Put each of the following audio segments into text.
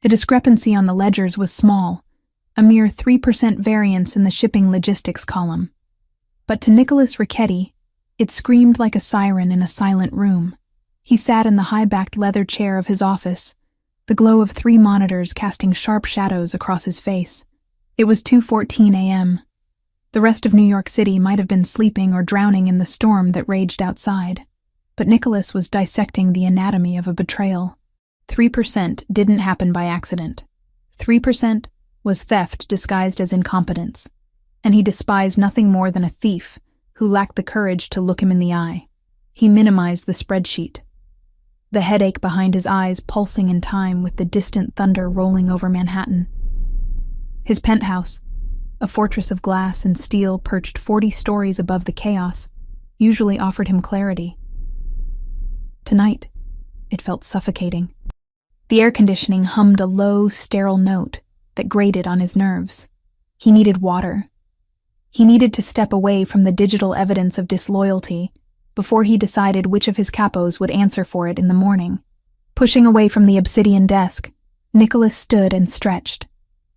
The discrepancy on the ledgers was small, a mere 3% variance in the shipping logistics column. But to Nicholas Ricchetti, it screamed like a siren in a silent room. He sat in the high-backed leather chair of his office, the glow of 3 monitors casting sharp shadows across his face. It was 2:14 a.m. The rest of New York City might have been sleeping or drowning in the storm that raged outside, but Nicholas was dissecting the anatomy of a betrayal. 3% didn't happen by accident. 3% was theft disguised as incompetence, and he despised nothing more than a thief who lacked the courage to look him in the eye. He minimized the spreadsheet, the headache behind his eyes pulsing in time with the distant thunder rolling over Manhattan. His penthouse, a fortress of glass and steel perched 40 stories above the chaos, usually offered him clarity. Tonight, it felt suffocating. The air conditioning hummed a low, sterile note that grated on his nerves. He needed water. He needed to step away from the digital evidence of disloyalty before he decided which of his capos would answer for it in the morning. Pushing away from the obsidian desk, Nicholas stood and stretched,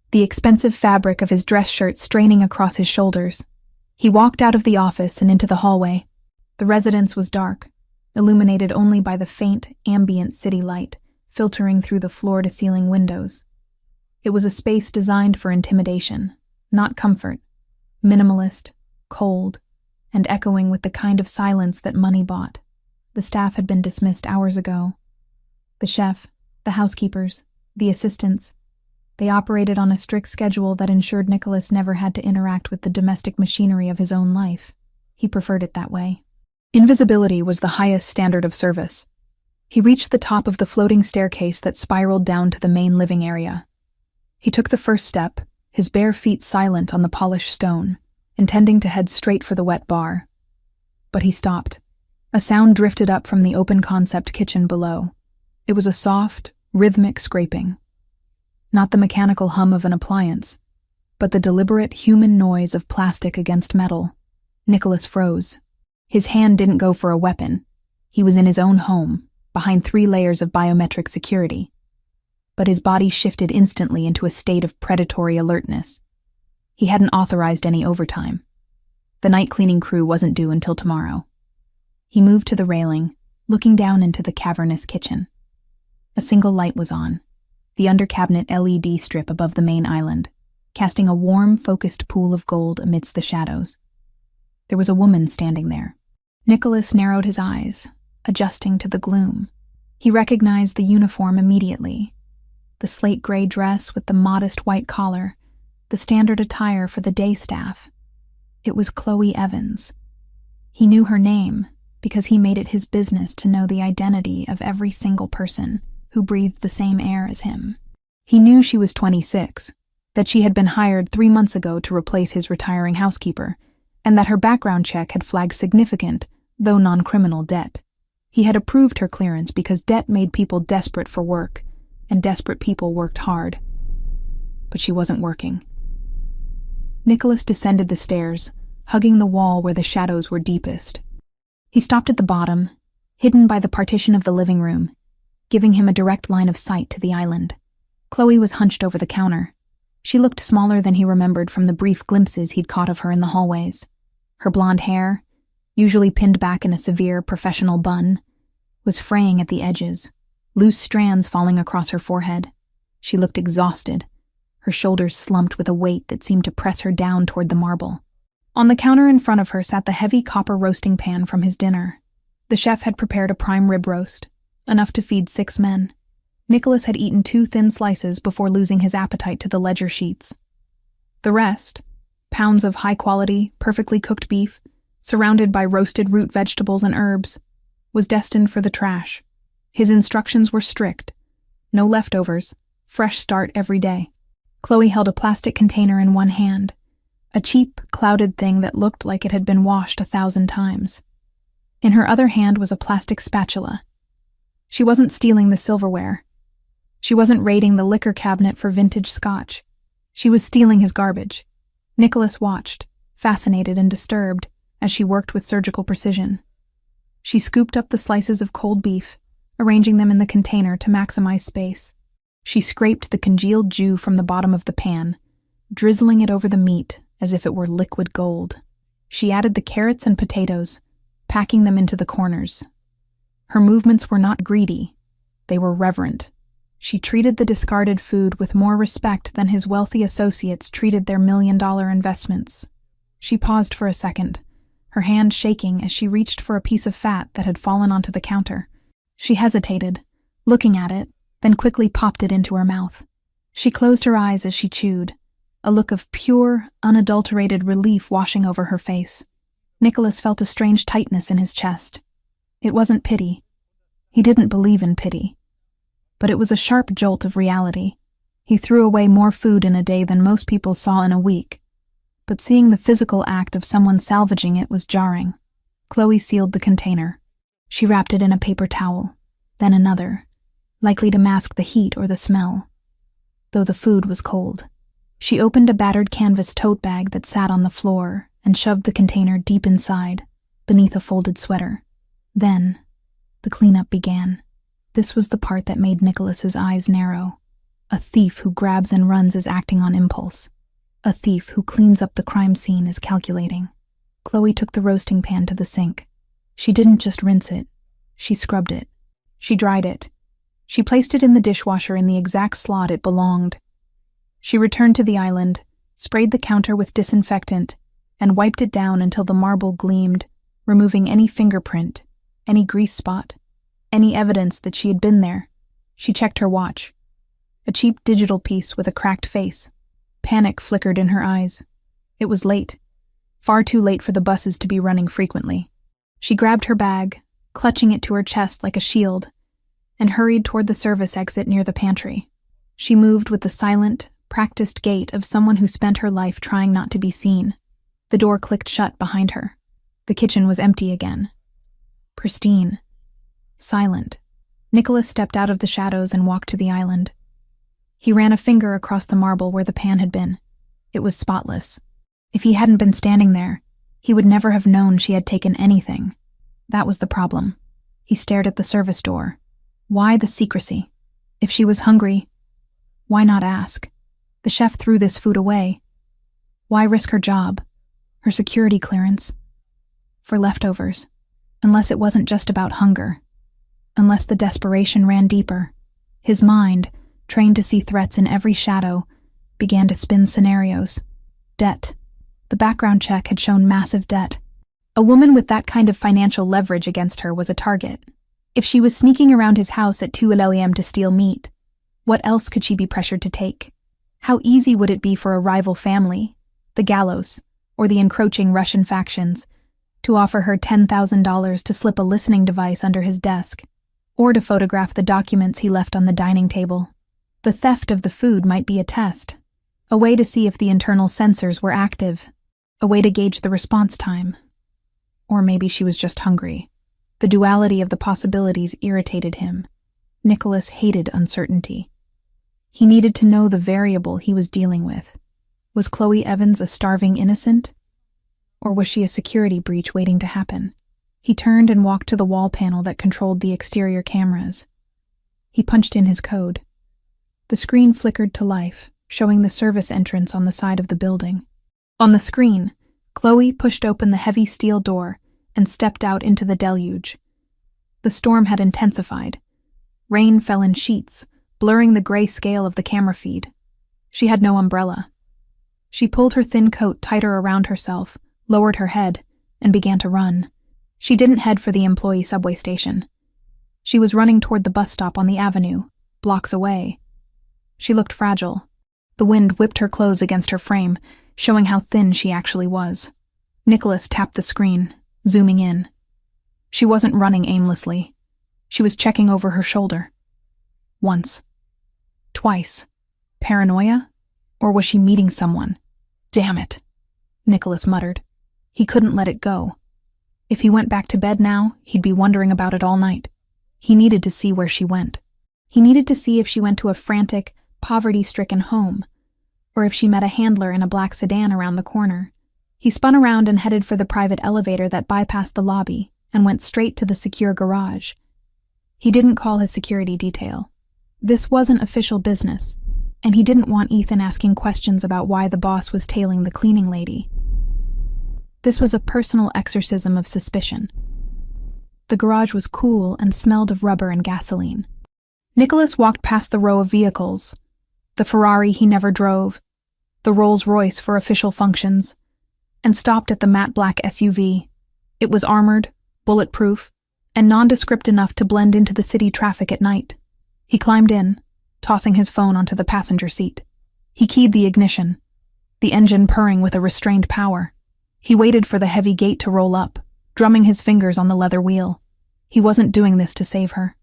the expensive fabric of his dress shirt straining across his shoulders. He walked out of the office and into the hallway. The residence was dark, illuminated only by the faint, ambient city light filtering through the floor-to-ceiling windows. It was a space designed for intimidation, not comfort, minimalist, cold, and echoing with the kind of silence that money bought. The staff had been dismissed hours ago. The chef, the housekeepers, the assistants, they operated on a strict schedule that ensured Nicholas never had to interact with the domestic machinery of his own life. He preferred it that way. Invisibility was the highest standard of service. He reached the top of the floating staircase that spiraled down to the main living area. He took the first step, his bare feet silent on the polished stone, intending to head straight for the wet bar. But he stopped. A sound drifted up from the open-concept kitchen below. It was a soft, rhythmic scraping. Not the mechanical hum of an appliance, but the deliberate human noise of plastic against metal. Nicholas froze. His hand didn't go for a weapon. He was in his own home, behind 3 layers of biometric security. But his body shifted instantly into a state of predatory alertness. He hadn't authorized any overtime. The night cleaning crew wasn't due until tomorrow. He moved to the railing, looking down into the cavernous kitchen. A single light was on, the under-cabinet LED strip above the main island, casting a warm, focused pool of gold amidst the shadows. There was a woman standing there. Nicholas narrowed his eyes, adjusting to the gloom. He recognized the uniform immediately. The slate-gray dress with the modest white collar, the standard attire for the day staff. It was Chloe Evans. He knew her name because he made it his business to know the identity of every single person who breathed the same air as him. He knew she was 26, that she had been hired 3 months ago to replace his retiring housekeeper, and that her background check had flagged significant, though non-criminal debt. He had approved her clearance because debt made people desperate for work, and desperate people worked hard. But she wasn't working. Nicholas descended the stairs, hugging the wall where the shadows were deepest. He stopped at the bottom, hidden by the partition of the living room, giving him a direct line of sight to the island. Chloe was hunched over the counter. She looked smaller than he remembered from the brief glimpses he'd caught of her in the hallways. Her blonde hair, usually pinned back in a severe professional bun, was fraying at the edges, loose strands falling across her forehead. She looked exhausted, her shoulders slumped with a weight that seemed to press her down toward the marble. On the counter in front of her sat the heavy copper roasting pan from his dinner. The chef had prepared a prime rib roast, enough to feed 6 men. Nicholas had eaten 2 thin slices before losing his appetite to the ledger sheets. The rest, pounds of high-quality, perfectly cooked beef, surrounded by roasted root vegetables and herbs, was destined for the trash. His instructions were strict. No leftovers, fresh start every day. Chloe held a plastic container in one hand, a cheap, clouded thing that looked like it had been washed 1,000 times. In her other hand was a plastic spatula. She wasn't stealing the silverware. She wasn't raiding the liquor cabinet for vintage scotch. She was stealing his garbage. Nicholas watched, fascinated and disturbed, as she worked with surgical precision. She scooped up the slices of cold beef, arranging them in the container to maximize space. She scraped the congealed jus from the bottom of the pan, drizzling it over the meat as if it were liquid gold. She added the carrots and potatoes, packing them into the corners. Her movements were not greedy, they were reverent. She treated the discarded food with more respect than his wealthy associates treated their million-dollar investments. She paused for a second, her hand shaking as she reached for a piece of fat that had fallen onto the counter. She hesitated, looking at it, then quickly popped it into her mouth. She closed her eyes as she chewed, a look of pure, unadulterated relief washing over her face. Nicholas felt a strange tightness in his chest. It wasn't pity. He didn't believe in pity. But it was a sharp jolt of reality. He threw away more food in a day than most people saw in a week. But seeing the physical act of someone salvaging it was jarring. Chloe sealed the container. She wrapped it in a paper towel, then another, likely to mask the heat or the smell. Though the food was cold. She opened a battered canvas tote bag that sat on the floor and shoved the container deep inside, beneath a folded sweater. Then, the cleanup began. This was the part that made Nicholas's eyes narrow. A thief who grabs and runs is acting on impulse. A thief who cleans up the crime scene is calculating. Chloe took the roasting pan to the sink. She didn't just rinse it. She scrubbed it. She dried it. She placed it in the dishwasher in the exact slot it belonged. She returned to the island, sprayed the counter with disinfectant, and wiped it down until the marble gleamed, removing any fingerprint, any grease spot, any evidence that she had been there. She checked her watch. A cheap digital piece with a cracked face. Panic flickered in her eyes. It was late. Far too late for the buses to be running frequently. She grabbed her bag, clutching it to her chest like a shield, and hurried toward the service exit near the pantry. She moved with the silent, practiced gait of someone who spent her life trying not to be seen. The door clicked shut behind her. The kitchen was empty again. Pristine. Silent. Nicholas stepped out of the shadows and walked to the island. He ran a finger across the marble where the pan had been. It was spotless. If he hadn't been standing there, he would never have known she had taken anything. That was the problem. He stared at the service door. Why the secrecy? If she was hungry, why not ask? The chef threw this food away. Why risk her job, her security clearance, for leftovers? Unless it wasn't just about hunger. Unless the desperation ran deeper. His mind, trained to see threats in every shadow, began to spin scenarios. Debt. The background check had shown massive debt. A woman with that kind of financial leverage against her was a target. If she was sneaking around his house at 2 a.m. to steal meat, what else could she be pressured to take? How easy would it be for a rival family, the Gallows, or the encroaching Russian factions, to offer her $10,000 to slip a listening device under his desk, or to photograph the documents he left on the dining table? The theft of the food might be a test, a way to see if the internal sensors were active, a way to gauge the response time. Or maybe she was just hungry. The duality of the possibilities irritated him. Nicholas hated uncertainty. He needed to know the variable he was dealing with. Was Chloe Evans a starving innocent? Or was she a security breach waiting to happen? He turned and walked to the wall panel that controlled the exterior cameras. He punched in his code. The screen flickered to life, showing the service entrance on the side of the building. On the screen, Chloe pushed open the heavy steel door and stepped out into the deluge. The storm had intensified. Rain fell in sheets, blurring the gray scale of the camera feed. She had no umbrella. She pulled her thin coat tighter around herself, lowered her head, and began to run. She didn't head for the employee subway station. She was running toward the bus stop on the avenue, blocks away. She looked fragile. The wind whipped her clothes against her frame, showing how thin she actually was. Nicholas tapped the screen, zooming in. She wasn't running aimlessly. She was checking over her shoulder. Once. Twice. Paranoia? Or was she meeting someone? Damn it, Nicholas muttered. He couldn't let it go. If he went back to bed now, he'd be wondering about it all night. He needed to see where she went. He needed to see if she went to a frantic, poverty-stricken home, or if she met a handler in a black sedan around the corner. He spun around and headed for the private elevator that bypassed the lobby and went straight to the secure garage. He didn't call his security detail. This wasn't official business, and he didn't want Ethan asking questions about why the boss was tailing the cleaning lady. This was a personal exorcism of suspicion. The garage was cool and smelled of rubber and gasoline. Nicholas walked past the row of vehicles, the Ferrari he never drove, the Rolls-Royce for official functions, and stopped at the matte black SUV. It was armored, bulletproof, and nondescript enough to blend into the city traffic at night. He climbed in, tossing his phone onto the passenger seat. He keyed the ignition, the engine purring with a restrained power. He waited for the heavy gate to roll up, drumming his fingers on the leather wheel. He wasn't doing this to save her.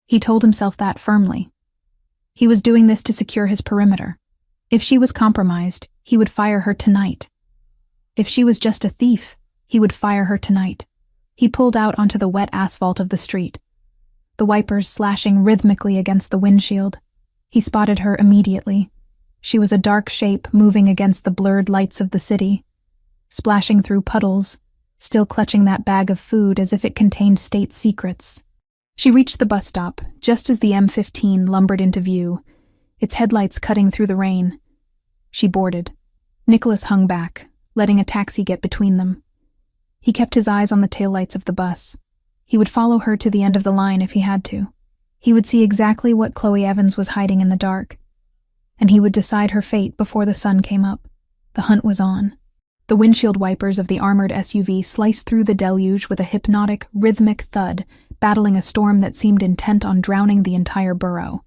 He told himself that firmly. He was doing this to secure his perimeter. If she was compromised, he would fire her tonight. If she was just a thief, he would fire her tonight. He pulled out onto the wet asphalt of the street, the wipers slashing rhythmically against the windshield. He spotted her immediately. She was a dark shape moving against the blurred lights of the city, splashing through puddles, still clutching that bag of food as if it contained state secrets. She reached the bus stop just as the M15 lumbered into view, its headlights cutting through the rain. She boarded. Nicholas hung back, letting a taxi get between them. He kept his eyes on the taillights of the bus. He would follow her to the end of the line if he had to. He would see exactly what Chloe Evans was hiding in the dark, and he would decide her fate before the sun came up. The hunt was on. The windshield wipers of the armored SUV sliced through the deluge with a hypnotic, rhythmic thud, battling a storm that seemed intent on drowning the entire borough.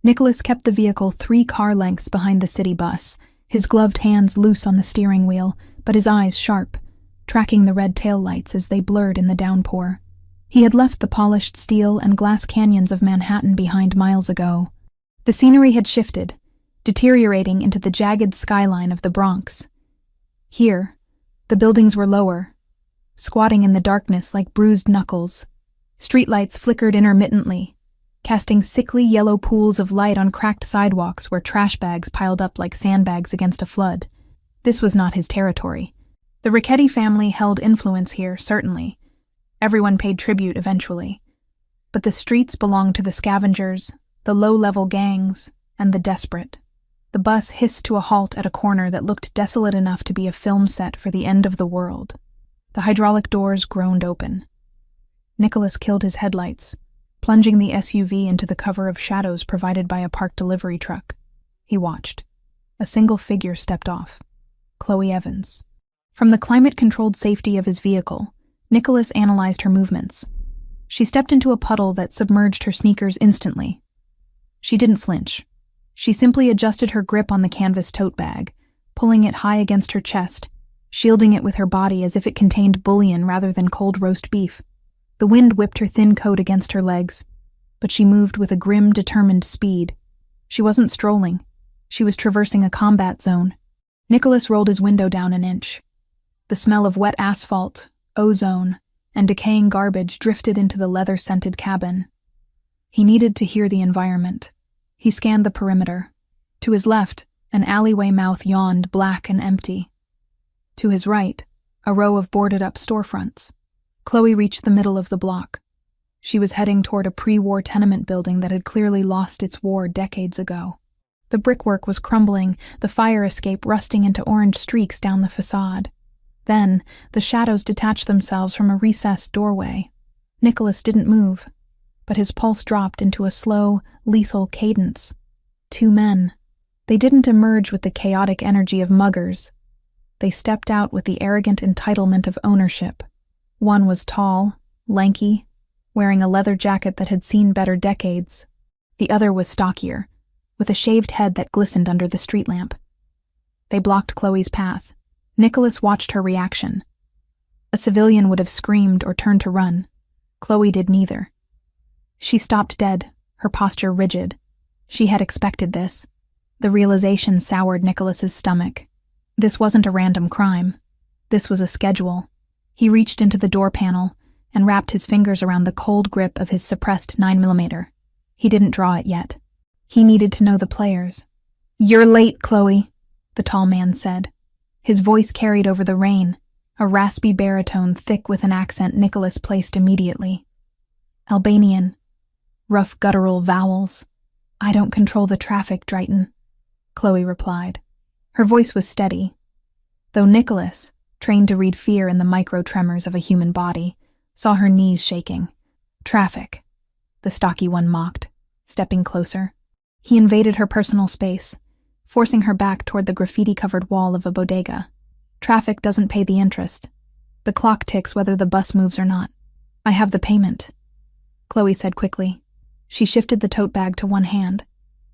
Nicholas kept the vehicle 3 car lengths behind the city bus, his gloved hands loose on the steering wheel, but his eyes sharp, tracking the red taillights as they blurred in the downpour. He had left the polished steel and glass canyons of Manhattan behind miles ago. The scenery had shifted, deteriorating into the jagged skyline of the Bronx. Here, the buildings were lower, squatting in the darkness like bruised knuckles. Streetlights flickered intermittently, casting sickly yellow pools of light on cracked sidewalks where trash bags piled up like sandbags against a flood. This was not his territory. The Ricchetti family held influence here, certainly. Everyone paid tribute eventually. But the streets belonged to the scavengers, the low-level gangs, and the desperate. The bus hissed to a halt at a corner that looked desolate enough to be a film set for the end of the world. The hydraulic doors groaned open. Nicholas killed his headlights, plunging the SUV into the cover of shadows provided by a parked delivery truck. He watched. A single figure stepped off. Chloe Evans. From the climate-controlled safety of his vehicle, Nicholas analyzed her movements. She stepped into a puddle that submerged her sneakers instantly. She didn't flinch. She simply adjusted her grip on the canvas tote bag, pulling it high against her chest, shielding it with her body as if it contained bullion rather than cold roast beef. The wind whipped her thin coat against her legs, but she moved with a grim, determined speed. She wasn't strolling. She was traversing a combat zone. Nicholas rolled his window down an inch. The smell of wet asphalt, ozone, and decaying garbage drifted into the leather-scented cabin. He needed to hear the environment. He scanned the perimeter. To his left, an alleyway mouth yawned, black and empty. To his right, a row of boarded-up storefronts. Chloe reached the middle of the block. She was heading toward a pre-war tenement building that had clearly lost its war decades ago. The brickwork was crumbling, the fire escape rusting into orange streaks down the facade. Then, the shadows detached themselves from a recessed doorway. Nicholas didn't move, but his pulse dropped into a slow, lethal cadence. 2 men. They didn't emerge with the chaotic energy of muggers. They stepped out with the arrogant entitlement of ownership. One was tall, lanky, wearing a leather jacket that had seen better decades. The other was stockier, with a shaved head that glistened under the street lamp. They blocked Chloe's path. Nicholas watched her reaction. A civilian would have screamed or turned to run. Chloe did neither. She stopped dead, her posture rigid. She had expected this. The realization soured Nicholas's stomach. This wasn't a random crime. This was a schedule. He reached into the door panel and wrapped his fingers around the cold grip of his suppressed 9mm. He didn't draw it yet. He needed to know the players. "You're late, Chloe," the tall man said. His voice carried over the rain, a raspy baritone thick with an accent Nicholas placed immediately. Albanian. Rough guttural vowels. I don't control the traffic, Drayton, Chloe replied. Her voice was steady, though Nicholas, trained to read fear in the micro-tremors of a human body, saw her knees shaking. Traffic, the stocky one mocked, stepping closer. He invaded her personal space, forcing her back toward the graffiti-covered wall of a bodega. Traffic doesn't pay the interest. The clock ticks whether the bus moves or not. I have the payment, Chloe said quickly. She shifted the tote bag to one hand,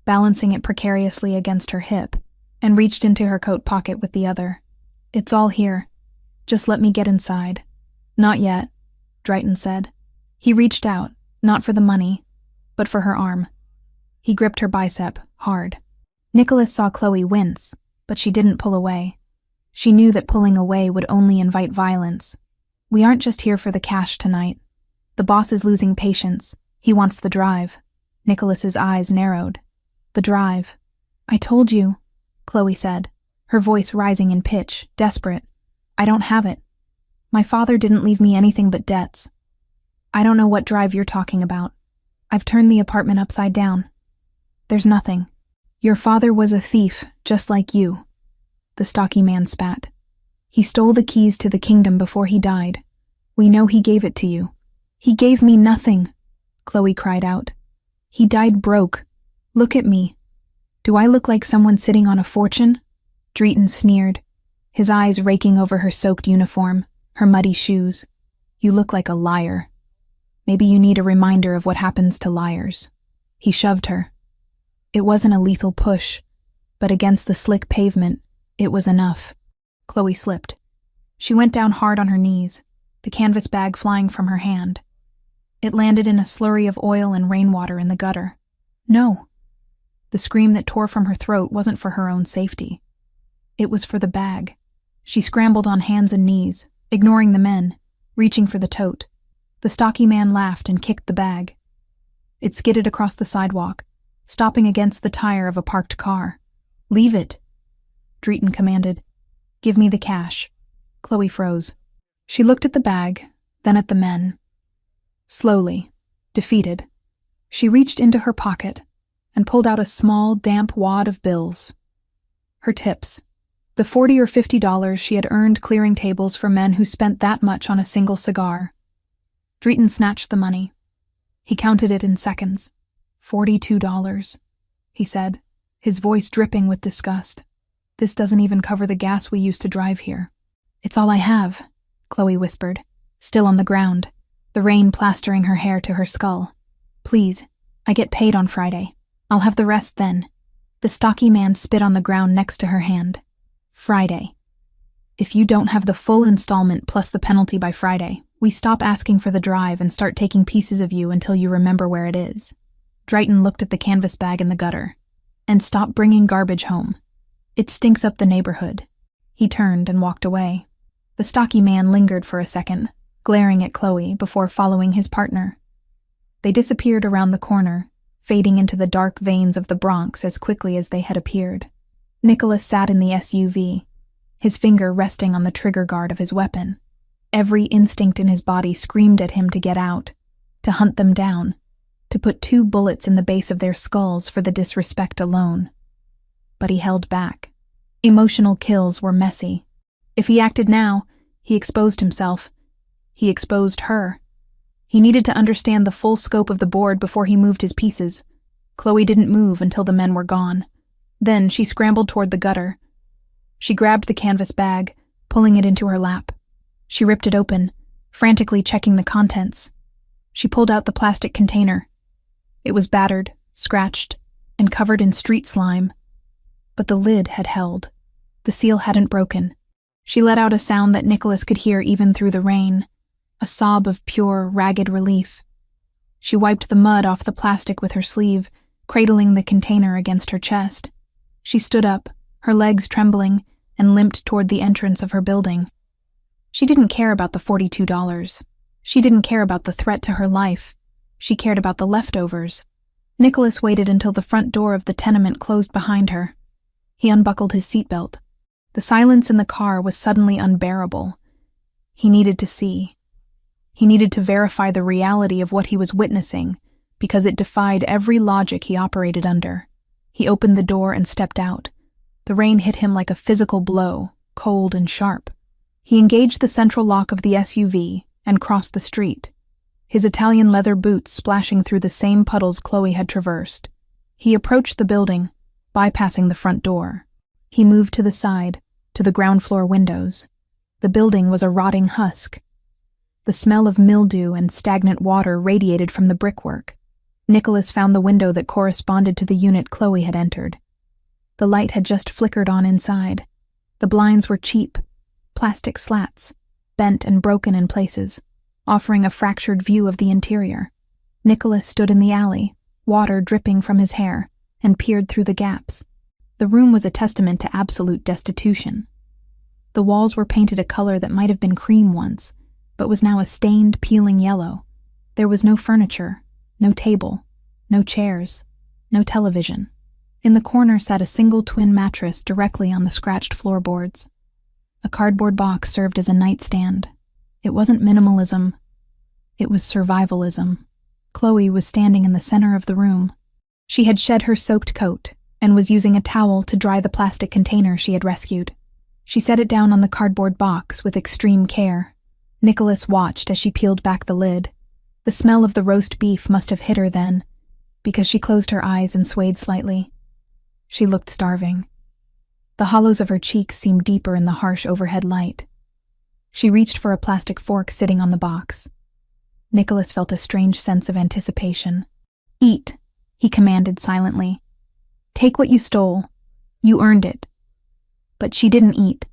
balancing it precariously against her hip, and reached into her coat pocket with the other. It's all here. Just let me get inside. Not yet, Drayton said. He reached out, not for the money, but for her arm. He gripped her bicep, hard. Nicholas saw Chloe wince, but she didn't pull away. She knew that pulling away would only invite violence. We aren't just here for the cash tonight. The boss is losing patience. He wants the drive. Nicholas's eyes narrowed. The drive. I told you, Chloe said, her voice rising in pitch, desperate. I don't have it. My father didn't leave me anything but debts. I don't know what drive you're talking about. I've turned the apartment upside down. There's nothing. Your father was a thief, just like you. The stocky man spat. He stole the keys to the kingdom before he died. We know he gave it to you. He gave me nothing, Chloe cried out. He died broke. Look at me. Do I look like someone sitting on a fortune? Drayton sneered, his eyes raking over her soaked uniform, her muddy shoes. You look like a liar. Maybe you need a reminder of what happens to liars. He shoved her. It wasn't a lethal push, but against the slick pavement, it was enough. Chloe slipped. She went down hard on her knees, the canvas bag flying from her hand. It landed in a slurry of oil and rainwater in the gutter. No. The scream that tore from her throat wasn't for her own safety. It was for the bag. She scrambled on hands and knees, ignoring the men, reaching for the tote. The stocky man laughed and kicked the bag. It skidded across the sidewalk, stopping against the tire of a parked car. Leave it, Drayton commanded. Give me the cash. Chloe froze. She looked at the bag, then at the men. Slowly, defeated, she reached into her pocket and pulled out a small, damp wad of bills. Her tips, the $40 or $50 she had earned clearing tables for men who spent that much on a single cigar. Drayton snatched the money. He counted it in seconds. $42, he said, his voice dripping with disgust. This doesn't even cover the gas we used to drive here. It's all I have, Chloe whispered, still on the ground, the rain plastering her hair to her skull. Please, I get paid on Friday. I'll have the rest then. The stocky man spit on the ground next to her hand. Friday. If you don't have the full installment plus the penalty by Friday, we stop asking for the drive and start taking pieces of you until you remember where it is. Drayton looked at the canvas bag in the gutter. And stop bringing garbage home. It stinks up the neighborhood. He turned and walked away. The stocky man lingered for a second, glaring at Chloe before following his partner. They disappeared around the corner, fading into the dark veins of the Bronx as quickly as they had appeared. Nicholas sat in the SUV, his finger resting on the trigger guard of his weapon. Every instinct in his body screamed at him to get out, to hunt them down, to put 2 bullets in the base of their skulls for the disrespect alone. But he held back. Emotional kills were messy. If he acted now, he exposed himself. He exposed her. He needed to understand the full scope of the board before he moved his pieces. Chloe didn't move until the men were gone. Then she scrambled toward the gutter. She grabbed the canvas bag, pulling it into her lap. She ripped it open, frantically checking the contents. She pulled out the plastic container. It was battered, scratched, and covered in street slime. But the lid had held. The seal hadn't broken. She let out a sound that Nicholas could hear even through the rain, a sob of pure, ragged relief. She wiped the mud off the plastic with her sleeve, cradling the container against her chest. She stood up, her legs trembling, and limped toward the entrance of her building. She didn't care about the $42. She didn't care about the threat to her life. She cared about the leftovers. Nicholas waited until the front door of the tenement closed behind her. He unbuckled his seatbelt. The silence in the car was suddenly unbearable. He needed to see. He needed to verify the reality of what he was witnessing, because it defied every logic he operated under. He opened the door and stepped out. The rain hit him like a physical blow, cold and sharp. He engaged the central lock of the SUV and crossed the street, his Italian leather boots splashing through the same puddles Chloe had traversed. He approached the building, bypassing the front door. He moved to the side, to the ground floor windows. The building was a rotting husk. The smell of mildew and stagnant water radiated from the brickwork. Nicholas found the window that corresponded to the unit Chloe had entered. The light had just flickered on inside. The blinds were cheap, plastic slats, bent and broken in places, offering a fractured view of the interior. Nicholas stood in the alley, water dripping from his hair, and peered through the gaps. The room was a testament to absolute destitution. The walls were painted a color that might have been cream once, but was now a stained, peeling yellow. There was no furniture, no table, no chairs, no television. In the corner sat a single twin mattress directly on the scratched floorboards. A cardboard box served as a nightstand. It wasn't minimalism. It was survivalism. Chloe was standing in the center of the room. She had shed her soaked coat and was using a towel to dry the plastic container she had rescued. She set it down on the cardboard box with extreme care. Nicholas watched as she peeled back the lid. The smell of the roast beef must have hit her then, because she closed her eyes and swayed slightly. She looked starving. The hollows of her cheeks seemed deeper in the harsh overhead light. She reached for a plastic fork sitting on the box. Nicholas felt a strange sense of anticipation. "Eat," he commanded silently. "Take what you stole. You earned it." But she didn't eat.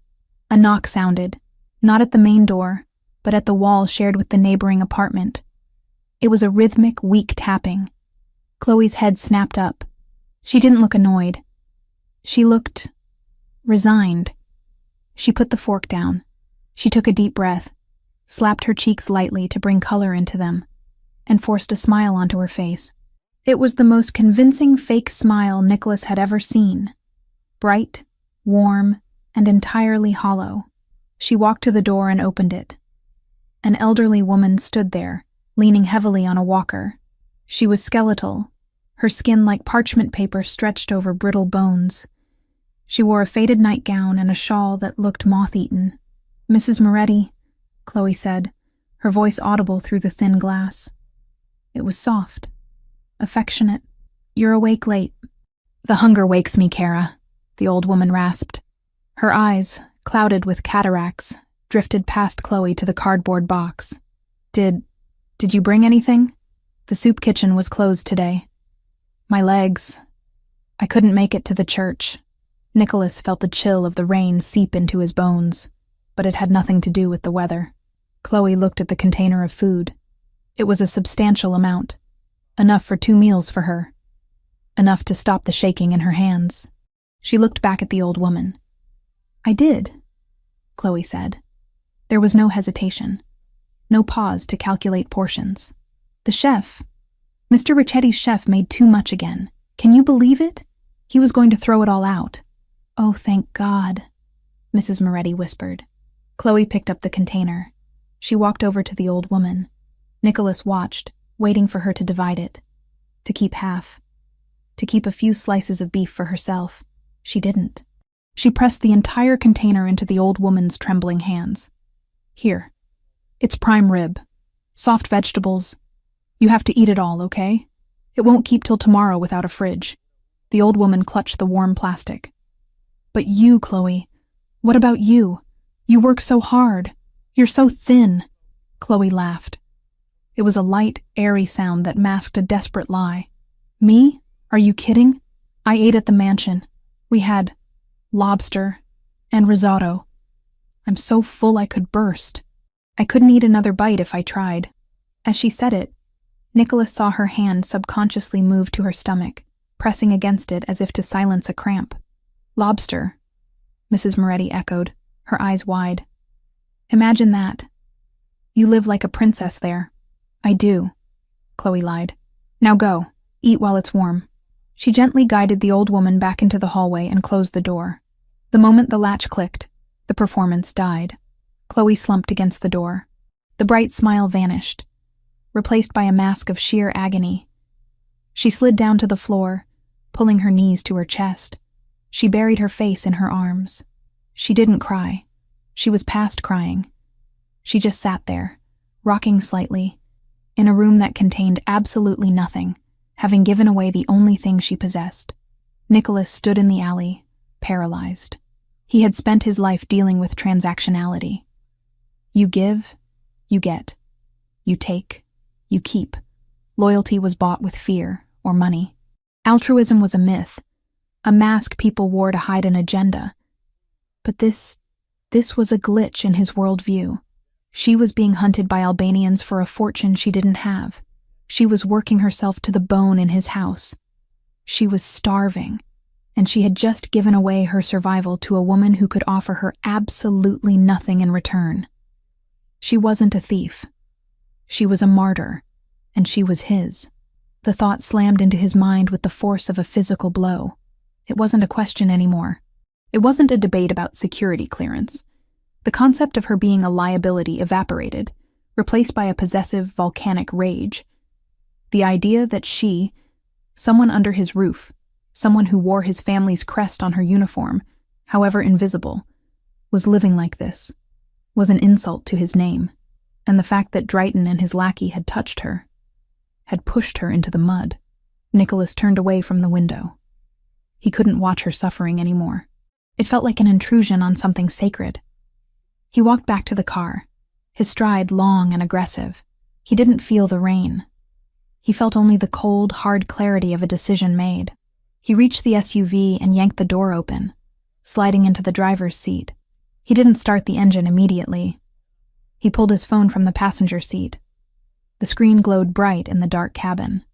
A knock sounded, not at the main door, but at the wall shared with the neighboring apartment. It was a rhythmic, weak tapping. Chloe's head snapped up. She didn't look annoyed. She looked resigned. She put the fork down. She took a deep breath, slapped her cheeks lightly to bring color into them, and forced a smile onto her face. It was the most convincing fake smile Nicholas had ever seen. Bright, warm, and entirely hollow. She walked to the door and opened it. An elderly woman stood there, leaning heavily on a walker. She was skeletal, her skin like parchment paper stretched over brittle bones. She wore a faded nightgown and a shawl that looked moth-eaten. "Mrs. Moretti," Chloe said, her voice audible through the thin glass. It was soft, affectionate. "You're awake late." "The hunger wakes me, Kara," the old woman rasped. Her eyes, clouded with cataracts, drifted past Chloe to the cardboard box. Did you bring anything?" "The soup kitchen was closed today." "My legs. I couldn't make it to the church." Nicholas felt the chill of the rain seep into his bones, but it had nothing to do with the weather. Chloe looked at the container of food. It was a substantial amount, enough for 2 meals for her, enough to stop the shaking in her hands. She looked back at the old woman. "I did," Chloe said. There was no hesitation, no pause to calculate portions. "The chef, Mr. Ricchetti's chef, made too much again. Can you believe it? He was going to throw it all out." "Oh, thank God," Mrs. Moretti whispered. Chloe picked up the container. She walked over to the old woman. Nicholas watched, waiting for her to divide it, to keep half, to keep a few slices of beef for herself. She didn't. She pressed the entire container into the old woman's trembling hands. "Here. It's prime rib. Soft vegetables. You have to eat it all, okay? It won't keep till tomorrow without a fridge." The old woman clutched the warm plastic. "But you, Chloe, what about you? You work so hard. You're so thin." Chloe laughed. It was a light, airy sound that masked a desperate lie. "Me? Are you kidding? I ate at the mansion. We had lobster and risotto. I'm so full I could burst. I couldn't eat another bite if I tried." As she said it, Nicholas saw her hand subconsciously move to her stomach, pressing against it as if to silence a cramp. "Lobster," Mrs. Moretti echoed, her eyes wide. "Imagine that. You live like a princess there." "I do," Chloe lied. "Now go. Eat while it's warm." She gently guided the old woman back into the hallway and closed the door. The moment the latch clicked, the performance died. Chloe slumped against the door. The bright smile vanished, replaced by a mask of sheer agony. She slid down to the floor, pulling her knees to her chest. She buried her face in her arms. She didn't cry. She was past crying. She just sat there, rocking slightly, in a room that contained absolutely nothing, having given away the only thing she possessed. Nicholas stood in the alley, paralyzed. He had spent his life dealing with transactionality. You give, you get. You take, you keep. Loyalty was bought with fear or money. Altruism was a myth, a mask people wore to hide an agenda. But this was a glitch in his worldview. She was being hunted by Albanians for a fortune she didn't have. She was working herself to the bone in his house. She was starving, and she had just given away her survival to a woman who could offer her absolutely nothing in return. She wasn't a thief. She was a martyr, and she was his. The thought slammed into his mind with the force of a physical blow. It wasn't a question anymore. It wasn't a debate about security clearance. The concept of her being a liability evaporated, replaced by a possessive volcanic rage. The idea that she, someone under his roof, someone who wore his family's crest on her uniform, however invisible, was living like this, was an insult to his name, and the fact that Drayton and his lackey had touched her, had pushed her into the mud. Nicholas turned away from the window. He couldn't watch her suffering anymore. It felt like an intrusion on something sacred. He walked back to the car, his stride long and aggressive. He didn't feel the rain. He felt only the cold, hard clarity of a decision made. He reached the SUV and yanked the door open, sliding into the driver's seat. He didn't start the engine immediately. He pulled his phone from the passenger seat. The screen glowed bright in the dark cabin.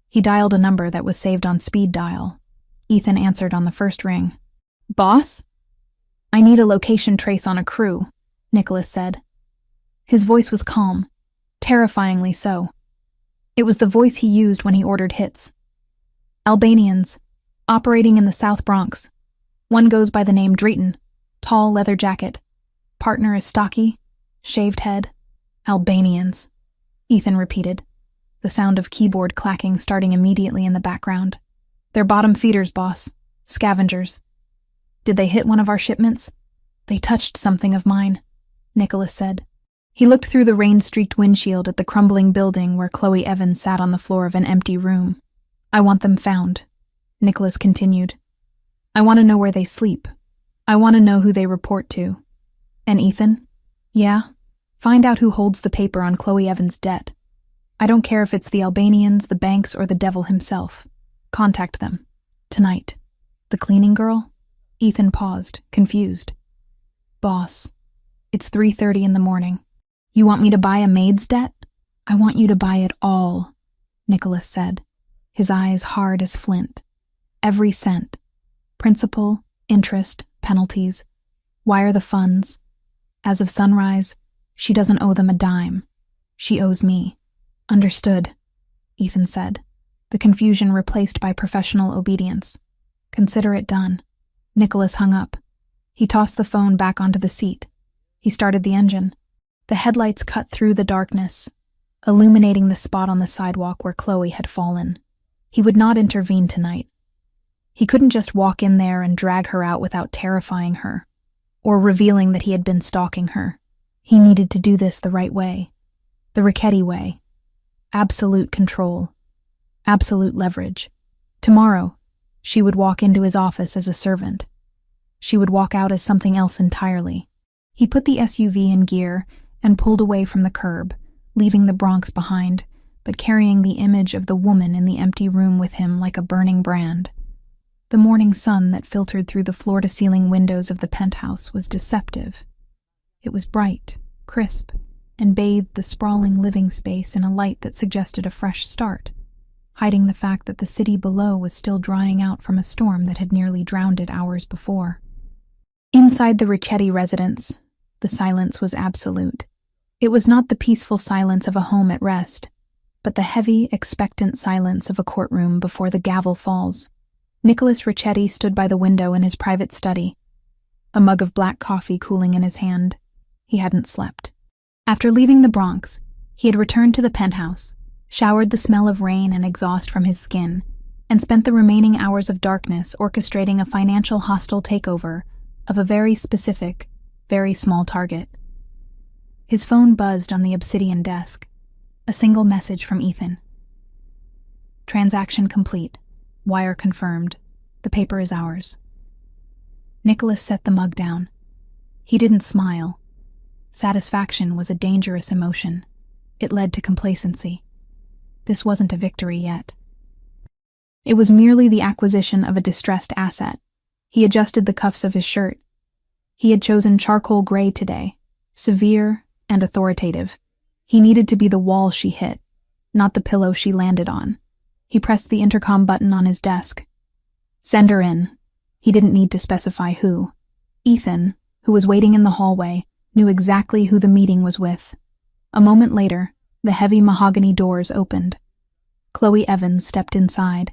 He dialed a number that was saved on speed dial. Ethan answered on the first ring. "Boss? I need a location trace on a crew," Nicholas said. His voice was calm, terrifyingly so. It was the voice he used when he ordered hits. "Albanians, operating in the South Bronx. One goes by the name Drayton, tall leather jacket. Partner is stocky, shaved head. Albanians," Ethan repeated, the sound of keyboard clacking starting immediately in the background. "They're bottom feeders, boss. Scavengers. Did they hit one of our shipments?" "They touched something of mine," Nicholas said. He looked through the rain-streaked windshield at the crumbling building where Chloe Evans sat on the floor of an empty room. "I want them found," Nicholas continued. "I want to know where they sleep. I want to know who they report to. And Ethan? Yeah? Find out who holds the paper on Chloe Evans' debt. I don't care if it's the Albanians, the banks, or the devil himself. Contact them. Tonight." "The cleaning girl?" Ethan paused, confused. "Boss, it's 3:30 in the morning. You want me to buy a Maid's debt?" "I want you to buy it all," Nicholas said, his eyes hard as flint. "Every cent. Principal, interest, penalties. Wire the funds. As of sunrise, she doesn't owe them a dime. She owes me." "Understood," Ethan said, the confusion replaced by professional obedience. "Consider it done." Nicholas hung up. He tossed the phone back onto the seat. He started the engine. The headlights cut through the darkness, illuminating the spot on the sidewalk where Chloe had fallen. He would not intervene tonight. He couldn't just walk in there and drag her out without terrifying her, or revealing that he had been stalking her. He needed to do this the right way, the Richetti way. Absolute control, absolute leverage. Tomorrow, she would walk into his office as a servant. She would walk out as something else entirely. He put the SUV in gear and pulled away from the curb, leaving the Bronx behind, but carrying the image of the woman in the empty room with him like a burning brand. The morning sun that filtered through the floor-to-ceiling windows of the penthouse was deceptive. It was bright, crisp, and bathed the sprawling living space in a light that suggested a fresh start, hiding the fact that the city below was still drying out from a storm that had nearly drowned it hours before. Inside the Richetti residence, the silence was absolute. It was not the peaceful silence of a home at rest, but the heavy, expectant silence of a courtroom before the gavel falls. Nicholas Richetti stood by the window in his private study, a mug of black coffee cooling in his hand. He hadn't slept. After leaving the Bronx, he had returned to the penthouse, showered the smell of rain and exhaust from his skin, and spent the remaining hours of darkness orchestrating a financial hostile takeover of a very specific, very small target. His phone buzzed on the obsidian desk. A single message from Ethan. Transaction complete. Wire confirmed. The paper is ours. Nicholas set the mug down. He didn't smile. Satisfaction was a dangerous emotion. It led to complacency. This wasn't a victory yet. It was merely the acquisition of a distressed asset. He adjusted the cuffs of his shirt. He had chosen charcoal gray today, severe and authoritative. He needed to be the wall she hit, not the pillow she landed on. He pressed the intercom button on his desk. Send her in. He didn't need to specify who. Ethan, who was waiting in the hallway, knew exactly who the meeting was with. A moment later, the heavy mahogany doors opened. Chloe Evans stepped inside.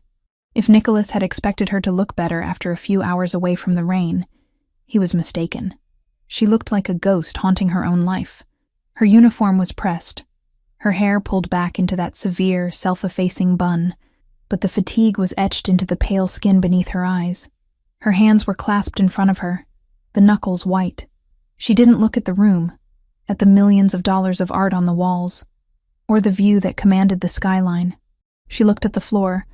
If Nicholas had expected her to look better after a few hours away from the rain, he was mistaken. She looked like a ghost haunting her own life. Her uniform was pressed, her hair pulled back into that severe, self-effacing bun, but the fatigue was etched into the pale skin beneath her eyes. Her hands were clasped in front of her, the knuckles white. She didn't look at the room, at the millions of dollars of art on the walls, or the view that commanded the skyline. She looked at the floor,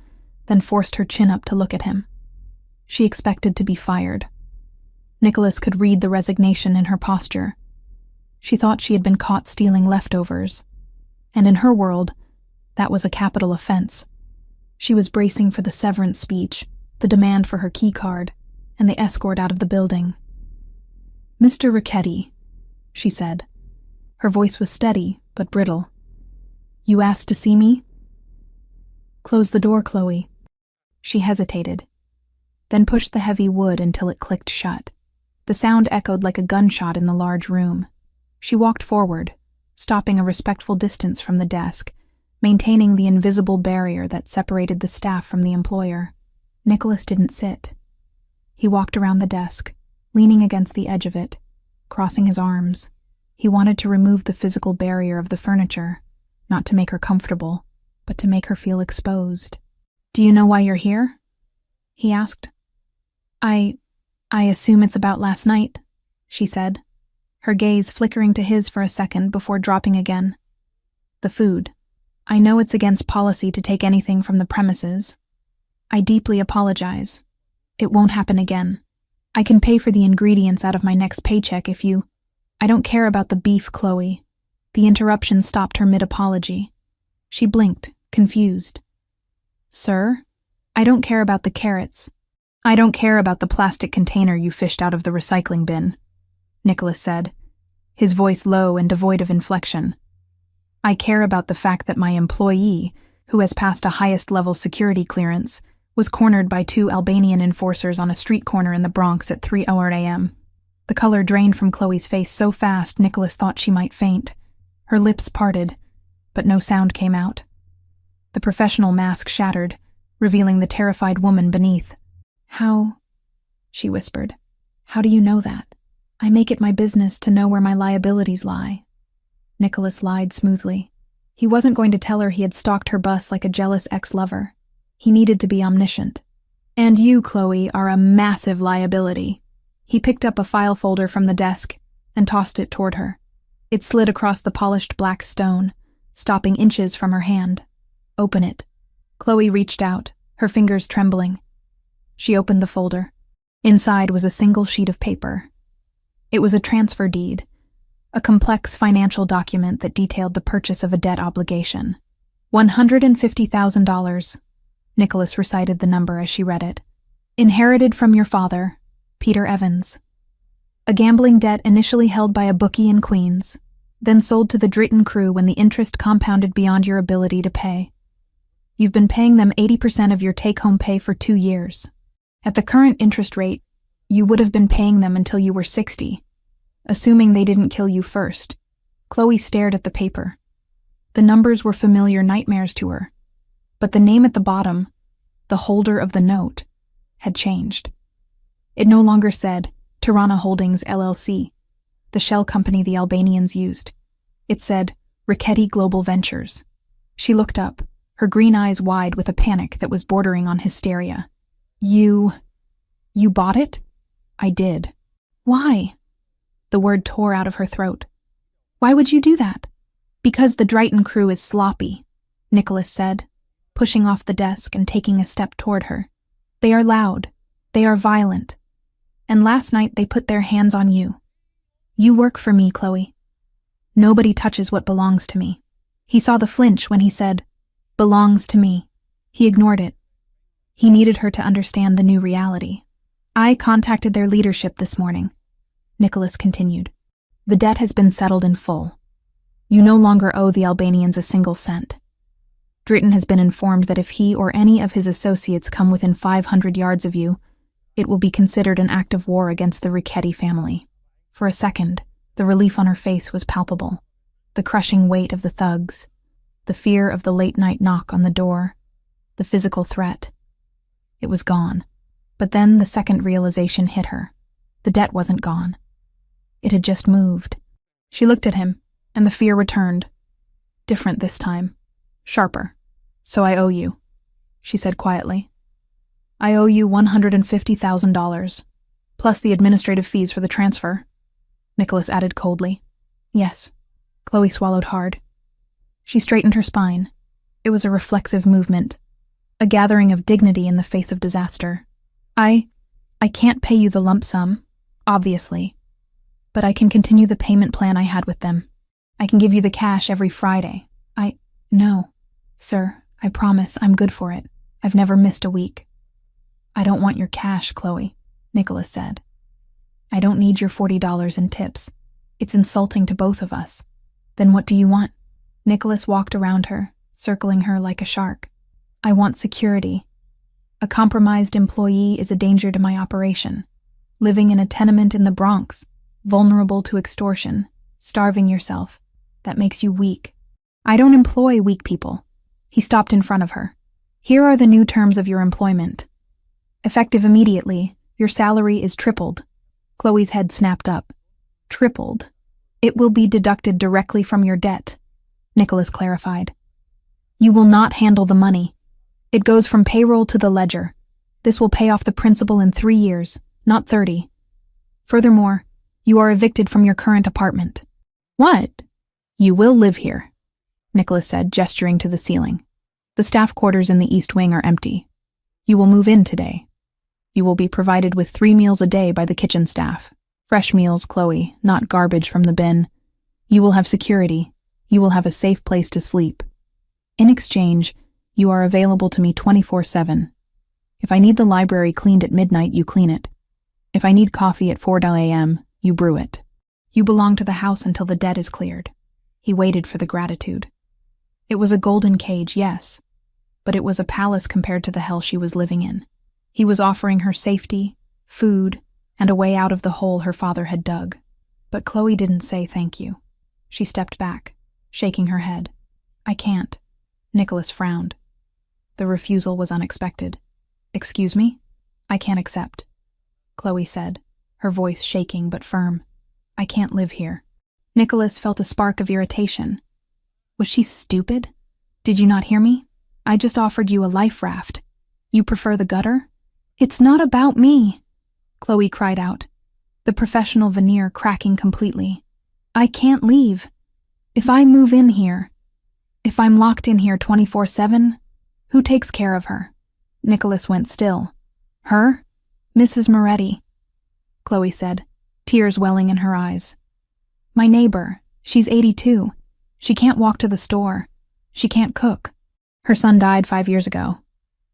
then forced her chin up to look at him. She expected to be fired. Nicholas could read the resignation in her posture. She thought she had been caught stealing leftovers, and in her world, that was a capital offense. She was bracing for the severance speech, the demand for her keycard, and the escort out of the building. "Mr. Ricchetti," she said. Her voice was steady, but brittle. "You asked to see me?" "Close the door, Chloe." She hesitated, then pushed the heavy wood until it clicked shut. The sound echoed like a gunshot in the large room. She walked forward, stopping a respectful distance from the desk, maintaining the invisible barrier that separated the staff from the employer. Nicholas didn't sit. He walked around the desk, leaning against the edge of it, crossing his arms. He wanted to remove the physical barrier of the furniture, not to make her comfortable, but to make her feel exposed. "Do you know why you're here?" he asked. I assume it's about last night," she said, her gaze flickering to his for a second before dropping again. "The food. I know it's against policy to take anything from the premises. I deeply apologize. It won't happen again. I can pay for the ingredients out of my next paycheck if you— I don't care about the beef, Chloe." The interruption stopped her mid-apology. She blinked, confused. "Sir? I don't care about the carrots. I don't care about the plastic container you fished out of the recycling bin," Nicholas said, his voice low and devoid of inflection. "I care about the fact that my employee, who has passed a highest-level security clearance, was cornered by 2 Albanian enforcers on a street corner in the Bronx at 3:00 a.m. The color drained from Chloe's face so fast Nicholas thought she might faint. Her lips parted, but no sound came out. The professional mask shattered, revealing the terrified woman beneath. "How?" she whispered. "How do you know that? I make it my business to know where my liabilities lie." Nicholas lied smoothly. He wasn't going to tell her he had stalked her bus like a jealous ex-lover. He needed to be omniscient. "And you, Chloe, are a massive liability." He picked up a file folder from the desk and tossed it toward her. It slid across the polished black stone, stopping inches from her hand. "Open it." Chloe reached out, her fingers trembling. She opened the folder. Inside was a single sheet of paper. It was a transfer deed, a complex financial document that detailed the purchase of a debt obligation. $150,000. Nicholas recited the number as she read it. "Inherited from your father, Peter Evans. A gambling debt initially held by a bookie in Queens, then sold to the Dritten crew when the interest compounded beyond your ability to pay. You've been paying them 80% of your take-home pay for 2 years. At the current interest rate, you would have been paying them until you were 60, assuming they didn't kill you first." Chloe stared at the paper. The numbers were familiar nightmares to her, but the name at the bottom, the holder of the note, had changed. It no longer said Tirana Holdings LLC, the shell company the Albanians used. It said Ricchetti Global Ventures. She looked up, her green eyes wide with a panic that was bordering on hysteria. You bought it? I did. Why? The word tore out of her throat. Why would you do that? Because the Drayton crew is sloppy, Nicholas said, pushing off the desk and taking a step toward her. They are loud. They are violent. And last night they put their hands on you. You work for me, Chloe. Nobody touches what belongs to me. He saw the flinch when he said, belongs to me. He ignored it. He needed her to understand the new reality. I contacted their leadership this morning, Nicholas continued. The debt has been settled in full. You no longer owe the Albanians a single cent. Drayton has been informed that if he or any of his associates come within 500 yards of you, it will be considered an act of war against the Richetti family. For a second, the relief on her face was palpable. The crushing weight of the thugs, the fear of the late-night knock on the door, the physical threat. It was gone. But then the second realization hit her. The debt wasn't gone. It had just moved. She looked at him, and the fear returned. Different this time. Sharper. So I owe you, she said quietly. I owe you $150,000, plus the administrative fees for the transfer, Nicholas added coldly. Yes. Chloe swallowed hard. She straightened her spine. It was a reflexive movement, a gathering of dignity in the face of disaster. I can't pay you the lump sum, obviously, but I can continue the payment plan I had with them. I can give you the cash every Friday. No, sir, I promise I'm good for it. I've never missed a week. I don't want your cash, Chloe, Nicholas said. I don't need your $40 in tips. It's insulting to both of us. Then what do you want? Nicholas walked around her, circling her like a shark. I want security. A compromised employee is a danger to my operation. Living in a tenement in the Bronx, vulnerable to extortion, starving yourself, that makes you weak. I don't employ weak people. He stopped in front of her. Here are the new terms of your employment. Effective immediately, your salary is tripled. Chloe's head snapped up. Tripled. It will be deducted directly from your debt, Nicholas clarified. You will not handle the money. It goes from payroll to the ledger. This will pay off the principal in 3 years, not 30. Furthermore, you are evicted from your current apartment. What? You will live here, Nicholas said, gesturing to the ceiling. The staff quarters in the East Wing are empty. You will move in today. You will be provided with 3 meals a day by the kitchen staff. Fresh meals, Chloe, not garbage from the bin. You will have security. You will have a safe place to sleep. In exchange, you are available to me 24/7. If I need the library cleaned at midnight, you clean it. If I need coffee at 4 a.m., you brew it. You belong to the house until the debt is cleared. He waited for the gratitude. It was a golden cage, yes, but it was a palace compared to the hell she was living in. He was offering her safety, food, and a way out of the hole her father had dug. But Chloe didn't say thank you. She stepped back, shaking her head. I can't. Nicholas frowned. The refusal was unexpected. Excuse me? I can't accept, Chloe said, her voice shaking but firm. I can't live here. Nicholas felt a spark of irritation. Was she stupid? Did you not hear me? I just offered you a life raft. You prefer the gutter? It's not about me, Chloe cried out, the professional veneer cracking completely. I can't leave. If I move in here, if I'm locked in here 24/7, who takes care of her? Nicholas went still. Her? Mrs. Moretti, Chloe said, tears welling in her eyes. My neighbor, she's 82. She can't walk to the store. She can't cook. Her son died 5 years ago.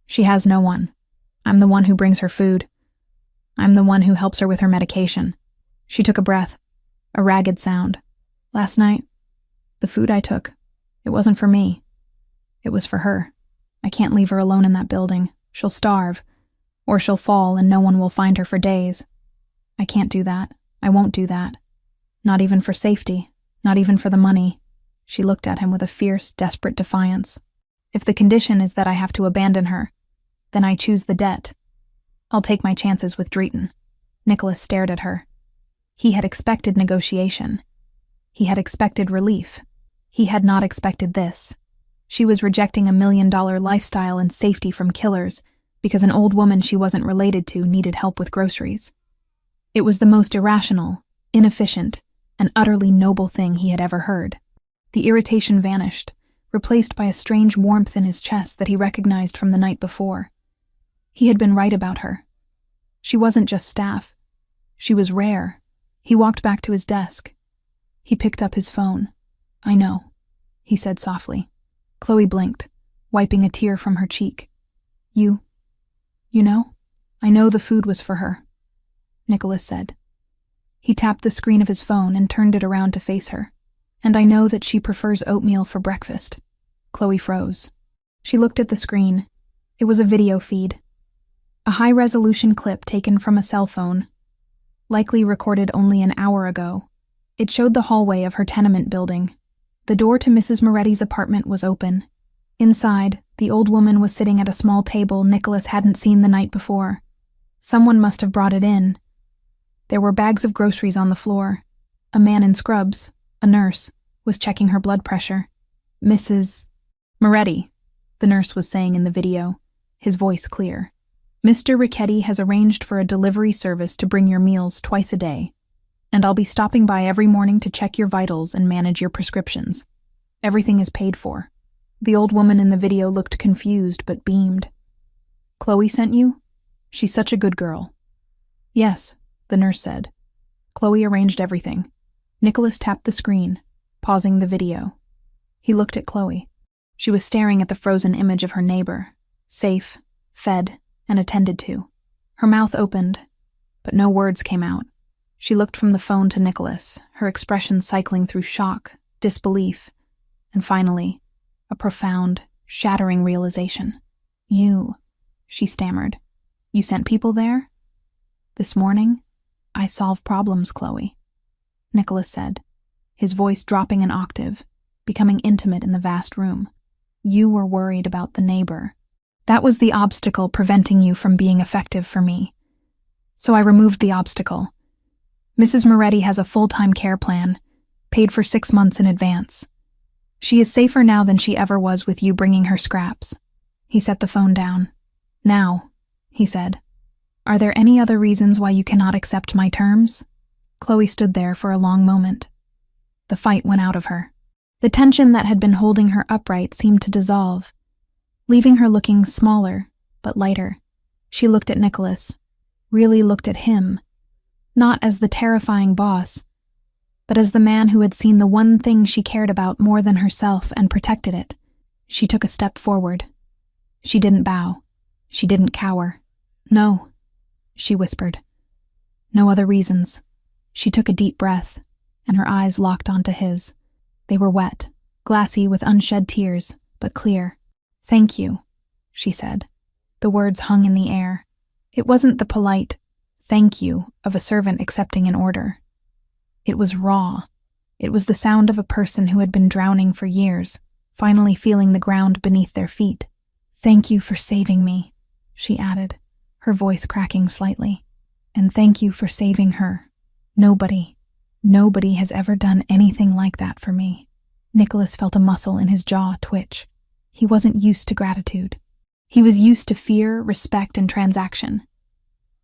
She has no one. I'm the one who brings her food. I'm the one who helps her with her medication. She took a breath, a ragged sound. Last night, the food I took, it wasn't for me. It was for her. I can't leave her alone in that building. She'll starve, or she'll fall and no one will find her for days. I can't do that. I won't do that. Not even for safety, not even for the money. She looked at him with a fierce, desperate defiance. If the condition is that I have to abandon her, then I choose the debt. I'll take my chances with Drayton. Nicholas stared at her. He had expected negotiation. He had expected relief. He had not expected this. She was rejecting $1 million lifestyle and safety from killers because an old woman she wasn't related to needed help with groceries. It was the most irrational, inefficient, and utterly noble thing he had ever heard. The irritation vanished, replaced by a strange warmth in his chest that he recognized from the night before. He had been right about her. She wasn't just staff. She was rare. He walked back to his desk. He picked up his phone. "I know," he said softly. Chloe blinked, wiping a tear from her cheek. You know? I know the food was for her," Nicholas said. He tapped the screen of his phone and turned it around to face her. "And I know that she prefers oatmeal for breakfast." Chloe froze. She looked at the screen. It was a video feed. A high-resolution clip taken from a cell phone, likely recorded only an hour ago. It showed the hallway of her tenement building. The door to Mrs. Moretti's apartment was open. Inside, the old woman was sitting at a small table Nicholas hadn't seen the night before. Someone must have brought it in. There were bags of groceries on the floor. A man in scrubs, a nurse, was checking her blood pressure. "Mrs. Moretti," the nurse was saying in the video, his voice clear. "Mr. Ricchetti has arranged for a delivery service to bring your meals twice a day, and I'll be stopping by every morning to check your vitals and manage your prescriptions. Everything is paid for." The old woman in the video looked confused but beamed. "Chloe sent you? She's such a good girl." "Yes," the nurse said. Chloe arranged everything. Nicholas tapped the screen, pausing the video. He looked at Chloe. She was staring at the frozen image of her neighbor, safe, fed, and attended to. Her mouth opened, but no words came out. She looked from the phone to Nicholas, her expression cycling through shock, disbelief, and finally, a profound, shattering realization. "You," she stammered. "You sent people there?" "This morning, I solve problems, Chloe," Nicholas said, his voice dropping an octave, becoming intimate in the vast room. "You were worried about the neighbor. That was the obstacle preventing you from being effective for me. So I removed the obstacle. Mrs. Moretti has a full-time care plan, paid for 6 months in advance. She is safer now than she ever was with you bringing her scraps." He set the phone down. "Now," he said, "are there any other reasons why you cannot accept my terms?" Chloe stood there for a long moment. The fight went out of her. The tension that had been holding her upright seemed to dissolve, leaving her looking smaller, but lighter. She looked at Nicholas, really looked at him, not as the terrifying boss, but as the man who had seen the one thing she cared about more than herself and protected it. She took a step forward. She didn't bow. She didn't cower. "No," she whispered. "No other reasons." She took a deep breath, and her eyes locked onto his. They were wet, glassy with unshed tears, but clear. "Thank you," she said. The words hung in the air. It wasn't the polite "thank you" of a servant accepting an order. It was raw. It was the sound of a person who had been drowning for years, finally feeling the ground beneath their feet. "Thank you for saving me," she added, her voice cracking slightly. "And thank you for saving her. Nobody has ever done anything like that for me." Nicholas felt a muscle in his jaw twitch. He wasn't used to gratitude. He was used to fear, respect, and transaction.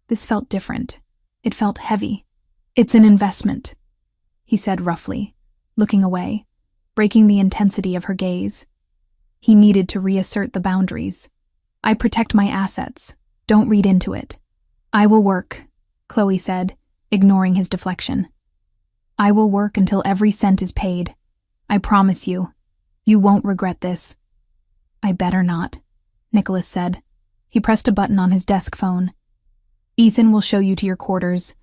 This felt different. It felt heavy. "It's an investment," he said roughly, looking away, breaking the intensity of her gaze. He needed to reassert the boundaries. "I protect my assets. Don't read into it." "I will work," Chloe said, ignoring his deflection. "I will work until every cent is paid. I promise you. You won't regret this." "I better not," Nicholas said. He pressed a button on his desk phone. "Ethan will show you to your quarters.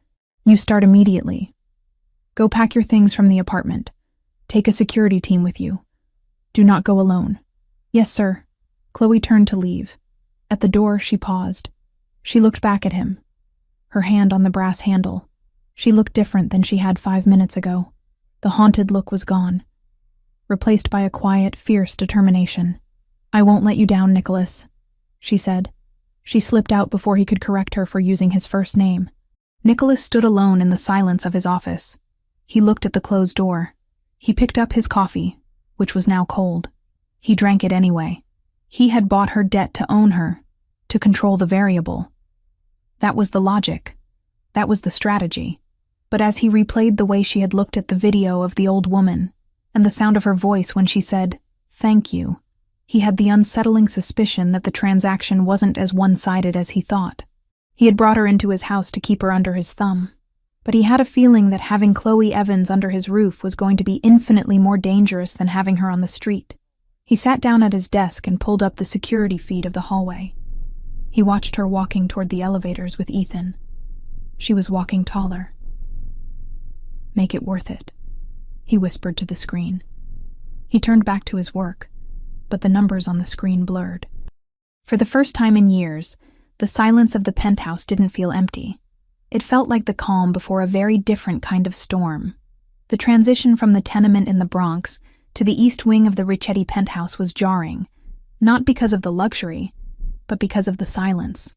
You start immediately. Go pack your things from the apartment. Take a security team with you. Do not go alone." "Yes, sir." Chloe turned to leave. At the door, she paused. She looked back at him, her hand on the brass handle. She looked different than she had 5 minutes ago. The haunted look was gone, replaced by a quiet, fierce determination. "I won't let you down, Nicholas," she said. She slipped out before he could correct her for using his first name. Nicholas stood alone in the silence of his office. He looked at the closed door. He picked up his coffee, which was now cold. He drank it anyway. He had bought her debt to own her, to control the variable. That was the logic. That was the strategy. But as he replayed the way she had looked at the video of the old woman, and the sound of her voice when she said, "Thank you," he had the unsettling suspicion that the transaction wasn't as one-sided as he thought. He had brought her into his house to keep her under his thumb, but he had a feeling that having Chloe Evans under his roof was going to be infinitely more dangerous than having her on the street. He sat down at his desk and pulled up the security feed of the hallway. He watched her walking toward the elevators with Ethan. She was walking taller. "Make it worth it," he whispered to the screen. He turned back to his work, but the numbers on the screen blurred. For the first time in years, the silence of the penthouse didn't feel empty. It felt like the calm before a very different kind of storm. The transition from the tenement in the Bronx to the east wing of the Ricchetti penthouse was jarring, not because of the luxury, but because of the silence.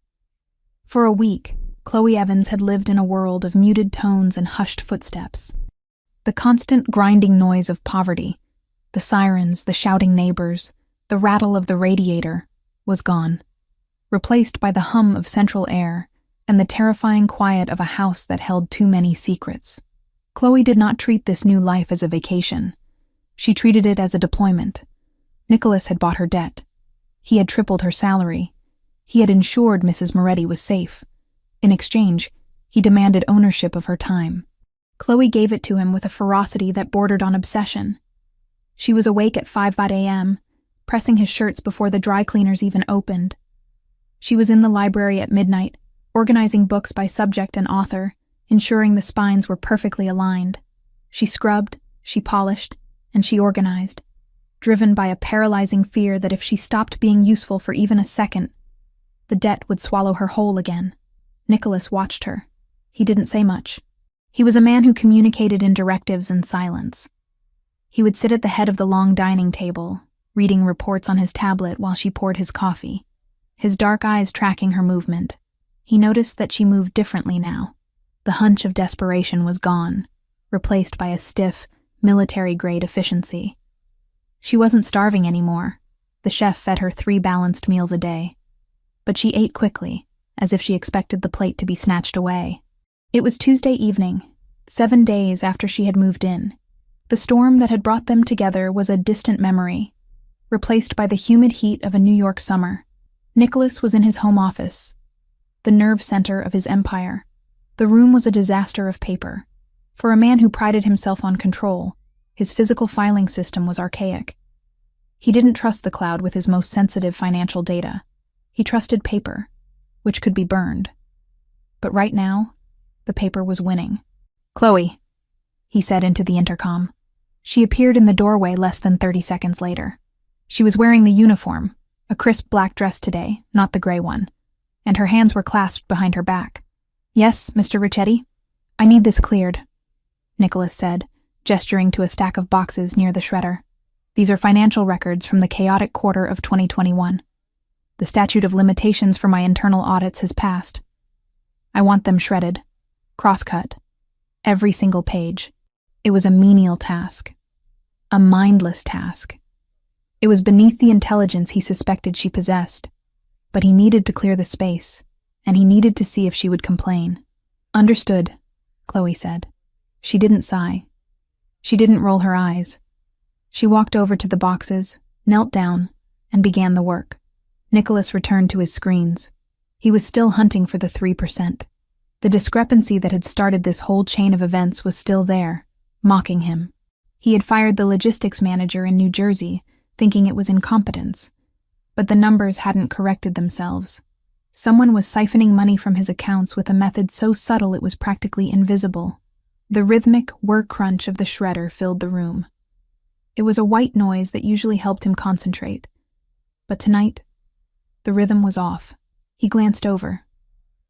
For a week, Chloe Evans had lived in a world of muted tones and hushed footsteps. The constant grinding noise of poverty, the sirens, the shouting neighbors, the rattle of the radiator, was gone, replaced by the hum of central air and the terrifying quiet of a house that held too many secrets. Chloe did not treat this new life as a vacation. She treated it as a deployment. Nicholas had bought her debt. He had tripled her salary. He had ensured Mrs. Moretti was safe. In exchange, he demanded ownership of her time. Chloe gave it to him with a ferocity that bordered on obsession. She was awake at 5 a.m., pressing his shirts before the dry cleaners even opened. She was in the library at midnight, organizing books by subject and author, ensuring the spines were perfectly aligned. She scrubbed, she polished, and she organized, driven by a paralyzing fear that if she stopped being useful for even a second, the debt would swallow her whole again. Nicholas watched her. He didn't say much. He was a man who communicated in directives and silence. He would sit at the head of the long dining table, reading reports on his tablet while she poured his coffee, his dark eyes tracking her movement. He noticed that she moved differently now. The hunch of desperation was gone, replaced by a stiff, military-grade efficiency. She wasn't starving anymore. The chef fed her 3 balanced meals a day. But she ate quickly, as if she expected the plate to be snatched away. It was Tuesday evening, 7 days after she had moved in. The storm that had brought them together was a distant memory, replaced by the humid heat of a New York summer. Nicholas was in his home office, the nerve center of his empire. The room was a disaster of paper. For a man who prided himself on control, his physical filing system was archaic. He didn't trust the cloud with his most sensitive financial data. He trusted paper, which could be burned. But right now, the paper was winning. "Chloe," he said into the intercom. She appeared in the doorway less than 30 seconds later. She was wearing the uniform, a crisp black dress today, not the gray one, and her hands were clasped behind her back. "Yes, Mr. Ricchetti? I need this cleared," Nicholas said, gesturing to a stack of boxes near the shredder. "These are financial records from the chaotic quarter of 2021. The statute of limitations for my internal audits has passed. I want them shredded, cross-cut, every single page." It was a menial task, a mindless task. It was beneath the intelligence he suspected she possessed, but he needed to clear the space, and he needed to see if she would complain. "Understood," Chloe said. She didn't sigh. She didn't roll her eyes. She walked over to the boxes, knelt down, and began the work. Nicholas returned to his screens. He was still hunting for the 3%. The discrepancy that had started this whole chain of events was still there, mocking him. He had fired the logistics manager in New Jersey, thinking it was incompetence. But the numbers hadn't corrected themselves. Someone was siphoning money from his accounts with a method so subtle it was practically invisible. The rhythmic whir crunch of the shredder filled the room. It was a white noise that usually helped him concentrate. But tonight, the rhythm was off. He glanced over.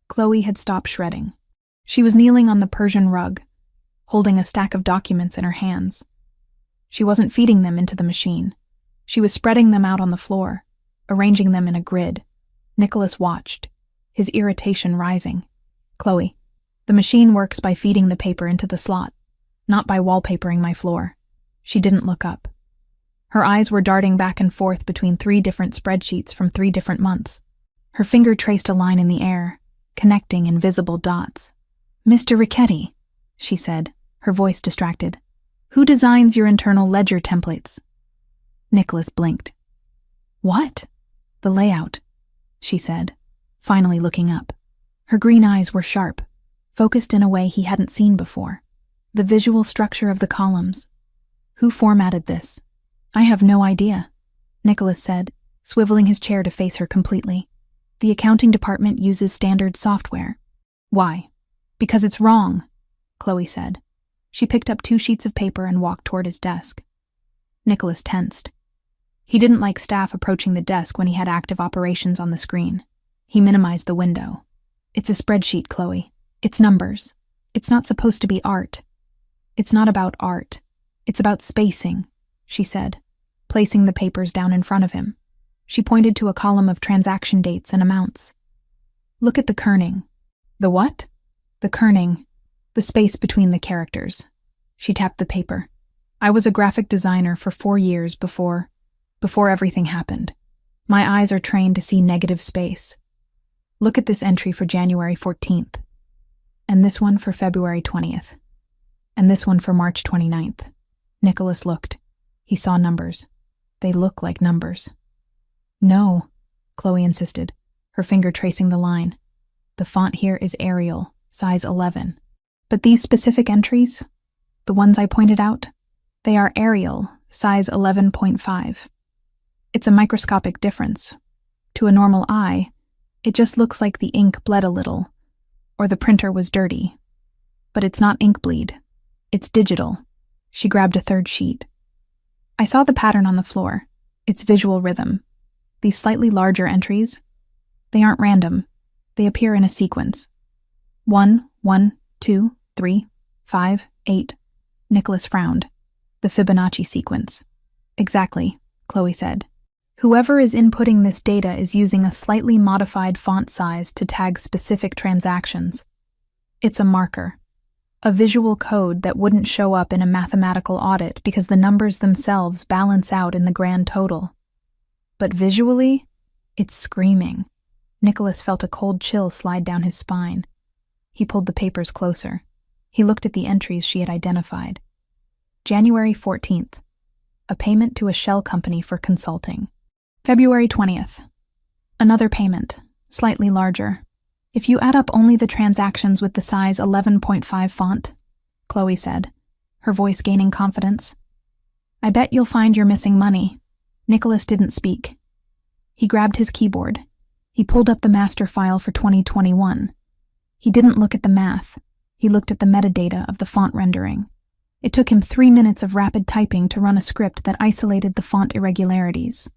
Chloe had stopped shredding. She was kneeling on the Persian rug, holding a stack of documents in her hands. She wasn't feeding them into the machine. She was spreading them out on the floor, arranging them in a grid. Nicholas watched, his irritation rising. "Chloe, the machine works by feeding the paper into the slot, not by wallpapering my floor." She didn't look up. Her eyes were darting back and forth between 3 different spreadsheets from 3 different months. Her finger traced a line in the air, connecting invisible dots. "Mr. Ricchetti," she said, her voice distracted. "Who designs your internal ledger templates?" Nicholas blinked. "What?" "The layout," she said, finally looking up. Her green eyes were sharp, focused in a way he hadn't seen before. "The visual structure of the columns. Who formatted this?" "I have no idea," Nicholas said, swiveling his chair to face her completely. "The accounting department uses standard software." "Why?" "Because it's wrong," Chloe said. She picked up 2 sheets of paper and walked toward his desk. Nicholas tensed. He didn't like staff approaching the desk when he had active operations on the screen. He minimized the window. "It's a spreadsheet, Chloe. It's numbers. It's not supposed to be art." "It's not about art. It's about spacing," she said, placing the papers down in front of him. She pointed to a column of transaction dates and amounts. "Look at the kerning." "The what?" "The kerning. The space between the characters." She tapped the paper. "I was a graphic designer for 4 years before everything happened. My eyes are trained to see negative space. Look at this entry for January 14th, and this one for February 20th, and this one for March 29th. Nicholas looked. He saw numbers. They look like numbers. "No," Chloe insisted, her finger tracing the line. "The font here is Arial, size 11. But these specific entries, the ones I pointed out, they are Arial, size 11.5. It's a microscopic difference. To a normal eye, it just looks like the ink bled a little, or the printer was dirty. But it's not ink bleed. It's digital." She grabbed a 3rd sheet. "I saw the pattern on the floor. It's visual rhythm. These slightly larger entries, they aren't random. They appear in a sequence. 1, 1, 2, 3, 5, 8. Nicholas frowned. "The Fibonacci sequence." "Exactly," Chloe said. "Whoever is inputting this data is using a slightly modified font size to tag specific transactions. It's a marker. A visual code that wouldn't show up in a mathematical audit because the numbers themselves balance out in the grand total. But visually, it's screaming." Nicholas felt a cold chill slide down his spine. He pulled the papers closer. He looked at the entries she had identified. January 14th, a payment to a shell company for consulting. February 20th, another payment, slightly larger. "If you add up only the transactions with the size 11.5 font," Chloe said, her voice gaining confidence, "I bet you'll find you're missing money." Nicholas didn't speak. He grabbed his keyboard. He pulled up the master file for 2021. He didn't look at the math. He looked at the metadata of the font rendering. It took him 3 minutes of rapid typing to run a script that isolated the font irregularities.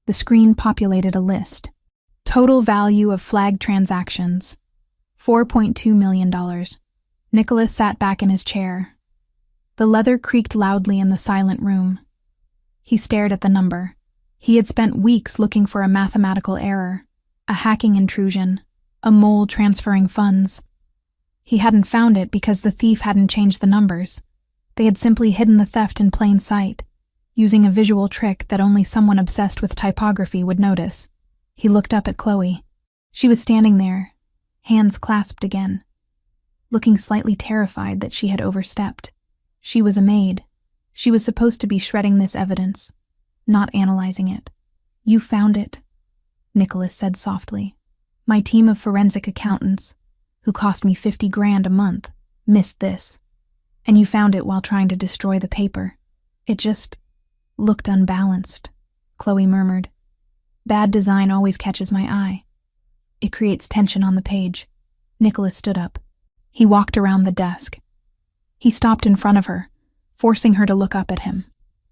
The screen populated a list. Total value of flagged transactions, $4.2 million. Nicholas sat back in his chair. The leather creaked loudly in the silent room. He stared at the number. He had spent weeks looking for a mathematical error, a hacking intrusion, a mole transferring funds. He hadn't found it because the thief hadn't changed the numbers. They had simply hidden the theft in plain sight, using a visual trick that only someone obsessed with typography would notice. He looked up at Chloe. She was standing there, hands clasped again, looking slightly terrified that she had overstepped. She was a maid. She was supposed to be shredding this evidence, not analyzing it. "You found it," Nicholas said softly. "My team of forensic accountants, who cost me $50,000 a month, missed this. And you found it while trying to destroy the paper. It just looked unbalanced," Chloe murmured. "Bad design always catches my eye. It creates tension on the page." Nicholas stood up. He walked around the desk. He stopped in front of her, forcing her to look up at him.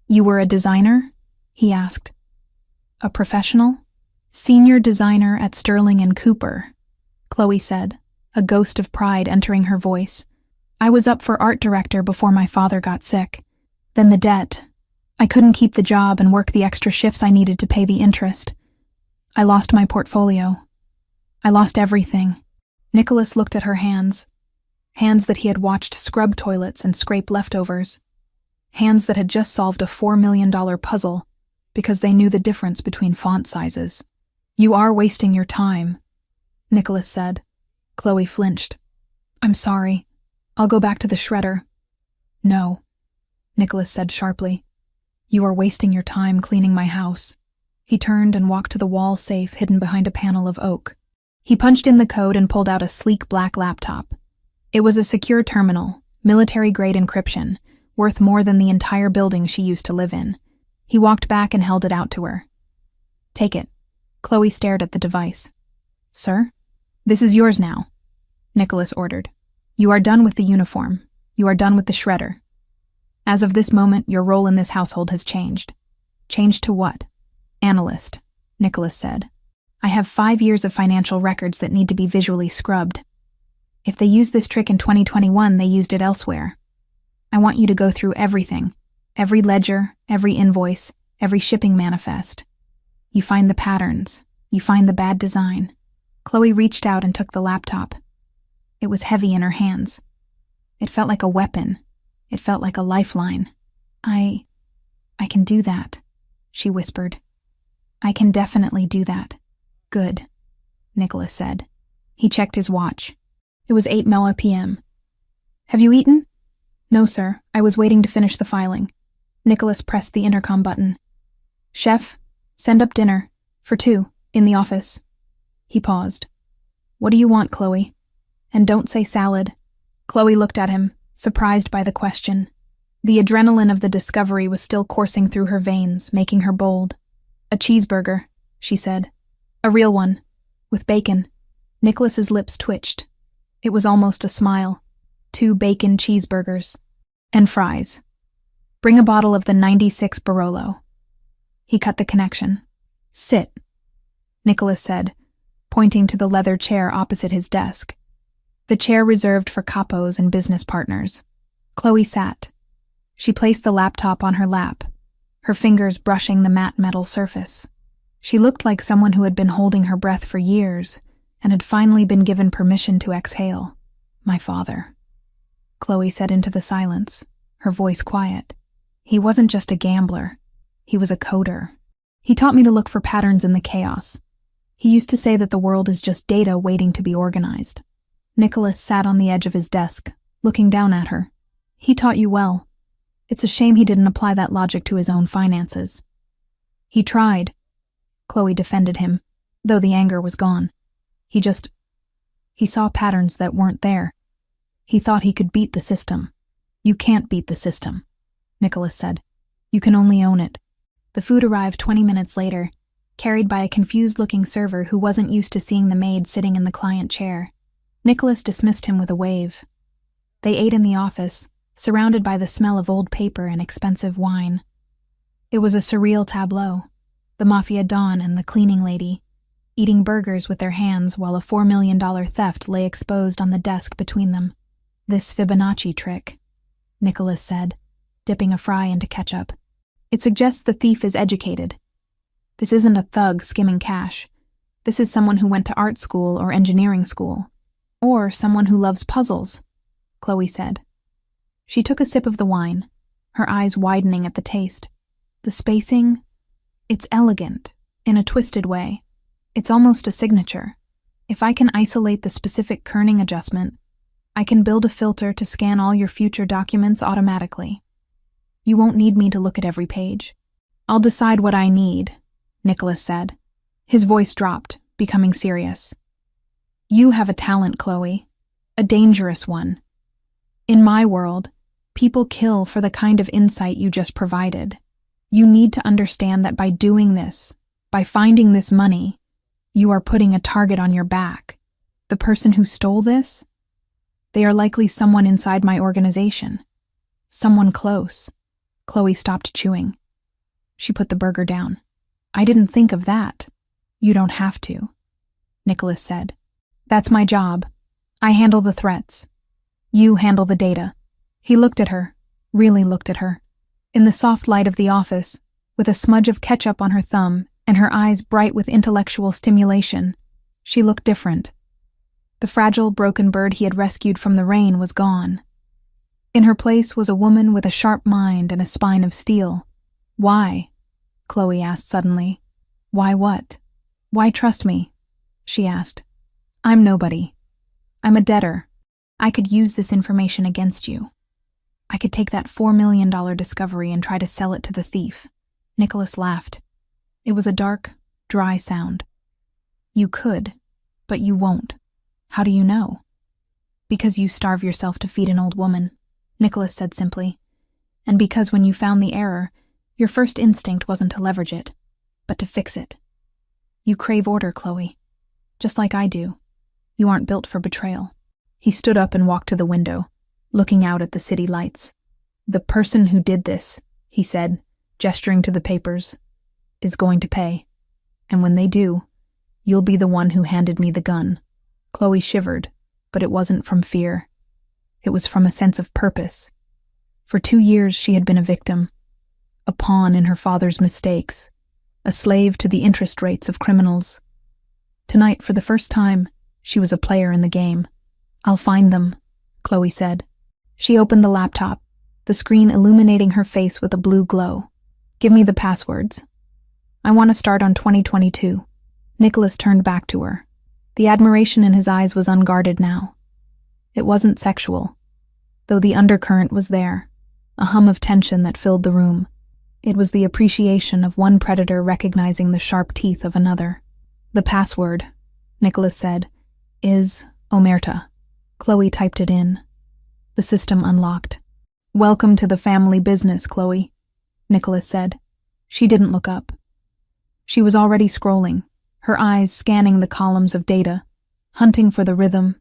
"You were a designer?" he asked. "A professional?" "Senior designer at Sterling & Cooper," Chloe said, a ghost of pride entering her voice. "I was up for art director before my father got sick. Then the debt. I couldn't keep the job and work the extra shifts I needed to pay the interest. I lost my portfolio. I lost everything." Nicholas looked at her hands that he had watched scrub toilets and scrape leftovers. hands that had just solved a $4 million puzzle because they knew the difference between font sizes. "You are wasting your time," Nicholas said. Chloe flinched. "I'm sorry. I'll go back to the shredder." "No," Nicholas said sharply. "You are wasting your time cleaning my house." He turned and walked to the wall safe hidden behind a panel of oak. He punched in the code and pulled out a sleek black laptop. It was a secure terminal, military-grade encryption, worth more than the entire building she used to live in. He walked back and held it out to her. "Take it." Chloe stared at the device. "Sir? This is yours now," Nicholas ordered. "You are done with the uniform. You are done with the shredder. As of this moment, your role in this household has changed." "Changed to what?" "Analyst," Nicholas said. "I have 5 years of financial records that need to be visually scrubbed. If they used this trick in 2021, they used it elsewhere. I want you to go through everything, every ledger, every invoice, every shipping manifest. You find the patterns, you find the bad design." Chloe reached out and took the laptop. It was heavy in her hands. It felt like a weapon. It felt like a lifeline. I can do that," she whispered. "I can definitely do that." "Good," Nicholas said. He checked his watch. It was 8 p.m. "Have you eaten?" "No, sir. I was waiting to finish the filing." Nicholas pressed the intercom button. "Chef, send up dinner. For 2, in the office." He paused. "What do you want, Chloe? And don't say salad." Chloe looked at him, surprised by the question. The adrenaline of the discovery was still coursing through her veins, making her bold. "A cheeseburger," she said. "A real one. With bacon." Nicholas's lips twitched. It was almost a smile. 2 bacon cheeseburgers. "And fries. Bring a bottle of the 96 Barolo." He cut the connection. "Sit," Nicholas said, pointing to the leather chair opposite his desk. The chair reserved for capos and business partners. Chloe sat. She placed the laptop on her lap, her fingers brushing the matte metal surface. She looked like someone who had been holding her breath for years and had finally been given permission to exhale. "My father," Chloe said into the silence, her voice quiet. "He wasn't just a gambler. He was a coder. He taught me to look for patterns in the chaos. He used to say that the world is just data waiting to be organized." Nicholas sat on the edge of his desk, looking down at her. "He taught you well. It's a shame he didn't apply that logic to his own finances." "He tried," Chloe defended him, though the anger was gone. He saw patterns that weren't there. He thought he could beat the system." "You can't beat the system," Nicholas said. "You can only own it." The food arrived 20 minutes later, carried by a confused-looking server who wasn't used to seeing the maid sitting in the client chair. Nicholas dismissed him with a wave. They ate in the office, surrounded by the smell of old paper and expensive wine. It was a surreal tableau. The Mafia Don and the cleaning lady, eating burgers with their hands while a $4 million theft lay exposed on the desk between them. "This Fibonacci trick," Nicholas said, dipping a fry into ketchup. "It suggests the thief is educated. This isn't a thug skimming cash. This is someone who went to art school or engineering school. Or someone who loves puzzles," Chloe said. She took a sip of the wine, her eyes widening at the taste. "The spacing, it's elegant, in a twisted way. It's almost a signature. If I can isolate the specific kerning adjustment, I can build a filter to scan all your future documents automatically. You won't need me to look at every page. I'll decide what I need," Nicholas said. His voice dropped, becoming serious. "You have a talent, Chloe. A dangerous one. In my world, people kill for the kind of insight you just provided. You need to understand that by doing this, by finding this money, you are putting a target on your back. The person who stole this? They are likely someone inside my organization. Someone close." Chloe stopped chewing. She put the burger down. "I didn't think of that." "You don't have to," Nicholas said. "That's my job. I handle the threats. You handle the data." He looked at her, really looked at her. In the soft light of the office, with a smudge of ketchup on her thumb and her eyes bright with intellectual stimulation, she looked different. The fragile, broken bird he had rescued from the rain was gone. In her place was a woman with a sharp mind and a spine of steel. Why? Chloe asked suddenly. Why what? Why trust me? She asked. I'm nobody. I'm a debtor. I could use this information against you. I could take that $4 million discovery and try to sell it to the thief. Nicholas laughed. It was a dark, dry sound. You could, but you won't. How do you know? Because you starve yourself to feed an old woman, Nicholas said simply. And because when you found the error, your first instinct wasn't to leverage it, but to fix it. You crave order, Chloe. Just like I do. You aren't built for betrayal. He stood up and walked to the window, looking out at the city lights. The person who did this, he said, gesturing to the papers, is going to pay. And when they do, you'll be the one who handed me the gun. Chloe shivered, but it wasn't from fear. It was from a sense of purpose. For 2 years she had been a victim, a pawn in her father's mistakes, a slave to the interest rates of criminals. Tonight, for the first time, she was a player in the game. I'll find them, Chloe said. She opened the laptop, the screen illuminating her face with a blue glow. Give me the passwords. I want to start on 2022. Nicholas turned back to her. The admiration in his eyes was unguarded now. It wasn't sexual, though the undercurrent was there, a hum of tension that filled the room. It was the appreciation of one predator recognizing the sharp teeth of another. The password, Nicholas said, is Omerta. Chloe typed it in. The system unlocked. Welcome to the family business, Chloe, Nicholas said. She didn't look up. She was already scrolling, her eyes scanning the columns of data, hunting for the rhythm,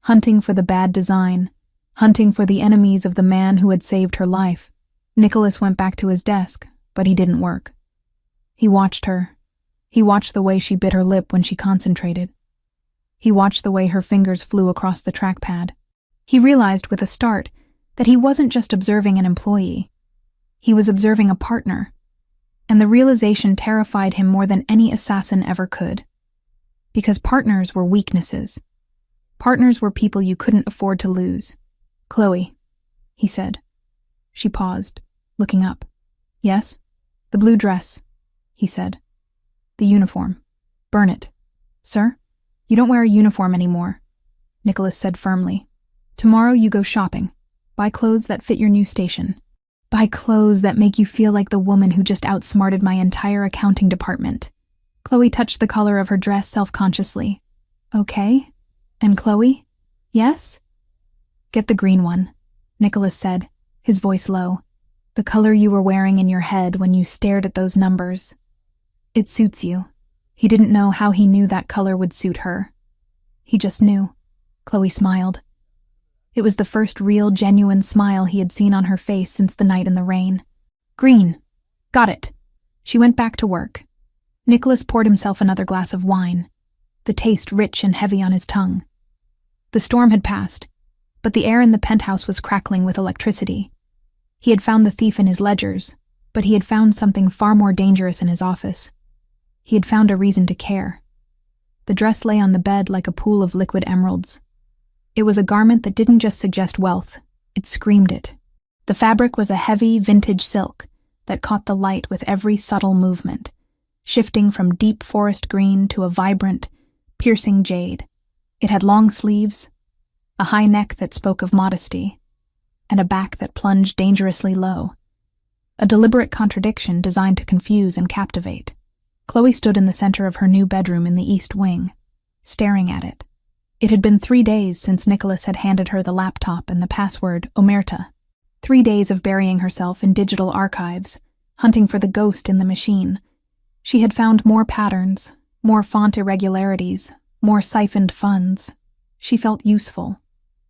hunting for the bad design, hunting for the enemies of the man who had saved her life. Nicholas went back to his desk, but he didn't work. He watched her. He watched the way she bit her lip when she concentrated. He watched the way her fingers flew across the trackpad. He realized with a start that he wasn't just observing an employee. He was observing a partner. And the realization terrified him more than any assassin ever could. Because partners were weaknesses. Partners were people you couldn't afford to lose. Chloe, he said. She paused, looking up. Yes? The blue dress, he said. The uniform. Burn it. Sir? You don't wear a uniform anymore, Nicholas said firmly. Tomorrow you go shopping. Buy clothes that fit your new station. Buy clothes that make you feel like the woman who just outsmarted my entire accounting department. Chloe touched the collar of her dress self-consciously. Okay. And Chloe? Yes? Get the green one, Nicholas said, his voice low. The color you were wearing in your head when you stared at those numbers. It suits you. He didn't know how he knew that color would suit her. He just knew. Chloe smiled. It was the first real, genuine smile he had seen on her face since the night in the rain. Green. Got it. She went back to work. Nicholas poured himself another glass of wine, the taste rich and heavy on his tongue. The storm had passed, but the air in the penthouse was crackling with electricity. He had found the thief in his ledgers, but he had found something far more dangerous in his office. He had found a reason to care. The dress lay on the bed like a pool of liquid emeralds. It was a garment that didn't just suggest wealth, it screamed it. The fabric was a heavy, vintage silk that caught the light with every subtle movement, shifting from deep forest green to a vibrant, piercing jade. It had long sleeves, a high neck that spoke of modesty, and a back that plunged dangerously low. A deliberate contradiction designed to confuse and captivate. Chloe stood in the center of her new bedroom in the East Wing, staring at it. It had been 3 days since Nicholas had handed her the laptop and the password Omerta. 3 days of burying herself in digital archives, hunting for the ghost in the machine. She had found more patterns, more font irregularities, more siphoned funds. She felt useful.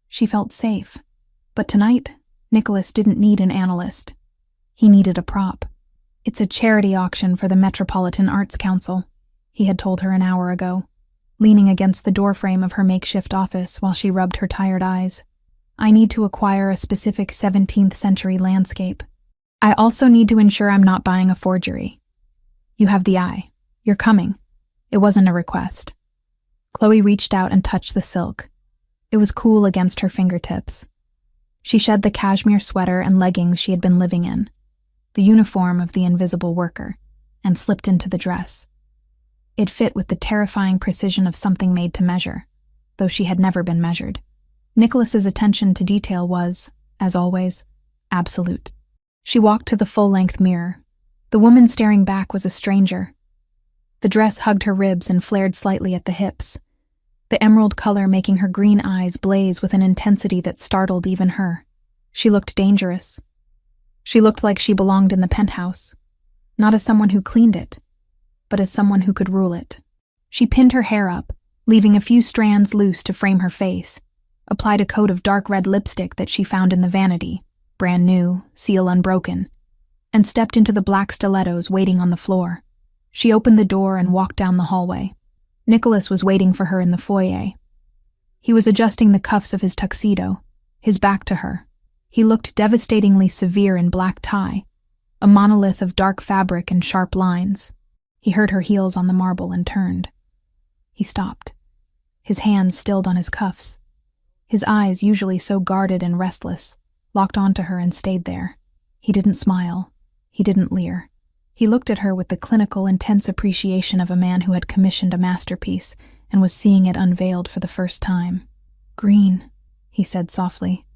She felt safe. But tonight, Nicholas didn't need an analyst. He needed a prop. It's a charity auction for the Metropolitan Arts Council, he had told her an hour ago, leaning against the doorframe of her makeshift office while she rubbed her tired eyes. I need to acquire a specific 17th century landscape. I also need to ensure I'm not buying a forgery. You have the eye. You're coming. It wasn't a request. Chloe reached out and touched the silk. It was cool against her fingertips. She shed the cashmere sweater and leggings she had been living in, the uniform of the invisible worker, and slipped into the dress. It fit with the terrifying precision of something made to measure, though she had never been measured. Nicholas's attention to detail was, as always, absolute. She walked to the full-length mirror. The woman staring back was a stranger. The dress hugged her ribs and flared slightly at the hips, the emerald color making her green eyes blaze with an intensity that startled even her. She looked dangerous. She looked like she belonged in the penthouse, not as someone who cleaned it, but as someone who could rule it. She pinned her hair up, leaving a few strands loose to frame her face, applied a coat of dark red lipstick that she found in the vanity, brand new, seal unbroken, and stepped into the black stilettos waiting on the floor. She opened the door and walked down the hallway. Nicholas was waiting for her in the foyer. He was adjusting the cuffs of his tuxedo, his back to her. He looked devastatingly severe in black tie, a monolith of dark fabric and sharp lines. He heard her heels on the marble and turned. He stopped, his hands stilled on his cuffs. His eyes, usually so guarded and restless, locked onto her and stayed there. He didn't smile. He didn't leer. He looked at her with the clinical, intense appreciation of a man who had commissioned a masterpiece and was seeing it unveiled for the first time. "Green," he said softly,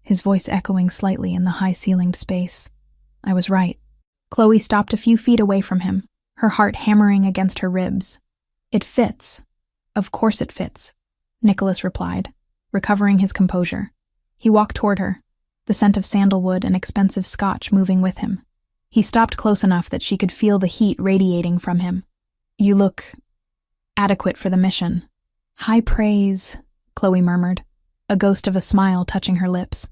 his voice echoing slightly in the high-ceilinged space. "I was right." Chloe stopped a few feet away from him, her heart hammering against her ribs. "It fits. Of course it fits," Nicholas replied, recovering his composure. He walked toward her, the scent of sandalwood and expensive scotch moving with him. He stopped close enough that she could feel the heat radiating from him. "You look adequate for the mission." "High praise," Chloe murmured, a ghost of a smile touching her lips.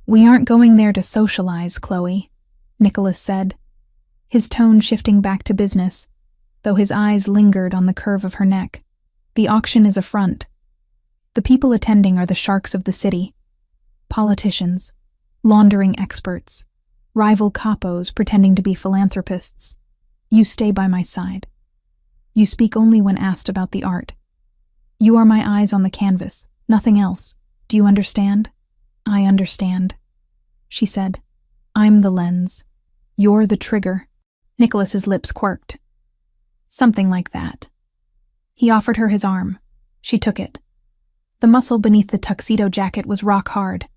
"We aren't going there to socialize, Chloe," Nicholas said, his tone shifting back to business, though his eyes lingered on the curve of her neck. "The auction is a front. The people attending are the sharks of the city. Politicians, laundering experts, rival capos pretending to be philanthropists. You stay by my side. You speak only when asked about the art. You are my eyes on the canvas, nothing else. Do you understand?" "I understand," she said. "I'm the lens. You're the trigger." Nicholas's lips quirked. "Something like that." He offered her his arm. She took it. The muscle beneath the tuxedo jacket was rock hard.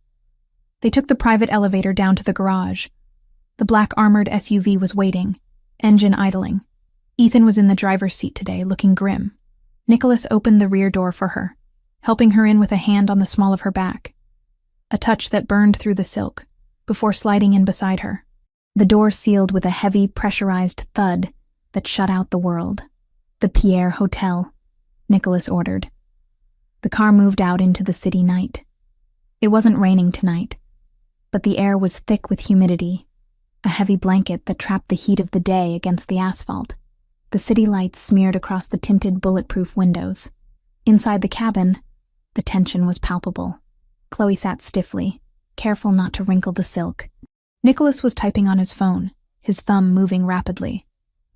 They took the private elevator down to the garage. The black armored SUV was waiting, engine idling. Ethan was in the driver's seat today, looking grim. Nicholas opened the rear door for her, helping her in with a hand on the small of her back, a touch that burned through the silk, before sliding in beside her. The door sealed with a heavy, pressurized thud that shut out the world. "The Pierre Hotel," Nicholas ordered. The car moved out into the city night. It wasn't raining tonight, but the air was thick with humidity, a heavy blanket that trapped the heat of the day against the asphalt. The city lights smeared across the tinted bulletproof windows. Inside the cabin, the tension was palpable. Chloe sat stiffly, careful not to wrinkle the silk. Nicholas was typing on his phone, his thumb moving rapidly.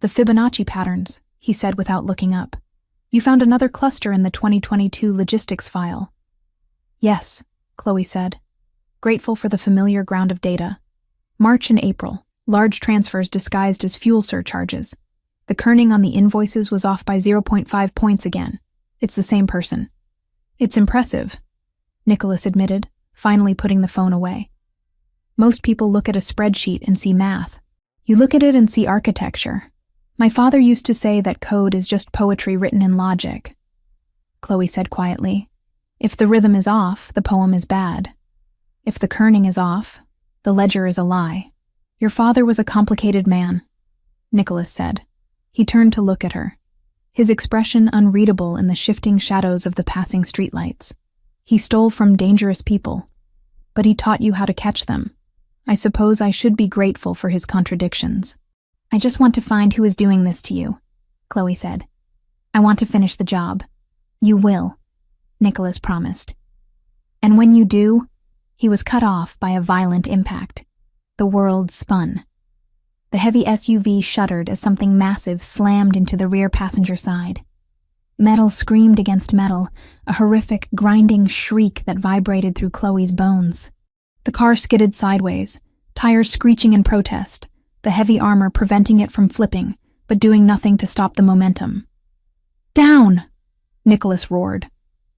"The Fibonacci patterns," he said without looking up. "You found another cluster in the 2022 logistics file." "Yes," Chloe said, grateful for the familiar ground of data. "March and April, large transfers disguised as fuel surcharges. The kerning on the invoices was off by 0.5 points again. It's the same person." "It's impressive," Nicholas admitted, finally putting the phone away. "Most people look at a spreadsheet and see math. You look at it and see architecture. My father used to say that code is just poetry written in logic." Chloe said quietly, "If the rhythm is off, the poem is bad. If the kerning is off, the ledger is a lie. Your father was a complicated man," Nicholas said. He turned to look at her, his expression unreadable in the shifting shadows of the passing streetlights. "He stole from dangerous people, but he taught you how to catch them. I suppose I should be grateful for his contradictions." "I just want to find who is doing this to you," Chloe said. "I want to finish the job." "You will," Nicholas promised. "And when you do," he was cut off by a violent impact. The world spun. The heavy SUV shuddered as something massive slammed into the rear passenger side. Metal screamed against metal, a horrific, grinding shriek that vibrated through Chloe's bones. The car skidded sideways, tires screeching in protest, the heavy armor preventing it from flipping, but doing nothing to stop the momentum. "Down!" Nicholas roared.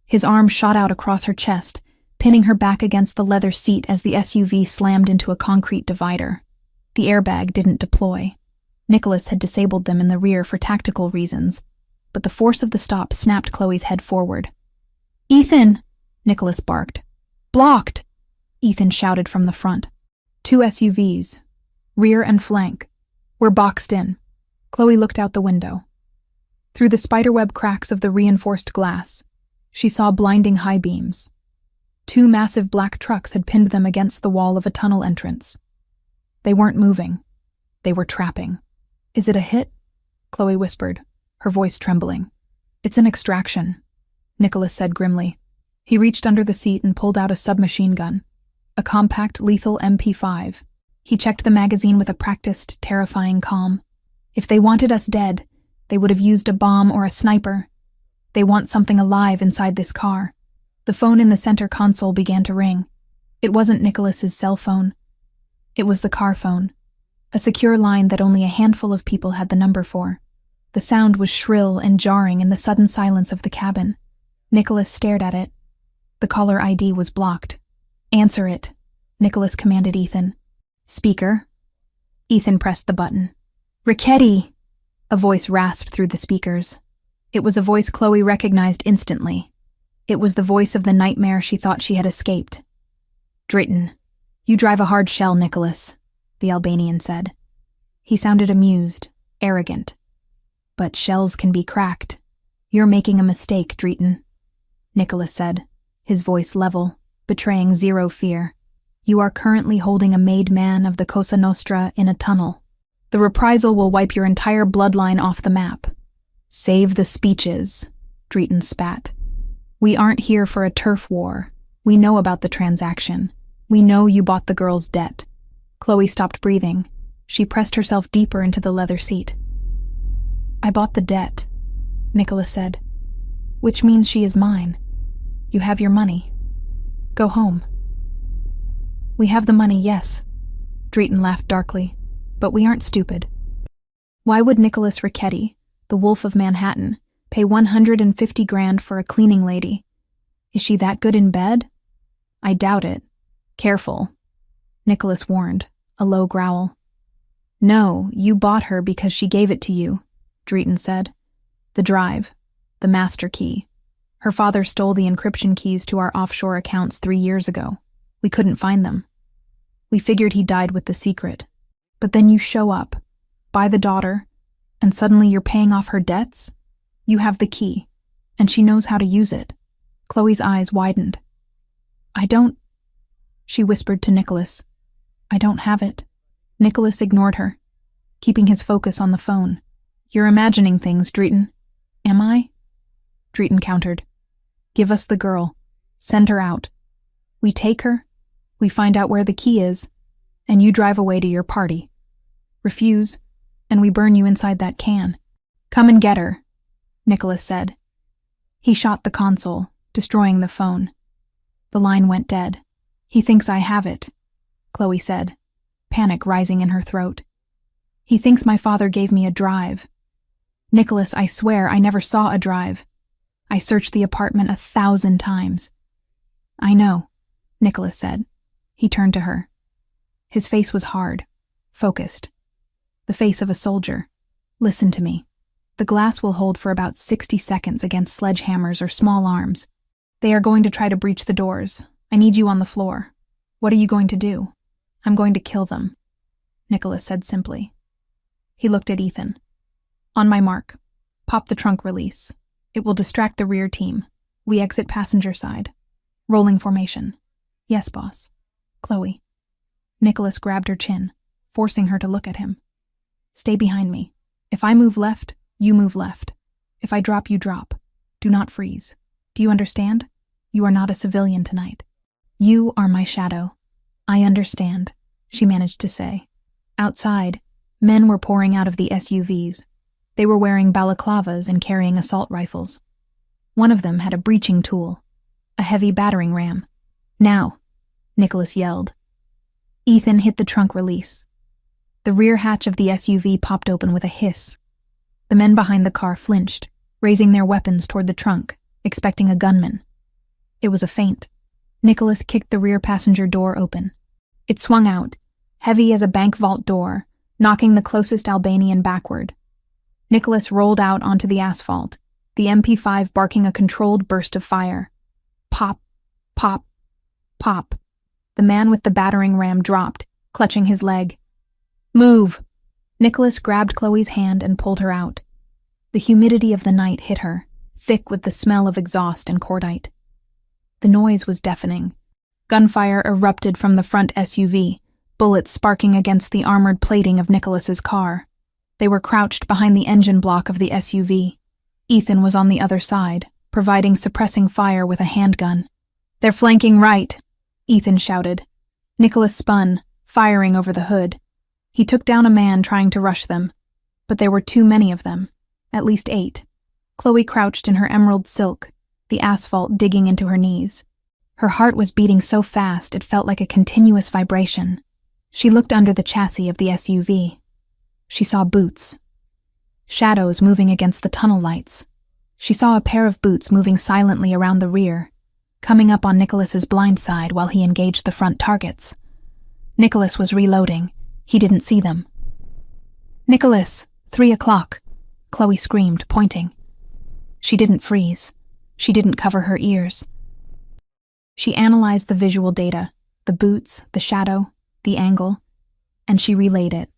His arm shot out across her chest, pinning her back against the leather seat as the SUV slammed into a concrete divider. The airbag didn't deploy. Nicholas had disabled them in the rear for tactical reasons, but the force of the stop snapped Chloe's head forward. "Ethan!" Nicholas barked. "Blocked!" Ethan shouted from the front. 2 SUVs, rear and flank, were boxed in. Chloe looked out the window. Through the spiderweb cracks of the reinforced glass, she saw blinding high beams. 2 massive black trucks had pinned them against the wall of a tunnel entrance. They weren't moving. They were trapping. "Is it a hit?" Chloe whispered, her voice trembling. "It's an extraction," Nicholas said grimly. He reached under the seat and pulled out a submachine gun, a compact, lethal MP5. He checked the magazine with a practiced, terrifying calm. "If they wanted us dead, they would have used a bomb or a sniper. They want something alive inside this car." The phone in the center console began to ring. It wasn't Nicholas's cell phone. It was the car phone, a secure line that only a handful of people had the number for. The sound was shrill and jarring in the sudden silence of the cabin. Nicholas stared at it. The caller ID was blocked. "Answer it," Nicholas commanded Ethan. "Speaker." Ethan pressed the button. "Richetti!" A voice rasped through the speakers. It was a voice Chloe recognized instantly. It was the voice of the nightmare she thought she had escaped. "Drayton, you drive a hard shell, Nicholas," the Albanian said. He sounded amused, arrogant. "But shells can be cracked. You're making a mistake, Drayton," Nicholas said, his voice level, betraying zero fear. "You are currently holding a made man of the Cosa Nostra in a tunnel. The reprisal will wipe your entire bloodline off the map." "Save the speeches," Drayton spat. "We aren't here for a turf war. We know about the transaction. We know you bought the girl's debt." Chloe stopped breathing. She pressed herself deeper into the leather seat. "I bought the debt," Nicholas said. "Which means she is mine. You have your money. Go home." "We have the money, yes," Drayton laughed darkly, "but we aren't stupid. Why would Nicholas Richetti, the Wolf of Manhattan, pay $150,000 for a cleaning lady? Is she that good in bed? I doubt it. Careful," Nicholas warned, a low growl. "No, you bought her because she gave it to you," Drayton said. "The drive, the master key. Her father stole the encryption keys to our offshore accounts 3 years ago. We couldn't find them. We figured he died with the secret. But then you show up, buy the daughter, and suddenly you're paying off her debts? You have the key, and she knows how to use it." Chloe's eyes widened. "I don't," she whispered to Nicholas. "I don't have it." Nicholas ignored her, keeping his focus on the phone. "You're imagining things, Drayton." "Am I?" Drayton countered. "Give us the girl. Send her out. We take her, we find out where the key is, and you drive away to your party. Refuse, and we burn you inside that can. Come and get her," Nicholas said. He shot the console, destroying the phone. The line went dead. "He thinks I have it," Chloe said, panic rising in her throat. "He thinks my father gave me a drive. Nicholas, I swear I never saw a drive. I searched the apartment 1,000 times. "I know," Nicholas said. He turned to her. His face was hard, focused. The face of a soldier. "Listen to me. The glass will hold for about 60 seconds against sledgehammers or small arms. They are going to try to breach the doors. I need you on the floor. What are you going to do?" "I'm going to kill them," Nicholas said simply. He looked at Ethan. "On my mark. Pop the trunk release. It will distract the rear team. We exit passenger side. Rolling formation." "Yes, boss." "Chloe." Nicholas grabbed her chin, forcing her to look at him. "Stay behind me. If I move left, you move left. If I drop, you drop. Do not freeze. Do you understand? You are not a civilian tonight. You are my shadow." "I understand," she managed to say. Outside, men were pouring out of the SUVs. They were wearing balaclavas and carrying assault rifles. One of them had a breaching tool, a heavy battering ram. "Now," Nicholas yelled, Ethan hit the trunk release. The rear hatch of the SUV popped open with a hiss. The men behind the car flinched, raising their weapons toward the trunk, expecting a gunman. It was a feint. Nicholas kicked the rear passenger door open. It swung out, heavy as a bank vault door, knocking the closest Albanian backward. Nicholas rolled out onto the asphalt, the MP5 barking a controlled burst of fire. Pop, pop, pop. The man with the battering ram dropped, clutching his leg. Move! Nicholas grabbed Chloe's hand and pulled her out. The humidity of the night hit her, thick with the smell of exhaust and cordite. The noise was deafening. Gunfire erupted from the front SUV, bullets sparking against the armored plating of Nicholas's car. They were crouched behind the engine block of the SUV. Ethan was on the other side, providing suppressing fire with a handgun. "They're flanking right," Ethan shouted. Nicholas spun, firing over the hood. He took down a man trying to rush them, but there were too many of them, at least 8. Chloe crouched in her emerald silk, the asphalt digging into her knees. Her heart was beating so fast it felt like a continuous vibration. She looked under the chassis of the SUV. She saw boots. Shadows moving against the tunnel lights. She saw a pair of boots moving silently around the rear, coming up on Nicholas's blind side while he engaged the front targets. Nicholas was reloading. He didn't see them. "Nicholas, 3 o'clock," Chloe screamed, pointing. She didn't freeze. She didn't cover her ears. She analyzed the visual data, the boots, the shadow, the angle, and she relayed it.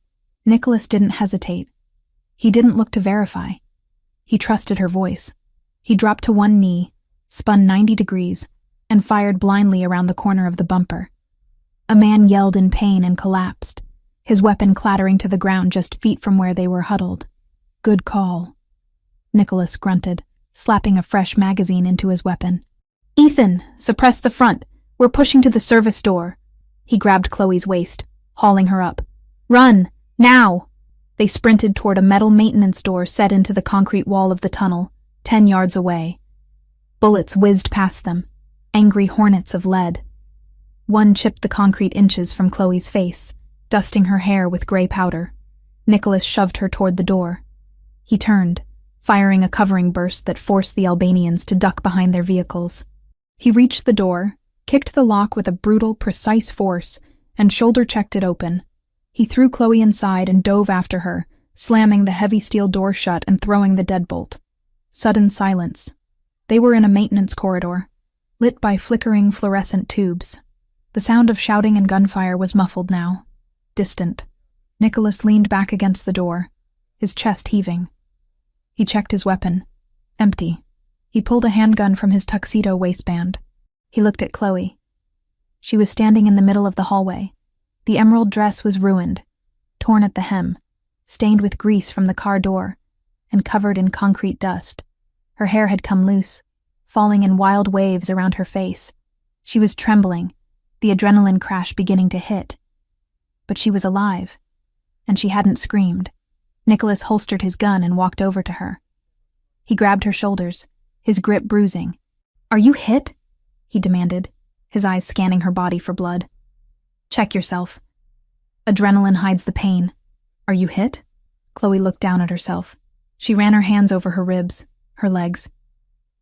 Nicholas didn't hesitate. He didn't look to verify. He trusted her voice. He dropped to one knee, spun 90 degrees, and fired blindly around the corner of the bumper. A man yelled in pain and collapsed, his weapon clattering to the ground just feet from where they were huddled. "Good call," Nicholas grunted, slapping a fresh magazine into his weapon. "Ethan, suppress the front. We're pushing to the service door." He grabbed Chloe's waist, hauling her up. "Run! Now!" They sprinted toward a metal maintenance door set into the concrete wall of the tunnel, 10 yards away. Bullets whizzed past them, angry hornets of lead. One chipped the concrete inches from Chloe's face, dusting her hair with gray powder. Nicholas shoved her toward the door. He turned, firing a covering burst that forced the Albanians to duck behind their vehicles. He reached the door, kicked the lock with a brutal, precise force, and shoulder-checked it open. He threw Chloe inside and dove after her, slamming the heavy steel door shut and throwing the deadbolt. Sudden silence. They were in a maintenance corridor, lit by flickering fluorescent tubes. The sound of shouting and gunfire was muffled now, distant. Nicholas leaned back against the door, his chest heaving. He checked his weapon. Empty. He pulled a handgun from his tuxedo waistband. He looked at Chloe. She was standing in the middle of the hallway. The emerald dress was ruined, torn at the hem, stained with grease from the car door, and covered in concrete dust. Her hair had come loose, falling in wild waves around her face. She was trembling, the adrenaline crash beginning to hit. But she was alive, and she hadn't screamed. Nicholas holstered his gun and walked over to her. He grabbed her shoulders, his grip bruising. "Are you hit?" he demanded, his eyes scanning her body for blood. "Check yourself. Adrenaline hides the pain. Are you hit?" Chloe looked down at herself. She ran her hands over her ribs, her legs.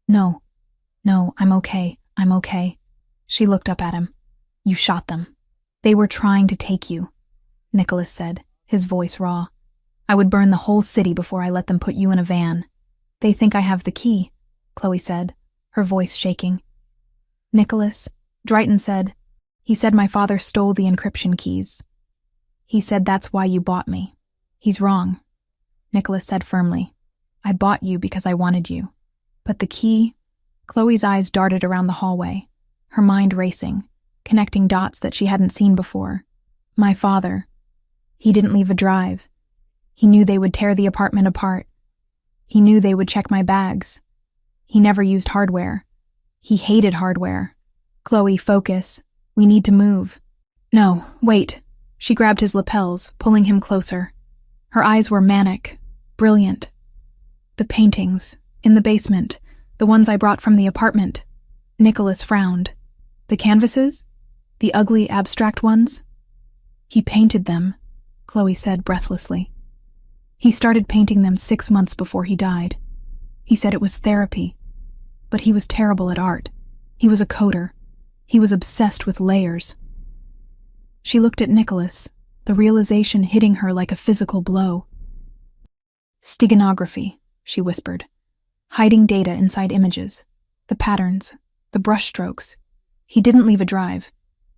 No, I'm okay. She looked up at him. "You shot them. They were trying to take you," Nicholas said, his voice raw. "I would burn the whole city before I let them put you in a van." "They think I have the key," Chloe said, her voice shaking. "Nicholas," Drayton said, "he said my father stole the encryption keys. He said that's why you bought me." "He's wrong," Nicholas said firmly. "I bought you because I wanted you. But the key..." Chloe's eyes darted around the hallway, her mind racing, connecting dots that she hadn't seen before. "My father. He didn't leave a drive. He knew they would tear the apartment apart. He knew they would check my bags. He never used hardware. He hated hardware." "Chloe, focus. We need to move." "No, wait." She grabbed his lapels, pulling him closer. Her eyes were manic, brilliant. "The paintings, in the basement, the ones I brought from the apartment." Nicholas frowned. "The canvases? The ugly, abstract ones?" He painted them, Chloe said breathlessly. He started painting them 6 months before he died. He said it was therapy, but he was terrible at art. He was a coder. He was obsessed with layers. She looked at Nicholas, the realization hitting her like a physical blow. Steganography, she whispered. Hiding data inside images. The patterns, the brushstrokes. He didn't leave a drive.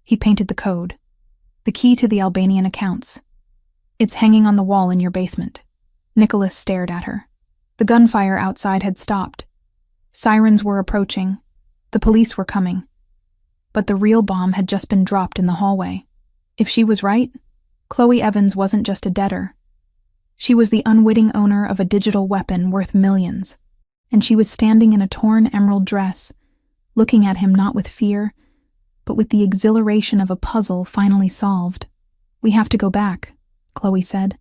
He painted the code. The key to the Albanian accounts. It's hanging on the wall in your basement. Nicholas stared at her. The gunfire outside had stopped. Sirens were approaching. The police were coming. But the real bomb had just been dropped in the hallway. If she was right, Chloe Evans wasn't just a debtor. She was the unwitting owner of a digital weapon worth millions. And she was standing in a torn emerald dress, looking at him not with fear, but with the exhilaration of a puzzle finally solved. We have to go back, Chloe said.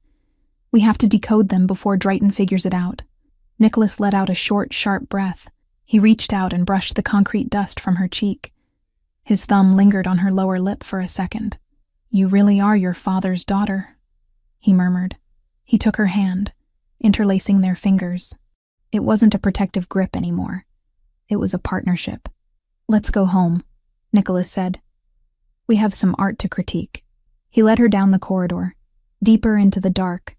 We have to decode them before Drayton figures it out. Nicholas let out a short, sharp breath. He reached out and brushed the concrete dust from her cheek. His thumb lingered on her lower lip for a second. You really are your father's daughter, he murmured. He took her hand, interlacing their fingers. It wasn't a protective grip anymore. It was a partnership. Let's go home, Nicholas said. We have some art to critique. He led her down the corridor, deeper into the dark,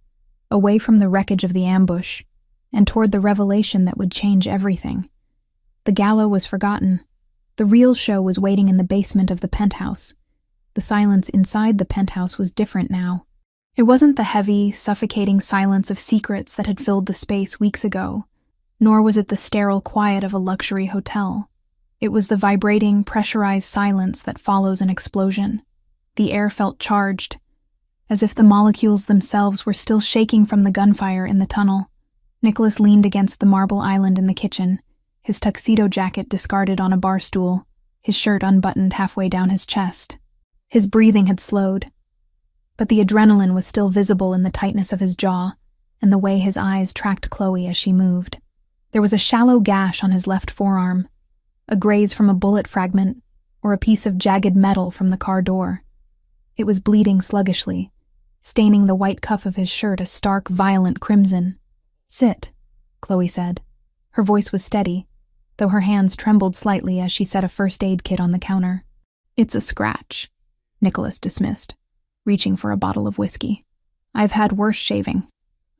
away from the wreckage of the ambush, and toward the revelation that would change everything. The gala was forgotten. The real show was waiting in the basement of the penthouse. The silence inside the penthouse was different now. It wasn't the heavy, suffocating silence of secrets that had filled the space weeks ago, nor was it the sterile quiet of a luxury hotel. It was the vibrating, pressurized silence that follows an explosion. The air felt charged, as if the molecules themselves were still shaking from the gunfire in the tunnel. Nicholas leaned against the marble island in the kitchen, his tuxedo jacket discarded on a bar stool, his shirt unbuttoned halfway down his chest. His breathing had slowed, but the adrenaline was still visible in the tightness of his jaw and the way his eyes tracked Chloe as she moved. There was a shallow gash on his left forearm, a graze from a bullet fragment or a piece of jagged metal from the car door. It was bleeding sluggishly, staining the white cuff of his shirt a stark, violent crimson. Sit, Chloe said. Her voice was steady, though her hands trembled slightly as she set a first aid kit on the counter. It's a scratch, Nicholas dismissed, reaching for a bottle of whiskey. I've had worse shaving.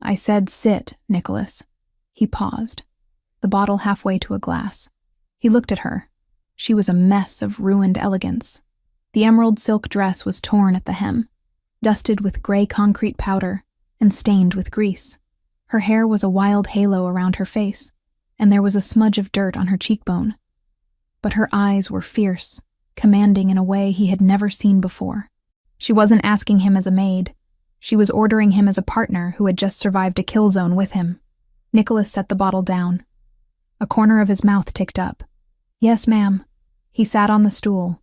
I said sit, Nicholas. He paused, the bottle halfway to a glass. He looked at her. She was a mess of ruined elegance. The emerald silk dress was torn at the hem, dusted with gray concrete powder, and stained with grease. Her hair was a wild halo around her face, and there was a smudge of dirt on her cheekbone. But her eyes were fierce, commanding in a way he had never seen before. She wasn't asking him as a maid. She was ordering him as a partner who had just survived a kill zone with him. Nicholas set the bottle down. A corner of his mouth ticked up. Yes, ma'am. He sat on the stool.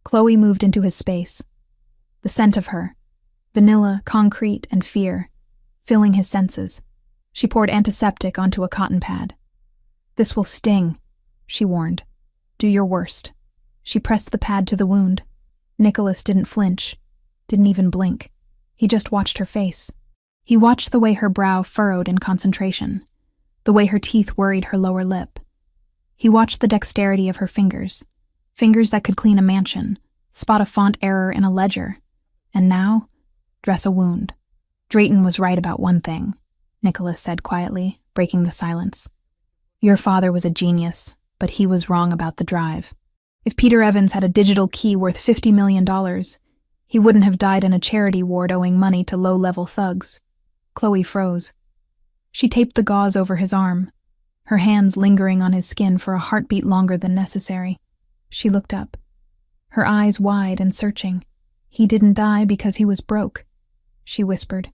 Chloe moved into his space. The scent of her, vanilla, concrete, and fear, filling his senses. She poured antiseptic onto a cotton pad. This will sting, she warned. Do your worst. She pressed the pad to the wound. Nicholas didn't flinch, didn't even blink. He just watched her face. He watched the way her brow furrowed in concentration, the way her teeth worried her lower lip. He watched the dexterity of her fingers, fingers that could clean a mansion, spot a font error in a ledger, and now, dress a wound. Drayton was right about one thing, Nicholas said quietly, breaking the silence. Your father was a genius, but he was wrong about the drive. If Peter Evans had a digital key worth $50 million, he wouldn't have died in a charity ward owing money to low-level thugs. Chloe froze. She taped the gauze over his arm, her hands lingering on his skin for a heartbeat longer than necessary. She looked up, her eyes wide and searching. He didn't die because he was broke, she whispered,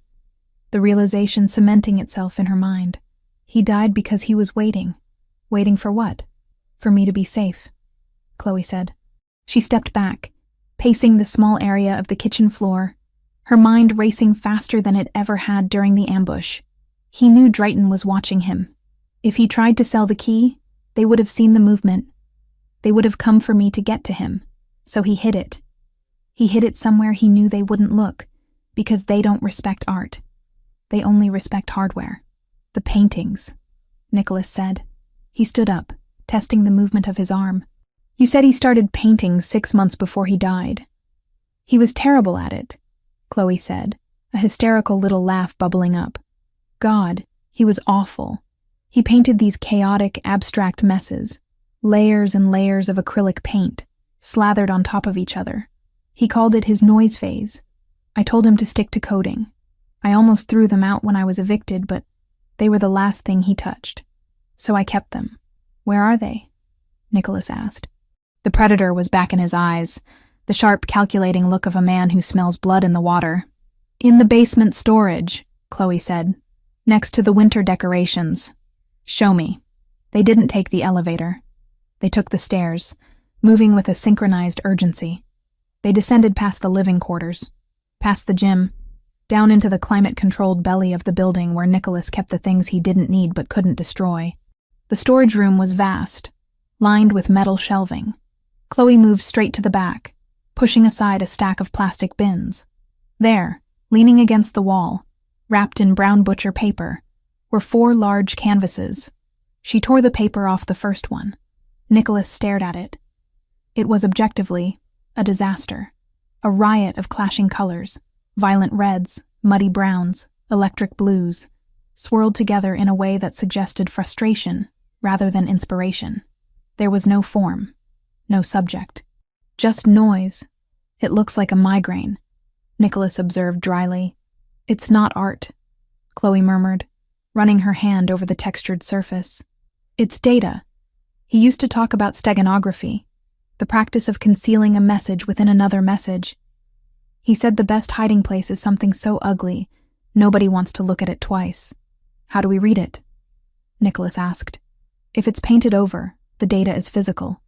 the realization cementing itself in her mind. He died because he was waiting. Waiting for what? For me to be safe, Chloe said. She stepped back, pacing the small area of the kitchen floor, her mind racing faster than it ever had during the ambush. He knew Drayton was watching him. If he tried to sell the key, they would have seen the movement. They would have come for me to get to him, so he hid it. He hid it somewhere he knew they wouldn't look, Because they don't respect art. They only respect hardware. The paintings, Nicholas said. He stood up, testing the movement of his arm. You said he started painting 6 months before he died. He was terrible at it, Chloe said, a hysterical little laugh bubbling up. God, he was awful. He painted these chaotic, abstract messes, layers and layers of acrylic paint, slathered on top of each other. He called it his noise phase. I told him to stick to coding. I almost threw them out when I was evicted, but they were the last thing he touched. So I kept them. Where are they? Nicholas asked. The predator was back in his eyes, the sharp, calculating look of a man who smells blood in the water. In the basement storage, Chloe said, next to the winter decorations. Show me. They didn't take the elevator. They took the stairs, moving with a synchronized urgency. They descended past the living quarters, past the gym, down into the climate-controlled belly of the building where Nicholas kept the things he didn't need but couldn't destroy. The storage room was vast, lined with metal shelving. Chloe moved straight to the back, pushing aside a stack of plastic bins. There, leaning against the wall, wrapped in brown butcher paper, were 4 large canvases. She tore the paper off the first one. Nicholas stared at it. It was objectively a disaster, a riot of clashing colors, violent reds, muddy browns, electric blues, swirled together in a way that suggested frustration rather than inspiration. There was no form, no subject, just noise. It looks like a migraine, Nicholas observed dryly. It's not art, Chloe murmured, running her hand over the textured surface. It's data. He used to talk about steganography, the practice of concealing a message within another message. He said the best hiding place is something so ugly, nobody wants to look at it twice. How do we read it? Nicholas asked. If it's painted over, the data is physical.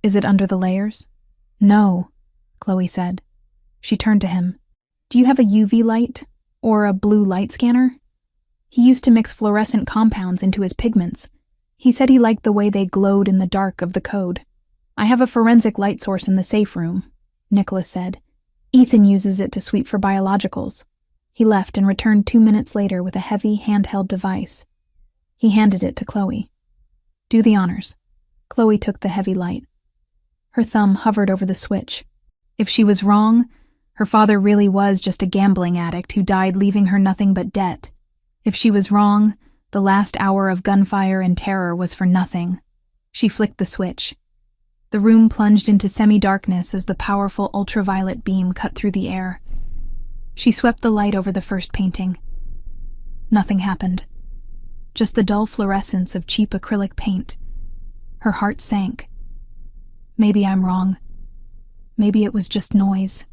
Is it under the layers? No, Chloe said. She turned to him. Do you have a UV light? Or a blue light scanner? He used to mix fluorescent compounds into his pigments. He said he liked the way they glowed in the dark of the code. I have a forensic light source in the safe room, Nicholas said. Ethan uses it to sweep for biologicals. He left and returned 2 minutes later with a heavy handheld device. He handed it to Chloe. Do the honors. Chloe took the heavy light. Her thumb hovered over the switch. If she was wrong, her father really was just a gambling addict who died leaving her nothing but debt. If she was wrong, the last hour of gunfire and terror was for nothing. She flicked the switch. The room plunged into semi-darkness as the powerful ultraviolet beam cut through the air. She swept the light over the first painting. Nothing happened. Just the dull fluorescence of cheap acrylic paint. Her heart sank. Maybe I'm wrong. Maybe it was just noise.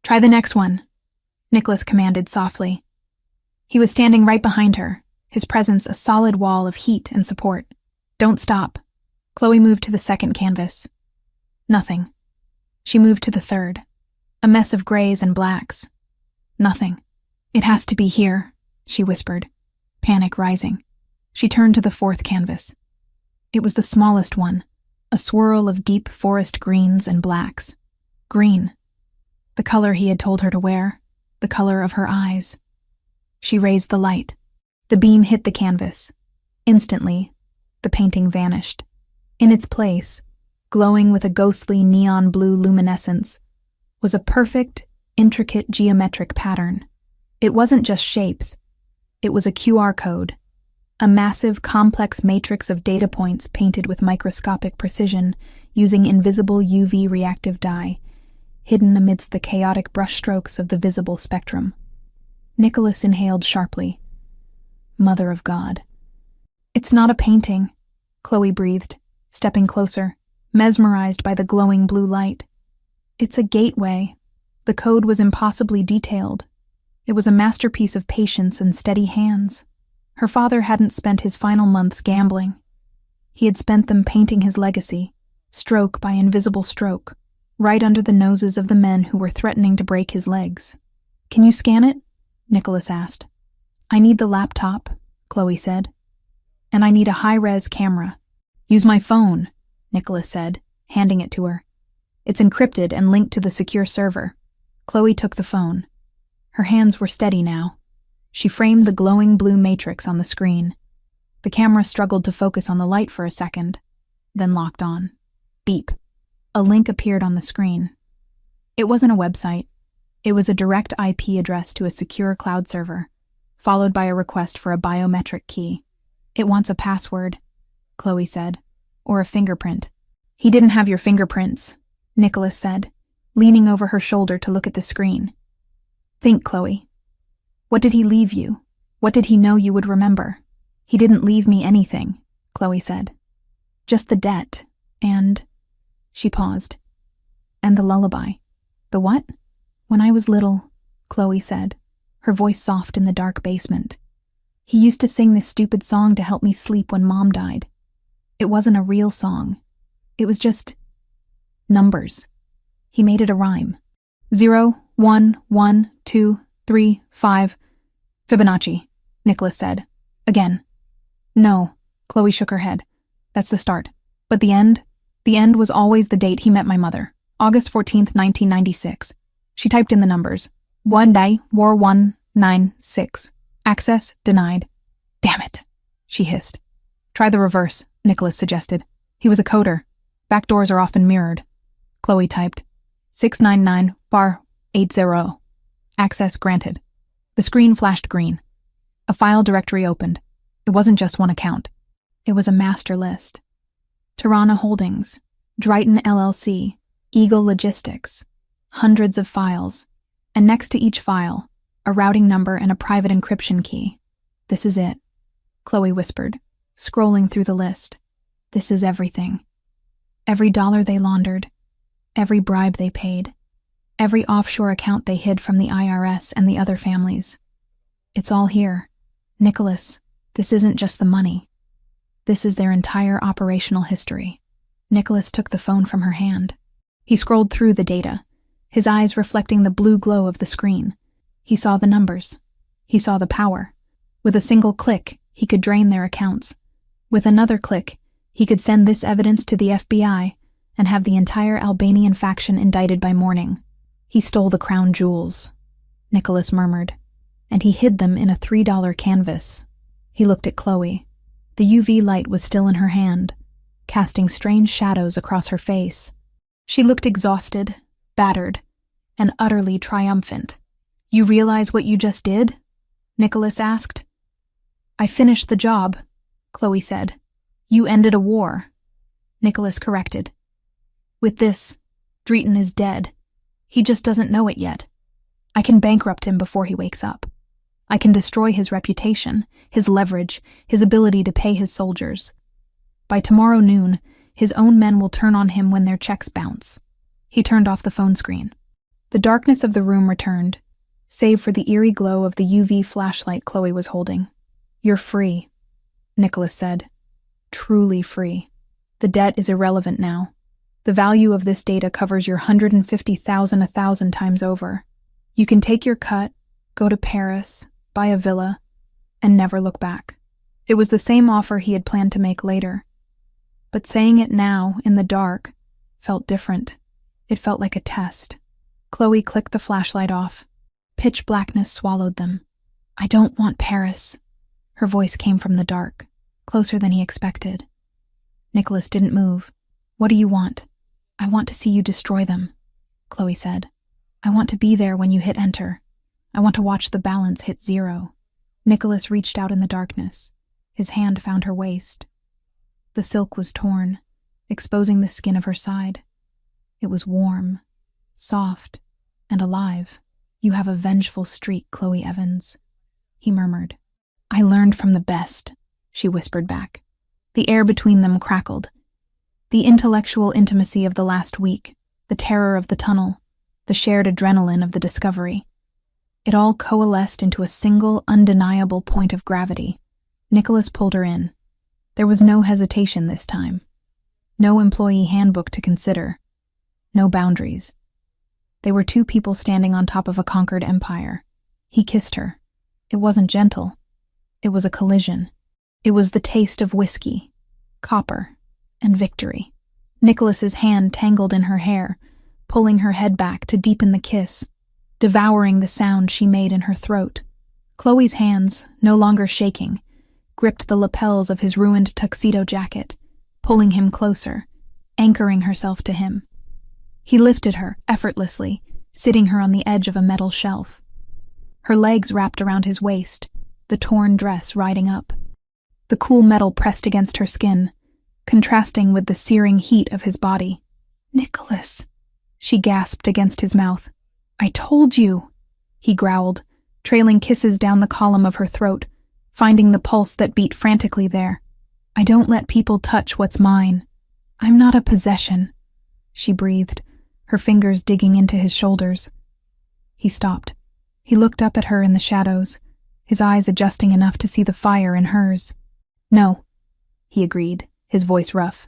Try the next one, Nicholas commanded softly. He was standing right behind her, his presence a solid wall of heat and support. Don't stop. Chloe moved to the second canvas. Nothing. She moved to the third. A mess of grays and blacks. Nothing. It has to be here, she whispered, panic rising. She turned to the fourth canvas. It was the smallest one, a swirl of deep forest greens and blacks. Green. The color he had told her to wear, the color of her eyes. She raised the light. The beam hit the canvas. Instantly, the painting vanished. In its place, glowing with a ghostly neon blue luminescence, was a perfect, intricate geometric pattern. It wasn't just shapes. It was a QR code, a massive, complex matrix of data points painted with microscopic precision using invisible UV reactive dye, hidden amidst the chaotic brushstrokes of the visible spectrum. Nicholas inhaled sharply. Mother of God. It's not a painting, Chloe breathed, stepping closer, mesmerized by the glowing blue light. It's a gateway. The code was impossibly detailed. It was a masterpiece of patience and steady hands. Her father hadn't spent his final months gambling. He had spent them painting his legacy, stroke by invisible stroke, right under the noses of the men who were threatening to break his legs. Can you scan it? Nicholas asked. I need the laptop, Chloe said. And I need a high-res camera. Use my phone, Nicholas said, handing it to her. It's encrypted and linked to the secure server. Chloe took the phone. Her hands were steady now. She framed the glowing blue matrix on the screen. The camera struggled to focus on the light for a second, then locked on. Beep. A link appeared on the screen. It wasn't a website. It was a direct IP address to a secure cloud server, followed by a request for a biometric key. "It wants a password," Chloe said, "or a fingerprint." "He didn't have your fingerprints," Nicholas said, leaning over her shoulder to look at the screen. "Think, Chloe. What did he leave you? What did he know you would remember?" "He didn't leave me anything," Chloe said. "Just the debt, and—" She paused. "And the lullaby." "The what?" "When I was little," Chloe said, her voice soft in the dark basement. "He used to sing this stupid song to help me sleep when Mom died. It wasn't a real song. It was just numbers. He made it a rhyme. 0, 1, 1, 2, 3, 5. Fibonacci," Nicholas said. "Again." "No," Chloe shook her head. "That's the start. But the end? The end was always the date he met my mother. August 14th, 1996. She typed in the numbers. 1 day, war 196. Access denied. Damn it, she hissed. "Try the reverse," Nicholas suggested. "He was a coder. Backdoors are often mirrored." Chloe typed 699 bar 80. Access granted. The screen flashed green. A file directory opened. It wasn't just one account. It was a master list. Tirana Holdings, Drayton LLC, Eagle Logistics. Hundreds of files. And next to each file, a routing number and a private encryption key. "This is it," Chloe whispered, scrolling through the list. "This is everything. Every dollar they laundered, every bribe they paid, every offshore account they hid from the IRS and the other families. It's all here. Nicholas, this isn't just the money. This is their entire operational history." Nicholas took the phone from her hand. He scrolled through the data, his eyes reflecting the blue glow of the screen. He saw the numbers. He saw the power. With a single click, he could drain their accounts. With another click, he could send this evidence to the FBI and have the entire Albanian faction indicted by morning. "He stole the crown jewels," Nicholas murmured, "and he hid them in a $3 canvas." He looked at Chloe. The UV light was still in her hand, casting strange shadows across her face. She looked exhausted, battered, and utterly triumphant. "You realize what you just did?" Nicholas asked. "I finished the job," Chloe said. "You ended a war," Nicholas corrected. "With this, Drayton is dead. He just doesn't know it yet. I can bankrupt him before he wakes up. I can destroy his reputation, his leverage, his ability to pay his soldiers. By tomorrow noon, his own men will turn on him when their checks bounce." He turned off the phone screen. The darkness of the room returned, save for the eerie glow of the UV flashlight Chloe was holding. "You're free," Nicholas said. "Truly free. The debt is irrelevant now. The value of this data covers your 150,000 1,000 times over. You can take your cut, go to Paris, buy a villa, and never look back." It was the same offer he had planned to make later. But saying it now, in the dark, felt different. It felt like a test. Chloe clicked the flashlight off. Pitch blackness swallowed them. "I don't want Paris." Her voice came from the dark, closer than he expected. Nicholas didn't move. "What do you want?" "I want to see you destroy them," Chloe said. "I want to be there when you hit enter. I want to watch the balance hit 0. Nicholas reached out in the darkness. His hand found her waist. The silk was torn, exposing the skin of her side. It was warm, soft, and alive. "You have a vengeful streak, Chloe Evans," he murmured. "I learned from the best," she whispered back. The air between them crackled. The intellectual intimacy of the last week, the terror of the tunnel, the shared adrenaline of the discovery. It all coalesced into a single, undeniable point of gravity. Nicholas pulled her in. There was no hesitation this time. No employee handbook to consider. No boundaries. They were two people standing on top of a conquered empire. He kissed her. It wasn't gentle. It was a collision. It was the taste of whiskey, copper, and victory. Nicholas's hand tangled in her hair, pulling her head back to deepen the kiss. devouring the sound she made in her throat. Chloe's hands, no longer shaking, gripped the lapels of his ruined tuxedo jacket, pulling him closer, anchoring herself to him. He lifted her, effortlessly, sitting her on the edge of a metal shelf. Her legs wrapped around his waist, the torn dress riding up. The cool metal pressed against her skin, contrasting with the searing heat of his body. "Nicholas," she gasped against his mouth. "I told you," he growled, trailing kisses down the column of her throat, finding the pulse that beat frantically there. "I don't let people touch what's mine. I'm not a possession," she breathed, her fingers digging into his shoulders. He stopped. He looked up at her in the shadows, his eyes adjusting enough to see the fire in hers. "No," he agreed, his voice rough.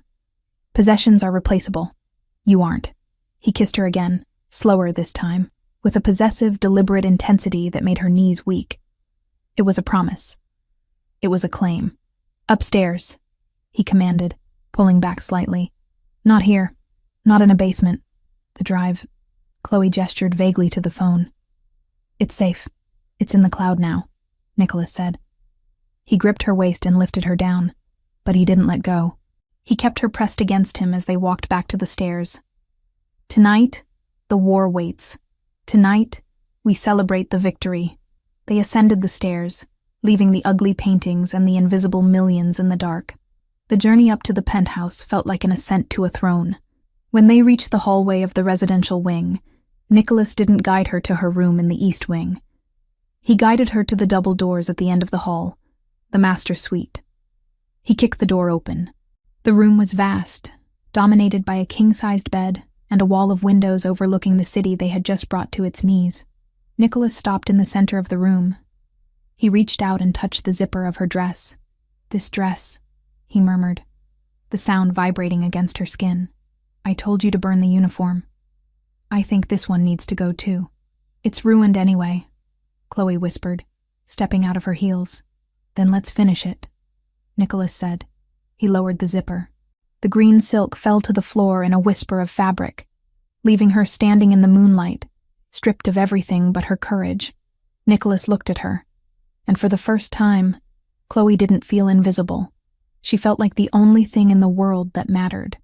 "Possessions are replaceable. You aren't." He kissed her again, slower this time, with a possessive, deliberate intensity that made her knees weak. It was a promise. It was a claim. "Upstairs," he commanded, pulling back slightly. "Not here. Not in a basement. The drive." Chloe gestured vaguely to the phone. "It's safe. It's in the cloud now," Nicholas said. He gripped her waist and lifted her down, but he didn't let go. He kept her pressed against him as they walked back to the stairs. "Tonight, the war waits. Tonight, we celebrate the victory." They ascended the stairs, leaving the ugly paintings and the invisible millions in the dark. The journey up to the penthouse felt like an ascent to a throne. When they reached the hallway of the residential wing, Nicholas didn't guide her to her room in the east wing. He guided her to the double doors at the end of the hall, the master suite. He kicked the door open. The room was vast, dominated by a king-sized bed and a wall of windows overlooking the city they had just brought to its knees. Nicholas stopped in the center of the room. He reached out and touched the zipper of her dress. "This dress," he murmured, the sound vibrating against her skin. "I told you to burn the uniform. I think this one needs to go too. It's ruined anyway," Chloe whispered, stepping out of her heels. "Then let's finish it," Nicholas said. He lowered the zipper. The green silk fell to the floor in a whisper of fabric, leaving her standing in the moonlight, stripped of everything but her courage. Nicholas looked at her, and for the first time, Chloe didn't feel invisible. She felt like the only thing in the world that mattered.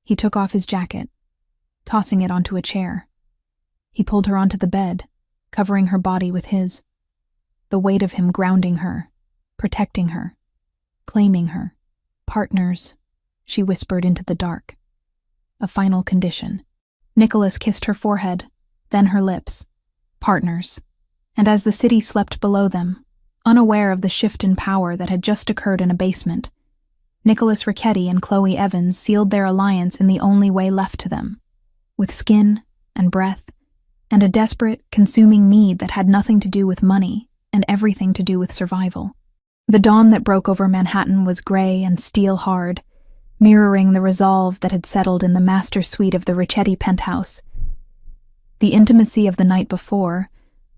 He took off his jacket, tossing it onto a chair. He pulled her onto the bed, covering her body with his. The weight of him grounding her, protecting her, claiming her. "Partners," she whispered into the dark. A final condition. Nicholas kissed her forehead, then her lips. Partners. And as the city slept below them, unaware of the shift in power that had just occurred in a basement, Nicholas Richetti and Chloe Evans sealed their alliance in the only way left to them, with skin and breath, and a desperate, consuming need that had nothing to do with money and everything to do with survival. The dawn that broke over Manhattan was gray and steel-hard, mirroring the resolve that had settled in the master suite of the Richetti penthouse. The intimacy of the night before,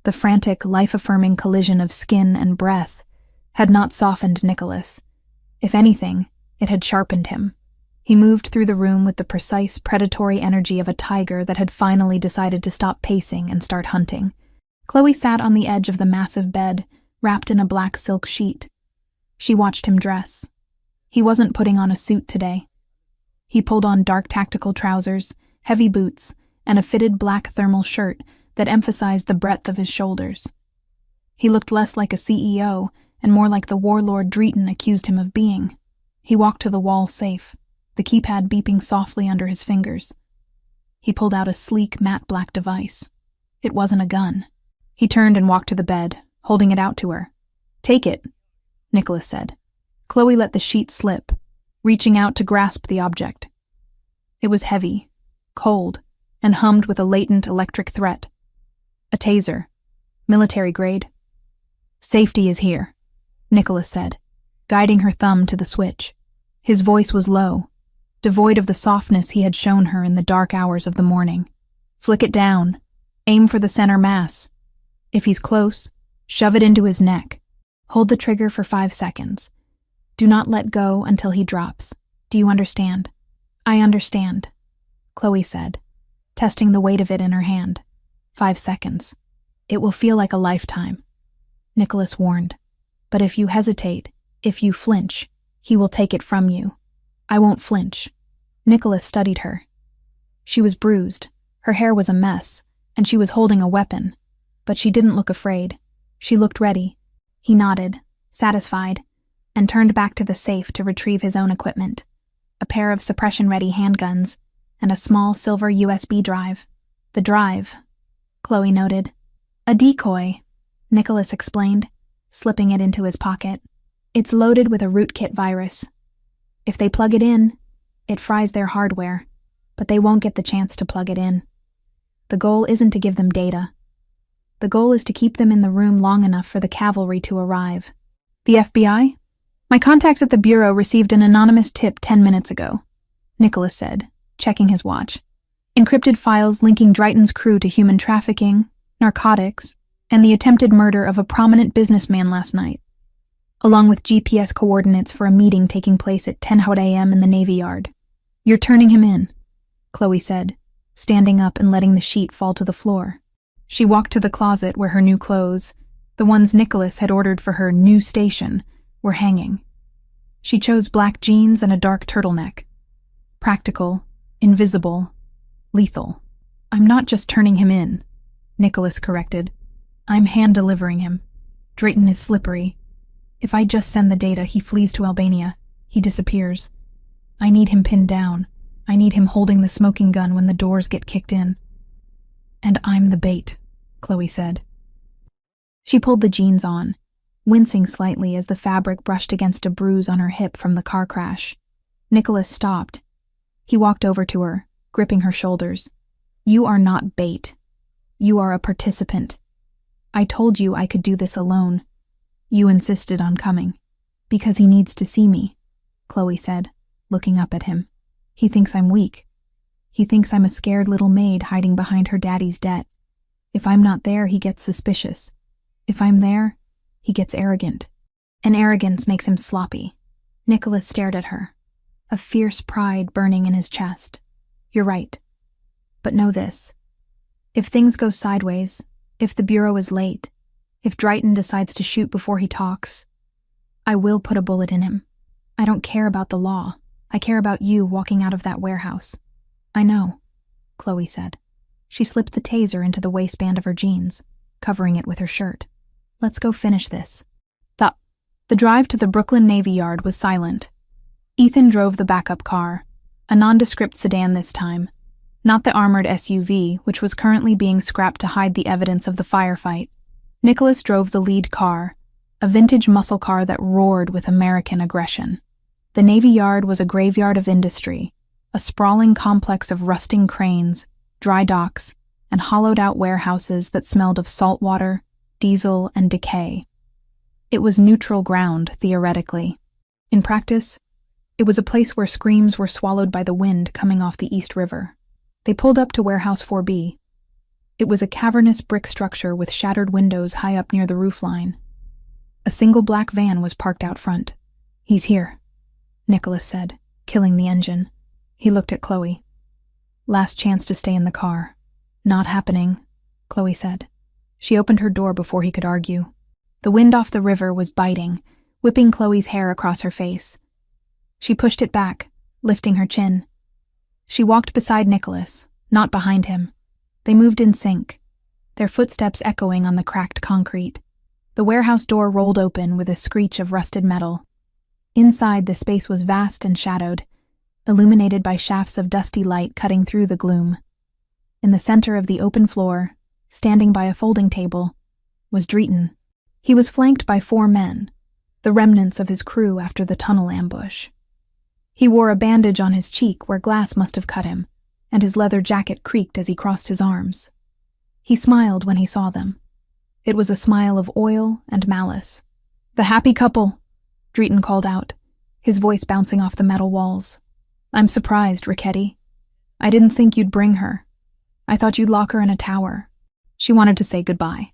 the frantic, life-affirming collision of skin and breath, had not softened Nicholas. If anything, it had sharpened him. He moved through the room with the precise, predatory energy of a tiger that had finally decided to stop pacing and start hunting. Chloe sat on the edge of the massive bed, wrapped in a black silk sheet. She watched him dress. He wasn't putting on a suit today. He pulled on dark tactical trousers, heavy boots, and a fitted black thermal shirt that emphasized the breadth of his shoulders. He looked less like a CEO and more like the warlord Drayton accused him of being. He walked to the wall safe, the keypad beeping softly under his fingers. He pulled out a sleek, matte black device. It wasn't a gun. He turned and walked to the bed, holding it out to her. "Take it," Nicholas said. Chloe let the sheet slip, reaching out to grasp the object. It was heavy, cold, and hummed with a latent electric threat. A taser. Military grade. "Safety is here," Nicholas said, guiding her thumb to the switch. His voice was low, devoid of the softness he had shown her in the dark hours of the morning. "Flick it down. Aim for the center mass. If he's close, shove it into his neck. Hold the trigger for 5 seconds. Do not let go until he drops. Do you understand?" "I understand," Chloe said, testing the weight of it in her hand. 5 seconds. It will feel like a lifetime, Nicholas warned. But if you hesitate, if you flinch, he will take it from you. I won't flinch. Nicholas studied her. She was bruised, her hair was a mess, and she was holding a weapon. But she didn't look afraid. She looked ready. He nodded, satisfied, and turned back to the safe to retrieve his own equipment. A pair of suppression-ready handguns, and a small silver USB drive. The drive, Chloe noted. A decoy, Nicholas explained, slipping it into his pocket. It's loaded with a rootkit virus. If they plug it in, it fries their hardware, but they won't get the chance to plug it in. The goal isn't to give them data. The goal is to keep them in the room long enough for the cavalry to arrive. The FBI? My contacts at the Bureau received an anonymous tip 10 minutes ago, Nicholas said, checking his watch. Encrypted files linking Drayton's crew to human trafficking, narcotics, and the attempted murder of a prominent businessman last night, along with GPS coordinates for a meeting taking place at 10 a.m. in the Navy Yard. You're turning him in, Chloe said, standing up and letting the sheet fall to the floor. She walked to the closet where her new clothes, the ones Nicholas had ordered for her new station, were hanging. She chose black jeans and a dark turtleneck. Practical, invisible, lethal. I'm not just turning him in, Nicholas corrected. I'm hand-delivering him. Drayton is slippery. If I just send the data, he flees to Albania. He disappears. I need him pinned down. I need him holding the smoking gun when the doors get kicked in. And I'm the bait, Chloe said. She pulled the jeans on, wincing slightly as the fabric brushed against a bruise on her hip from the car crash. Nicholas stopped. He walked over to her, gripping her shoulders. You are not bait. You are a participant. I told you I could do this alone. You insisted on coming. Because he needs to see me, Chloe said, looking up at him. He thinks I'm weak. He thinks I'm a scared little maid hiding behind her daddy's debt. If I'm not there, he gets suspicious. If I'm there, he gets arrogant. And arrogance makes him sloppy. Nicholas stared at her, a fierce pride burning in his chest. You're right. But know this. If things go sideways, if the Bureau is late, if Drayton decides to shoot before he talks, I will put a bullet in him. I don't care about the law. I care about you walking out of that warehouse. I know, Chloe said. She slipped the taser into the waistband of her jeans, covering it with her shirt. Let's go finish this. The drive to the Brooklyn Navy Yard was silent. Ethan drove the backup car, a nondescript sedan this time, not the armored SUV, which was currently being scrapped to hide the evidence of the firefight. Nicholas drove the lead car, a vintage muscle car that roared with American aggression. The Navy Yard was a graveyard of industry, a sprawling complex of rusting cranes, dry docks, and hollowed-out warehouses that smelled of salt water, diesel, and decay. It was neutral ground, theoretically. In practice, it was a place where screams were swallowed by the wind coming off the East River. They pulled up to Warehouse 4B. It was a cavernous brick structure with shattered windows high up near the roofline. A single black van was parked out front. He's here, Nicholas said, killing the engine. He looked at Chloe. Last chance to stay in the car. Not happening, Chloe said. She opened her door before he could argue. The wind off the river was biting, whipping Chloe's hair across her face. She pushed it back, lifting her chin. She walked beside Nicholas, not behind him. They moved in sync, their footsteps echoing on the cracked concrete. The warehouse door rolled open with a screech of rusted metal. Inside, the space was vast and shadowed, illuminated by shafts of dusty light cutting through the gloom. In the center of the open floor, standing by a folding table, was Drayton. He was flanked by 4 men, the remnants of his crew after the tunnel ambush. He wore a bandage on his cheek where glass must have cut him, and his leather jacket creaked as he crossed his arms. He smiled when he saw them. It was a smile of oil and malice. "The happy couple," Drayton called out, his voice bouncing off the metal walls. "I'm surprised, Richetti. I didn't think you'd bring her. I thought you'd lock her in a tower." "She wanted to say goodbye,"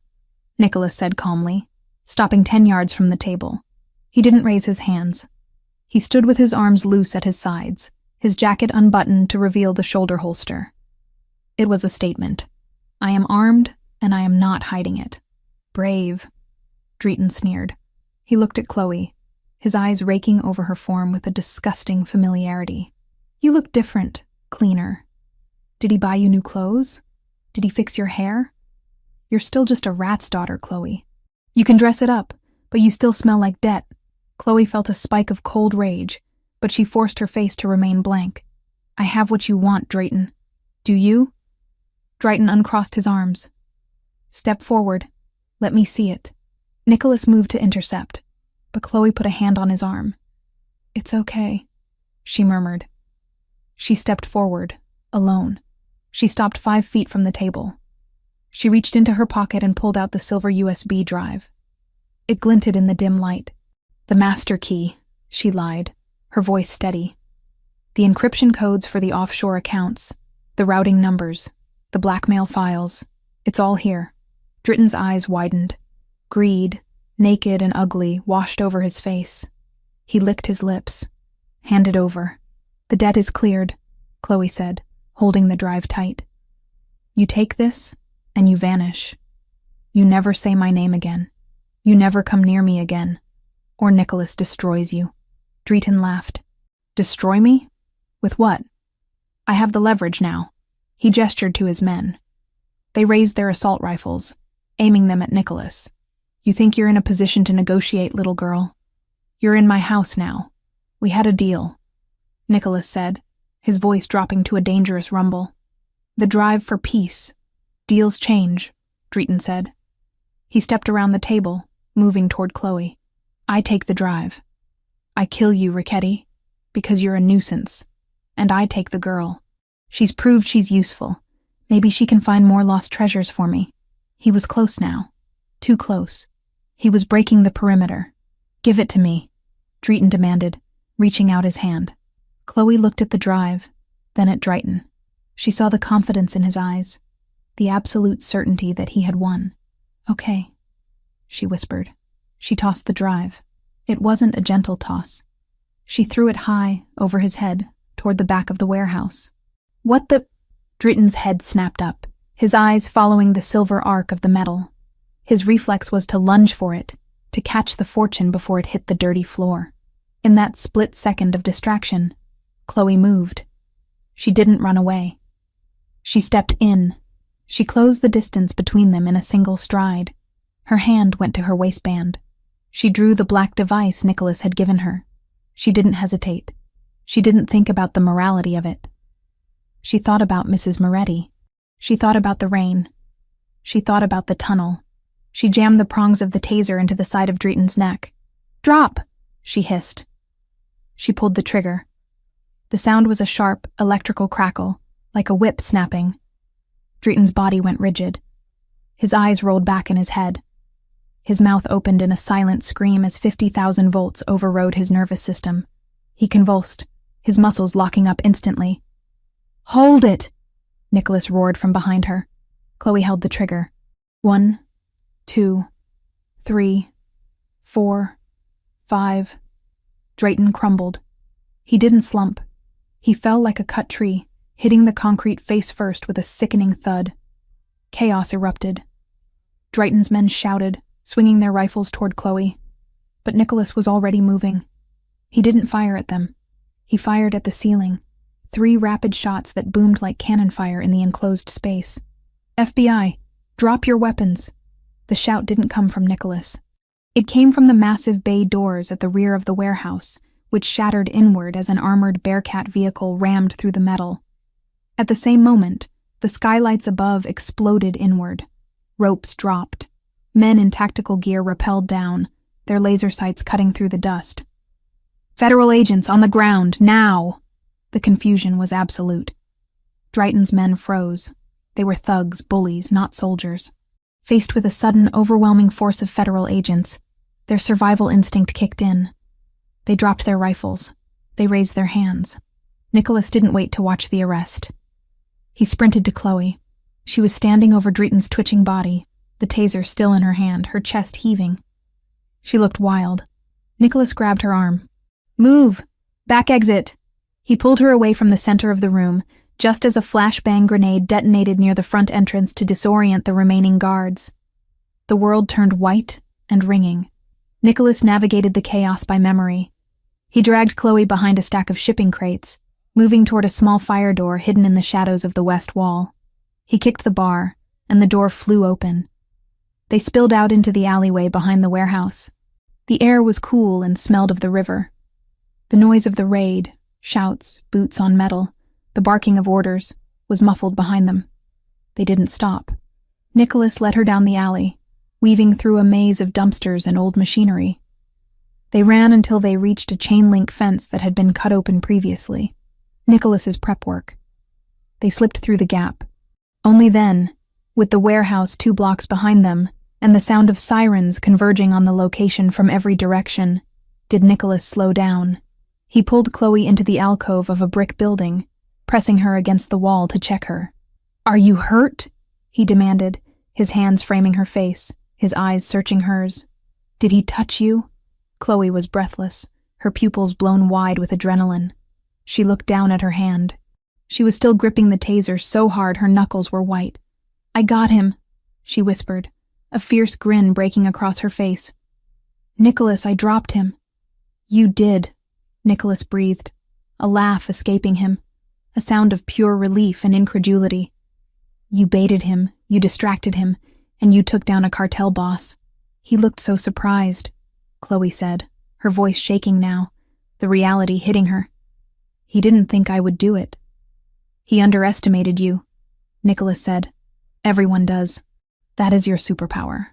Nicholas said calmly, stopping 10 yards from the table. He didn't raise his hands. He stood with his arms loose at his sides, his jacket unbuttoned to reveal the shoulder holster. It was a statement. "I am armed, and I am not hiding it. Brave, Drayton sneered. He looked at Chloe, his eyes raking over her form with a disgusting familiarity. You look different, cleaner. Did he buy you new clothes? Did he fix your hair? You're still just a rat's daughter, Chloe. You can dress it up, but you still smell like debt. Chloe felt a spike of cold rage, but she forced her face to remain blank. I have what you want, Drayton. Do you? Drayton uncrossed his arms. Step forward. Let me see it. Nicholas moved to intercept, but Chloe put a hand on his arm. It's okay, she murmured. She stepped forward, alone. She stopped 5 feet from the table. She reached into her pocket and pulled out the silver USB drive. It glinted in the dim light. The master key, she lied, her voice steady. The encryption codes for the offshore accounts, the routing numbers, the blackmail files, it's all here. Drayton's eyes widened. Greed, naked and ugly, washed over his face. He licked his lips. Hand it over. The debt is cleared, Chloe said, holding the drive tight. You take this, and you vanish. You never say my name again. You never come near me again. Or Nicholas destroys you. Drayton laughed. Destroy me? With what? I have the leverage now. He gestured to his men. They raised their assault rifles, aiming them at Nicholas. You think you're in a position to negotiate, little girl? You're in my house now. We had a deal, Nicholas said, his voice dropping to a dangerous rumble. The drive for peace. Deals change, Drayton said. He stepped around the table, moving toward Chloe. I take the drive. I kill you, Richetti, because you're a nuisance. And I take the girl. She's proved she's useful. Maybe she can find more lost treasures for me. He was close now. Too close. He was breaking the perimeter. Give it to me, Drayton demanded, reaching out his hand. Chloe looked at the drive, then at Drayton. She saw the confidence in his eyes, the absolute certainty that he had won. Okay, she whispered. She tossed the drive. It wasn't a gentle toss. She threw it high, over his head, toward the back of the warehouse. What the... Drayton's head snapped up, his eyes following the silver arc of the metal. His reflex was to lunge for it, to catch the fortune before it hit the dirty floor. In that split second of distraction, Chloe moved. She didn't run away. She stepped in. She closed the distance between them in a single stride. Her hand went to her waistband. She drew the black device Nicholas had given her. She didn't hesitate. She didn't think about the morality of it. She thought about Mrs. Moretti. She thought about the rain. She thought about the tunnel. She jammed the prongs of the taser into the side of Drayton's neck. Drop, she hissed. She pulled the trigger. The sound was a sharp, electrical crackle, like a whip snapping. Drayton's body went rigid. His eyes rolled back in his head. His mouth opened in a silent scream as 50,000 volts overrode his nervous system. He convulsed, his muscles locking up instantly. Hold it! Nicholas roared from behind her. Chloe held the trigger. 1, 2, 3, 4, 5. Drayton crumbled. He didn't slump. He fell like a cut tree, hitting the concrete face first with a sickening thud. Chaos erupted. Drayton's men shouted, swinging their rifles toward Chloe. But Nicholas was already moving. He didn't fire at them. He fired at the ceiling. 3 rapid shots that boomed like cannon fire in the enclosed space. FBI, drop your weapons. The shout didn't come from Nicholas. It came from the massive bay doors at the rear of the warehouse, which shattered inward as an armored Bearcat vehicle rammed through the metal. At the same moment, the skylights above exploded inward. Ropes dropped. Men in tactical gear rappelled down, their laser sights cutting through the dust. Federal agents on the ground, now! The confusion was absolute. Drayton's men froze. They were thugs, bullies, not soldiers. Faced with a sudden, overwhelming force of federal agents, their survival instinct kicked in. They dropped their rifles. They raised their hands. Nicholas didn't wait to watch the arrest. He sprinted to Chloe. She was standing over Drayton's twitching body, the taser still in her hand, her chest heaving. She looked wild. Nicholas grabbed her arm. Move! Back exit! He pulled her away from the center of the room, just as a flashbang grenade detonated near the front entrance to disorient the remaining guards. The world turned white and ringing. Nicholas navigated the chaos by memory. He dragged Chloe behind a stack of shipping crates, moving toward a small fire door hidden in the shadows of the west wall. He kicked the bar, and the door flew open. They spilled out into the alleyway behind the warehouse. The air was cool and smelled of the river. The noise of the raid, shouts, boots on metal, the barking of orders, was muffled behind them. They didn't stop. Nicholas led her down the alley, weaving through a maze of dumpsters and old machinery. They ran until they reached a chain-link fence that had been cut open previously. Nicholas's prep work. They slipped through the gap. Only then, with the warehouse 2 blocks behind them and the sound of sirens converging on the location from every direction, did Nicholas slow down. He pulled Chloe into the alcove of a brick building, pressing her against the wall to check her. "Are you hurt?" he demanded, his hands framing her face, his eyes searching hers. "Did he touch you?" Chloe was breathless, her pupils blown wide with adrenaline. She looked down at her hand. She was still gripping the taser so hard her knuckles were white. "I got him," she whispered, a fierce grin breaking across her face. "Nicholas, I dropped him." "You did," Nicholas breathed, a laugh escaping him, a sound of pure relief and incredulity. "You baited him, you distracted him, and you took down a cartel boss. He looked so surprised," Chloe said, her voice shaking now, the reality hitting her. "He didn't think I would do it." "He underestimated you," Nicholas said. "Everyone does. That is your superpower."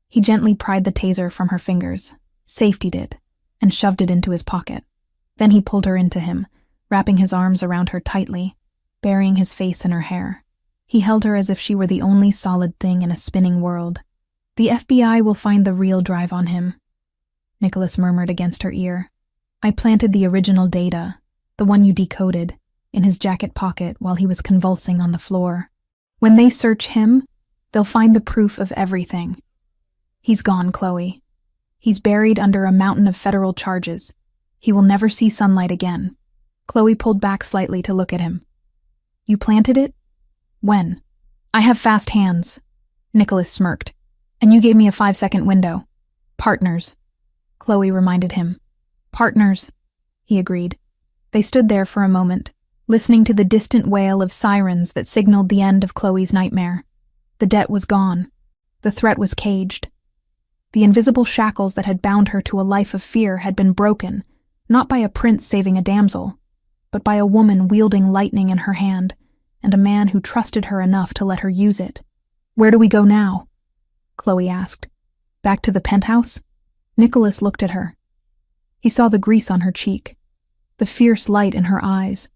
He gently pried the taser from her fingers, safetied it, and shoved it into his pocket. Then he pulled her into him, wrapping his arms around her tightly, burying his face in her hair. He held her as if she were the only solid thing in a spinning world. "The FBI will find the real drive on him," Nicholas murmured against her ear. "I planted the original data, the one you decoded, in his jacket pocket while he was convulsing on the floor. When they search him, they'll find the proof of everything. He's gone, Chloe. He's buried under a mountain of federal charges. He will never see sunlight again." Chloe pulled back slightly to look at him. "You planted it? When?" "I have fast hands," Nicholas smirked. "And you gave me a 5-second window." "Partners," Chloe reminded him. "Partners," he agreed. They stood there for a moment, listening to the distant wail of sirens that signaled the end of Chloe's nightmare. The debt was gone. The threat was caged. The invisible shackles that had bound her to a life of fear had been broken, not by a prince saving a damsel, but by a woman wielding lightning in her hand, and a man who trusted her enough to let her use it. "Where do we go now?" Chloe asked. "Back to the penthouse?" Nicholas looked at her. He saw the grease on her cheek, the fierce light in her eyes,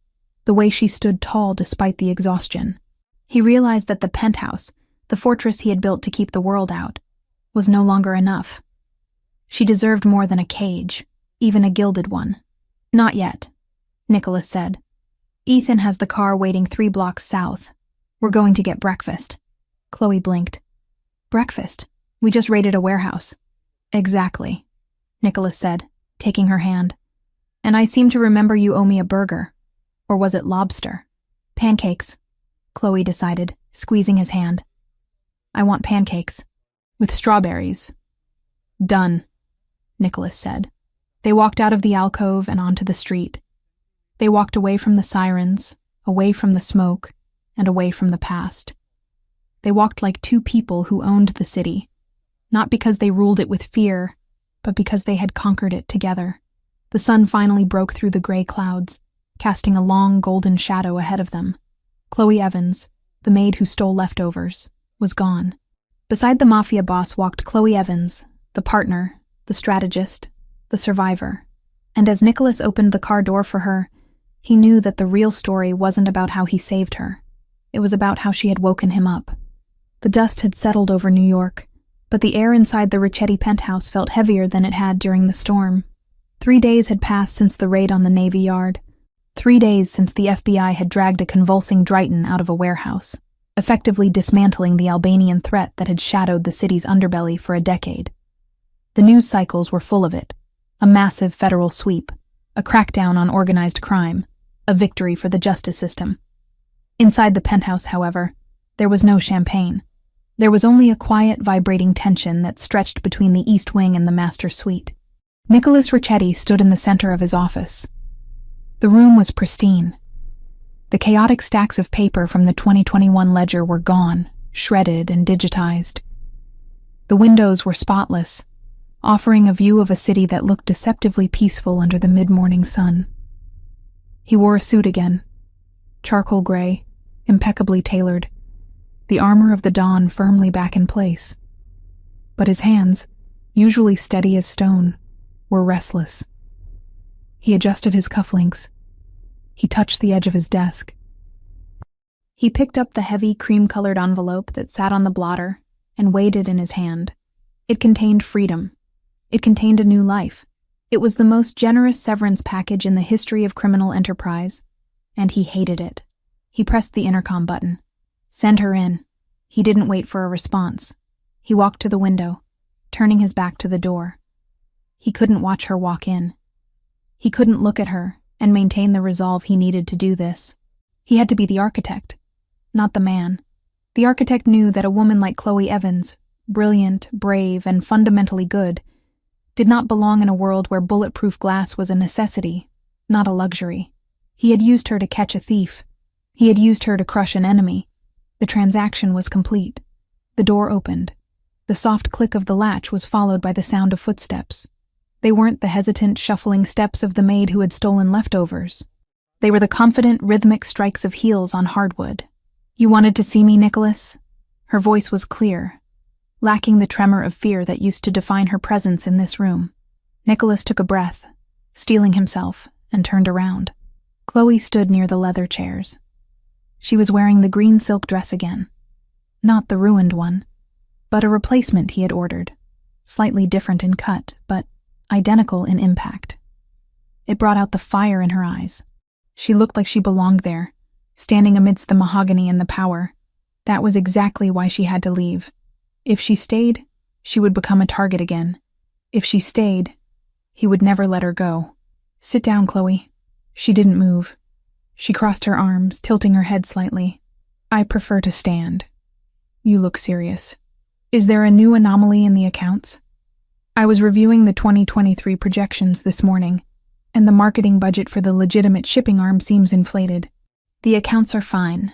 the way she stood tall despite the exhaustion. He realized that the penthouse, the fortress he had built to keep the world out, was no longer enough. She deserved more than a cage, even a gilded one. "Not yet," Nicholas said. "Ethan has the car waiting 3 blocks south. We're going to get breakfast." Chloe blinked. "Breakfast? We just raided a warehouse." "Exactly," Nicholas said, taking her hand. "And I seem to remember you owe me a burger. Or was it lobster?" "Pancakes," Chloe decided, squeezing his hand. "I want pancakes. With strawberries." "Done," Nicholas said. They walked out of the alcove and onto the street. They walked away from the sirens, away from the smoke, and away from the past. They walked like 2 people who owned the city, not because they ruled it with fear, but because they had conquered it together. The sun finally broke through the gray clouds, casting a long golden shadow ahead of them. Chloe Evans, the maid who stole leftovers, was gone. Beside the Mafia boss walked Chloe Evans, the partner, the strategist, the survivor. And as Nicholas opened the car door for her, he knew that the real story wasn't about how he saved her. It was about how she had woken him up. The dust had settled over New York, but the air inside the Ricchetti penthouse felt heavier than it had during the storm. 3 days had passed since the raid on the Navy Yard. 3 days since the FBI had dragged a convulsing Drighton out of a warehouse, effectively dismantling the Albanian threat that had shadowed the city's underbelly for a decade. The news cycles were full of it. A massive federal sweep, a crackdown on organized crime, a victory for the justice system. Inside the penthouse, however, there was no champagne. There was only a quiet, vibrating tension that stretched between the East Wing and the master suite. Nicholas Ricchetti stood in the center of his office. The room was pristine. The chaotic stacks of paper from the 2021 ledger were gone, shredded and digitized. The windows were spotless, offering a view of a city that looked deceptively peaceful under the mid-morning sun. He wore a suit again, charcoal gray, impeccably tailored, the armor of the dawn firmly back in place. But his hands, usually steady as stone, were restless. He adjusted his cufflinks. He touched the edge of his desk. He picked up the heavy cream-colored envelope that sat on the blotter and weighed it in his hand. It contained freedom. It contained a new life. It was the most generous severance package in the history of criminal enterprise, and he hated it. He pressed the intercom button. Send her in. He didn't wait for a response. He walked to the window, turning his back to the door. He couldn't watch her walk in. He couldn't look at her and maintain the resolve he needed to do this. He had to be the architect, not the man. The architect knew that a woman like Chloe Evans, brilliant, brave, and fundamentally good, did not belong in a world where bulletproof glass was a necessity, not a luxury. He had used her to catch a thief. He had used her to crush an enemy. The transaction was complete. The door opened. The soft click of the latch was followed by the sound of footsteps. They weren't the hesitant, shuffling steps of the maid who had stolen leftovers. They were the confident, rhythmic strikes of heels on hardwood. "You wanted to see me, Nicholas?" Her voice was clear, lacking the tremor of fear that used to define her presence in this room. Nicholas took a breath, steeling himself, and turned around. Chloe stood near the leather chairs. She was wearing the green silk dress again. Not the ruined one, but a replacement he had ordered, slightly different in cut, but identical in impact. It brought out the fire in her eyes. She looked like she belonged there, standing amidst the mahogany and the power. That was exactly why she had to leave. If she stayed, she would become a target again. If she stayed, he would never let her go. "Sit down, Chloe." She didn't move. She crossed her arms, tilting her head slightly. "I prefer to stand." "You look serious. Is there a new anomaly in the accounts?" "I was reviewing the 2023 projections this morning, and the marketing budget for the legitimate shipping arm seems inflated." "The accounts are fine,"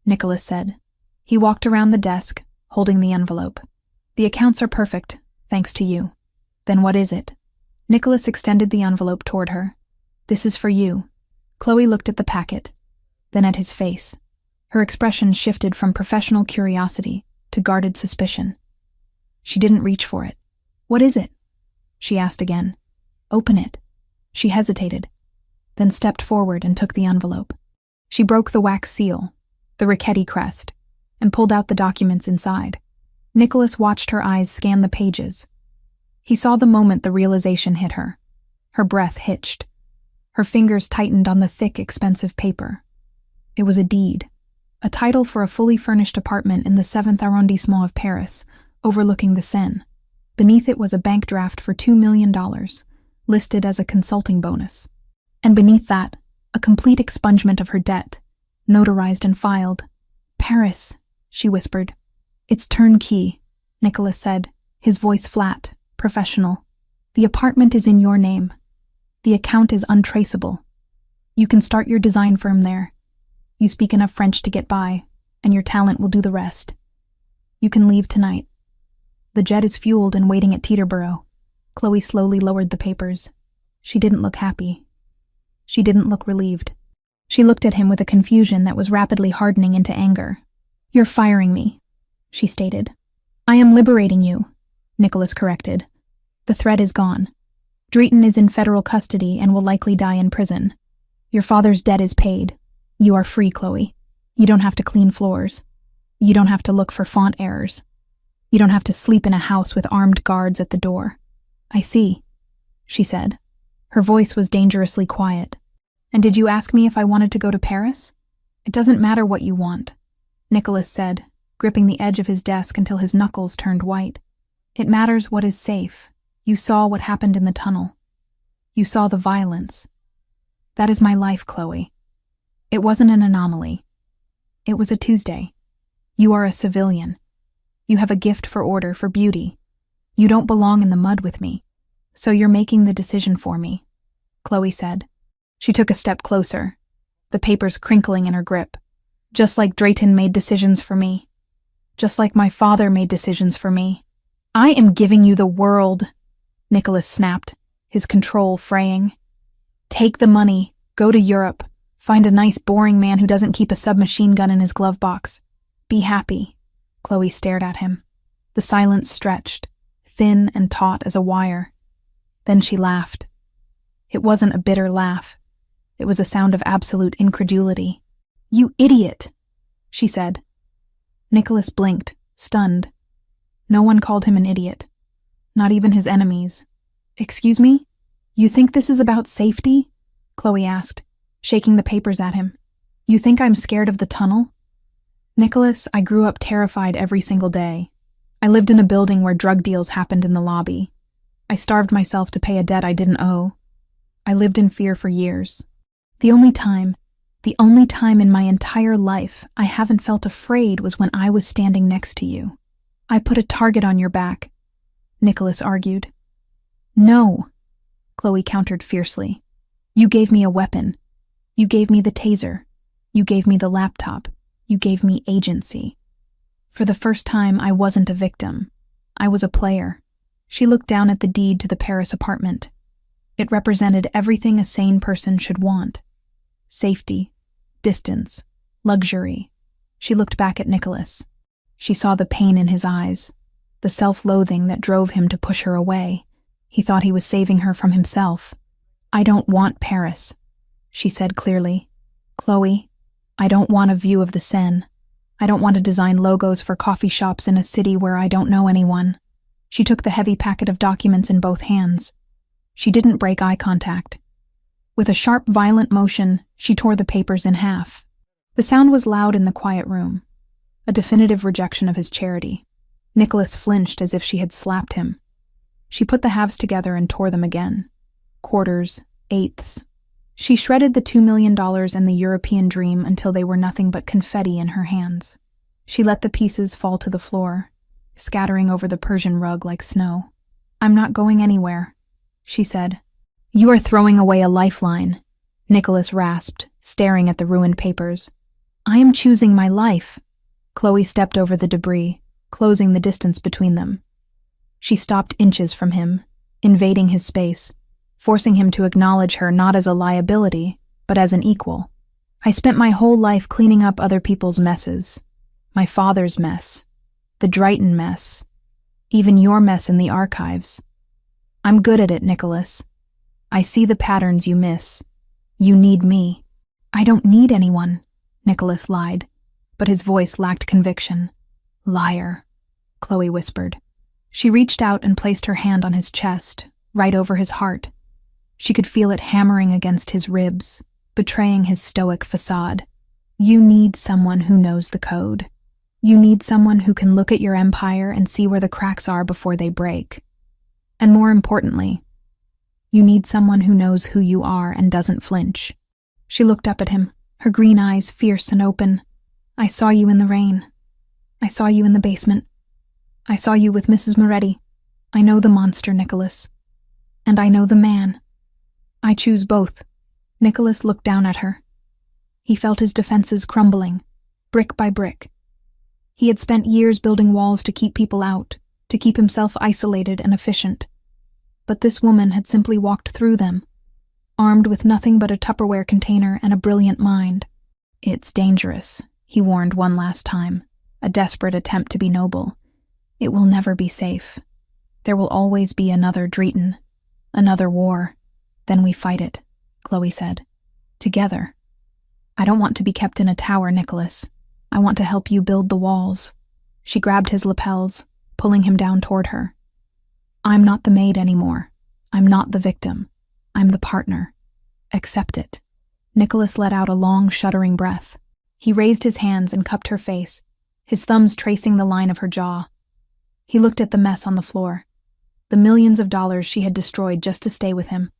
Nicholas said. He walked around the desk, holding the envelope. "The accounts are perfect, thanks to you." "Then what is it?" Nicholas extended the envelope toward her. "This is for you." Chloe looked at the packet, then at his face. Her expression shifted from professional curiosity to guarded suspicion. She didn't reach for it. "What is it?" she asked again. "Open it." She hesitated, then stepped forward and took the envelope. She broke the wax seal, the Ricchetti crest, and pulled out the documents inside. Nicholas watched her eyes scan the pages. He saw the moment the realization hit her. Her breath hitched. Her fingers tightened on the thick, expensive paper. It was a deed, a title for a fully furnished apartment in the 7th arrondissement of Paris, overlooking the Seine. Beneath it was a bank draft for $2 million, listed as a consulting bonus. And beneath that, a complete expungement of her debt, notarized and filed. "Paris," she whispered. "It's turnkey," Nicholas said, his voice flat, professional. "The apartment is in your name. The account is untraceable. You can start your design firm there. You speak enough French to get by, and your talent will do the rest. You can leave tonight. The jet is fueled and waiting at Teterboro." Chloe slowly lowered the papers. She didn't look happy. She didn't look relieved. She looked at him with a confusion that was rapidly hardening into anger. "You're firing me," she stated. "I am liberating you," Nicholas corrected. "The threat is gone. Drayton is in federal custody and will likely die in prison. Your father's debt is paid. You are free, Chloe. You don't have to clean floors. You don't have to look for font errors. You don't have to sleep in a house with armed guards at the door." "I see," she said. Her voice was dangerously quiet. "And did you ask me if I wanted to go to Paris?" "It doesn't matter what you want," Nicholas said, gripping the edge of his desk until his knuckles turned white. "It matters what is safe. You saw what happened in the tunnel. You saw the violence. That is my life, Chloe. It wasn't an anomaly. It was a Tuesday. You are a civilian. You have a gift for order, for beauty. You don't belong in the mud with me. So you're making the decision for me, Chloe said. She took a step closer, the papers crinkling in her grip. Just like Drayton made decisions for me. Just like my father made decisions for me. I am giving you the world, Nicholas snapped, his control fraying. Take the money, go to Europe, find a nice boring man who doesn't keep a submachine gun in his glove box. Be happy. Chloe stared at him. The silence stretched, thin and taut as a wire. Then she laughed. It wasn't a bitter laugh. It was a sound of absolute incredulity. You idiot, she said. Nicholas blinked, stunned. No one called him an idiot. Not even his enemies. Excuse me? You think this is about safety? Chloe asked, shaking the papers at him. You think I'm scared of the tunnel? Nicholas, I grew up terrified every single day. I lived in a building where drug deals happened in the lobby. I starved myself to pay a debt I didn't owe. I lived in fear for years. The only time in my entire life I haven't felt afraid was when I was standing next to you. I put a target on your back, Nicholas argued. No, Chloe countered fiercely. You gave me a weapon. You gave me the taser. You gave me the laptop. You gave me agency. For the first time, I wasn't a victim. I was a player. She looked down at the deed to the Paris apartment. It represented everything a sane person should want. Safety, distance, luxury. She looked back at Nicholas. She saw the pain in his eyes, the self-loathing that drove him to push her away. He thought he was saving her from himself. I don't want Paris, she said clearly. Chloe, I don't want a view of the Seine. I don't want to design logos for coffee shops in a city where I don't know anyone. She took the heavy packet of documents in both hands. She didn't break eye contact. With a sharp, violent motion, she tore the papers in half. The sound was loud in the quiet room, a definitive rejection of his charity. Nicholas flinched as if she had slapped him. She put the halves together and tore them again. Quarters, eighths. She shredded the $2 million and the European dream until they were nothing but confetti in her hands. She let the pieces fall to the floor, scattering over the Persian rug like snow. I'm not going anywhere, she said. You are throwing away a lifeline, Nicholas rasped, staring at the ruined papers. I am choosing my life. Chloe stepped over the debris, closing the distance between them. She stopped inches from him, invading his space, forcing him to acknowledge her not as a liability, but as an equal. I spent my whole life cleaning up other people's messes. My father's mess, the Drayton mess, even your mess in the archives. I'm good at it, Nicholas. I see the patterns you miss. You need me. I don't need anyone, Nicholas lied, but his voice lacked conviction. Liar, Chloe whispered. She reached out and placed her hand on his chest, right over his heart. She could feel it hammering against his ribs, betraying his stoic facade. You need someone who knows the code. You need someone who can look at your empire and see where the cracks are before they break. And more importantly, you need someone who knows who you are and doesn't flinch. She looked up at him, her green eyes fierce and open. I saw you in the rain. I saw you in the basement. I saw you with Mrs. Moretti. I know the monster, Nicholas. And I know the man. I choose both. Nicholas looked down at her. He felt his defenses crumbling, brick by brick. He had spent years building walls to keep people out, to keep himself isolated and efficient. But this woman had simply walked through them, armed with nothing but a Tupperware container and a brilliant mind. It's dangerous, he warned one last time, a desperate attempt to be noble. It will never be safe. There will always be another Drayton, another war. Then we fight it, Chloe said. Together. I don't want to be kept in a tower, Nicholas. I want to help you build the walls. She grabbed his lapels, pulling him down toward her. I'm not the maid anymore. I'm not the victim. I'm the partner. Accept it. Nicholas let out a long, shuddering breath. He raised his hands and cupped her face, his thumbs tracing the line of her jaw. He looked at the mess on the floor, the millions of dollars she had destroyed just to stay with him.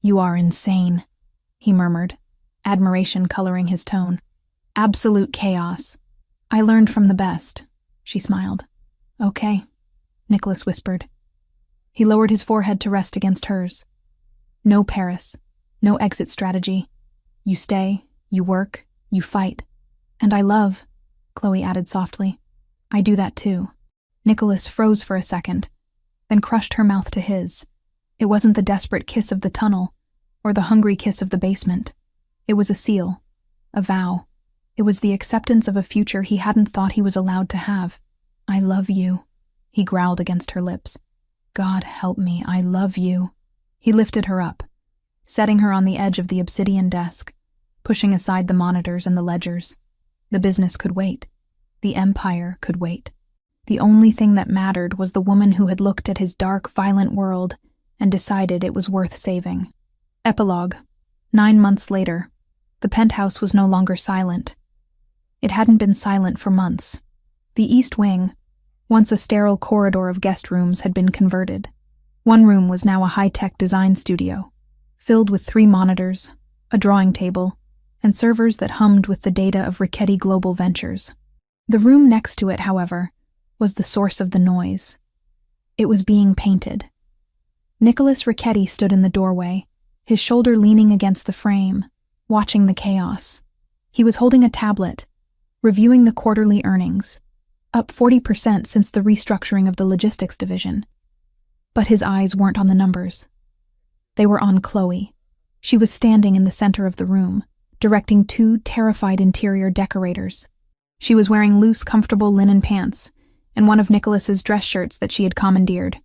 You are insane, he murmured, admiration coloring his tone. Absolute chaos. I learned from the best, she smiled. Okay, Nicholas whispered. He lowered his forehead to rest against hers. No Paris, no exit strategy. You stay, you work, you fight. And I love, Chloe added softly. I do that too. Nicholas froze for a second, then crushed her mouth to his. It wasn't the desperate kiss of the tunnel, or the hungry kiss of the basement. It was a seal, a vow. It was the acceptance of a future he hadn't thought he was allowed to have. I love you, he growled against her lips. God help me, I love you. He lifted her up, setting her on the edge of the obsidian desk, pushing aside the monitors and the ledgers. The business could wait. The empire could wait. The only thing that mattered was the woman who had looked at his dark, violent world and decided it was worth saving. Epilogue. 9 months later, the penthouse was no longer silent. It hadn't been silent for months. The East Wing, once a sterile corridor of guest rooms, had been converted. One room was now a high-tech design studio, filled with 3 monitors, a drawing table, and servers that hummed with the data of Richetti Global Ventures. The room next to it, however, was the source of the noise. It was being painted. Nicholas Richetti stood in the doorway, his shoulder leaning against the frame, watching the chaos. He was holding a tablet, reviewing the quarterly earnings, up 40% since the restructuring of the logistics division. But his eyes weren't on the numbers. They were on Chloe. She was standing in the center of the room, directing 2 terrified interior decorators. She was wearing loose, comfortable linen pants and one of Nicholas's dress shirts that she had commandeered,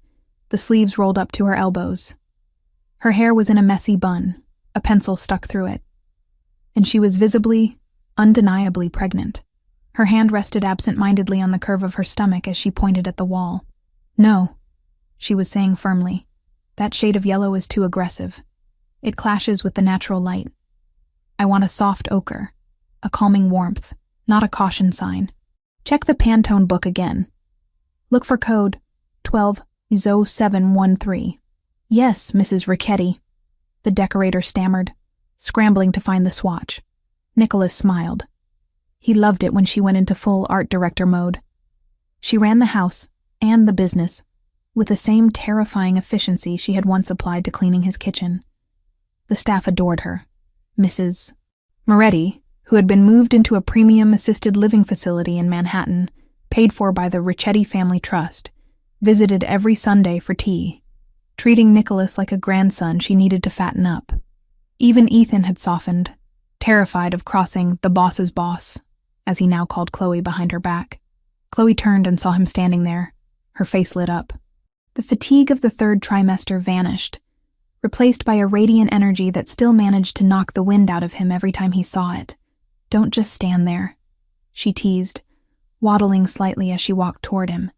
the sleeves rolled up to her elbows. Her hair was in a messy bun, a pencil stuck through it. And she was visibly, undeniably pregnant. Her hand rested absent-mindedly on the curve of her stomach as she pointed at the wall. No, she was saying firmly. That shade of yellow is too aggressive. It clashes with the natural light. I want a soft ochre, a calming warmth, not a caution sign. Check the Pantone book again. Look for code 120713. Yes, Mrs. Richetti, the decorator stammered, scrambling to find the swatch. Nicholas smiled. He loved it when she went into full art director mode. She ran the house and the business with the same terrifying efficiency she had once applied to cleaning his kitchen. The staff adored her. Mrs. Moretti, who had been moved into a premium assisted living facility in Manhattan, paid for by the Richetti Family Trust, visited every Sunday for tea, treating Nicholas like a grandson she needed to fatten up. Even Ethan had softened, terrified of crossing the boss's boss, as he now called Chloe behind her back. Chloe turned and saw him standing there, her face lit up. The fatigue of the 3rd trimester vanished, replaced by a radiant energy that still managed to knock the wind out of him every time he saw it. Don't just stand there, she teased, waddling slightly as she walked toward him.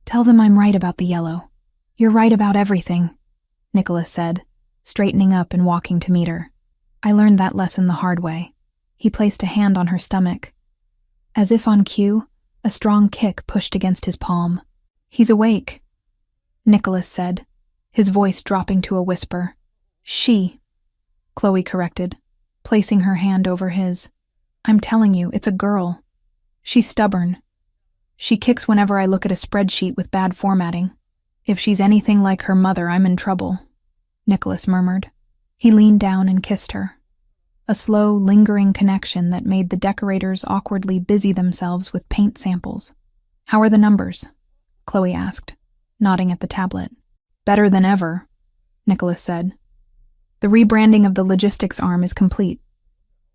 Tell them I'm right about the yellow. You're right about everything, Nicholas said, straightening up and walking to meet her. I learned that lesson the hard way. He placed a hand on her stomach. As if on cue, a strong kick pushed against his palm. He's awake, Nicholas said, his voice dropping to a whisper. She, Chloe corrected, placing her hand over his. I'm telling you, it's a girl. She's stubborn. She kicks whenever I look at a spreadsheet with bad formatting. If she's anything like her mother, I'm in trouble, Nicholas murmured. He leaned down and kissed her. A slow, lingering connection that made the decorators awkwardly busy themselves with paint samples. How are the numbers? Chloe asked, nodding at the tablet. Better than ever, Nicholas said. The rebranding of the logistics arm is complete.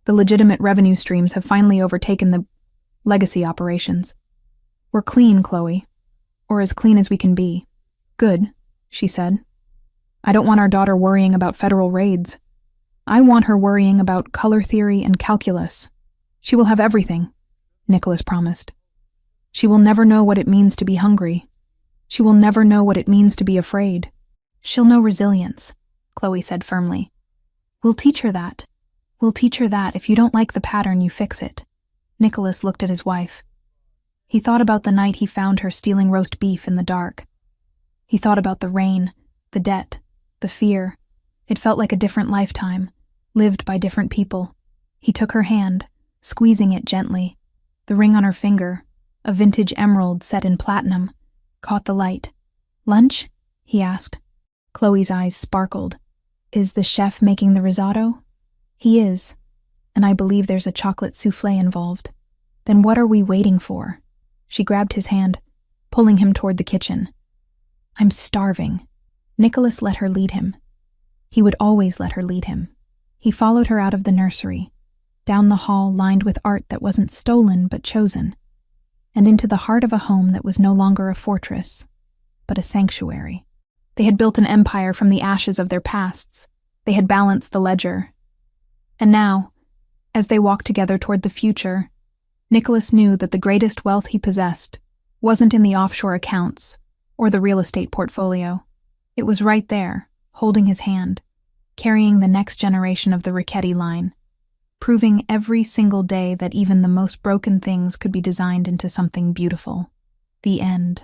The legitimate revenue streams have finally overtaken the legacy operations. We're clean, Chloe. Or as clean as we can be. Good, she said. I don't want our daughter worrying about federal raids. I want her worrying about color theory and calculus. She will have everything, Nicholas promised. She will never know what it means to be hungry. She will never know what it means to be afraid. She'll know resilience, Chloe said firmly. We'll teach her that. We'll teach her that if you don't like the pattern, you fix it. Nicholas looked at his wife. He thought about the night he found her stealing roast beef in the dark. He thought about the rain, the debt, the fear. It felt like a different lifetime, lived by different people. He took her hand, squeezing it gently. The ring on her finger, a vintage emerald set in platinum, caught the light. "Lunch?" he asked. Chloe's eyes sparkled. "Is the chef making the risotto?" "He is, and I believe there's a chocolate soufflé involved." "Then what are we waiting for?" She grabbed his hand, pulling him toward the kitchen. "I'm starving." Nicholas let her lead him. He would always let her lead him. He followed her out of the nursery, down the hall lined with art that wasn't stolen but chosen, and into the heart of a home that was no longer a fortress, but a sanctuary. They had built an empire from the ashes of their pasts. They had balanced the ledger. And now, as they walked together toward the future, Nicholas knew that the greatest wealth he possessed wasn't in the offshore accounts or the real estate portfolio. It was right there, holding his hand, carrying the next generation of the Richetti line, proving every single day that even the most broken things could be designed into something beautiful. The end.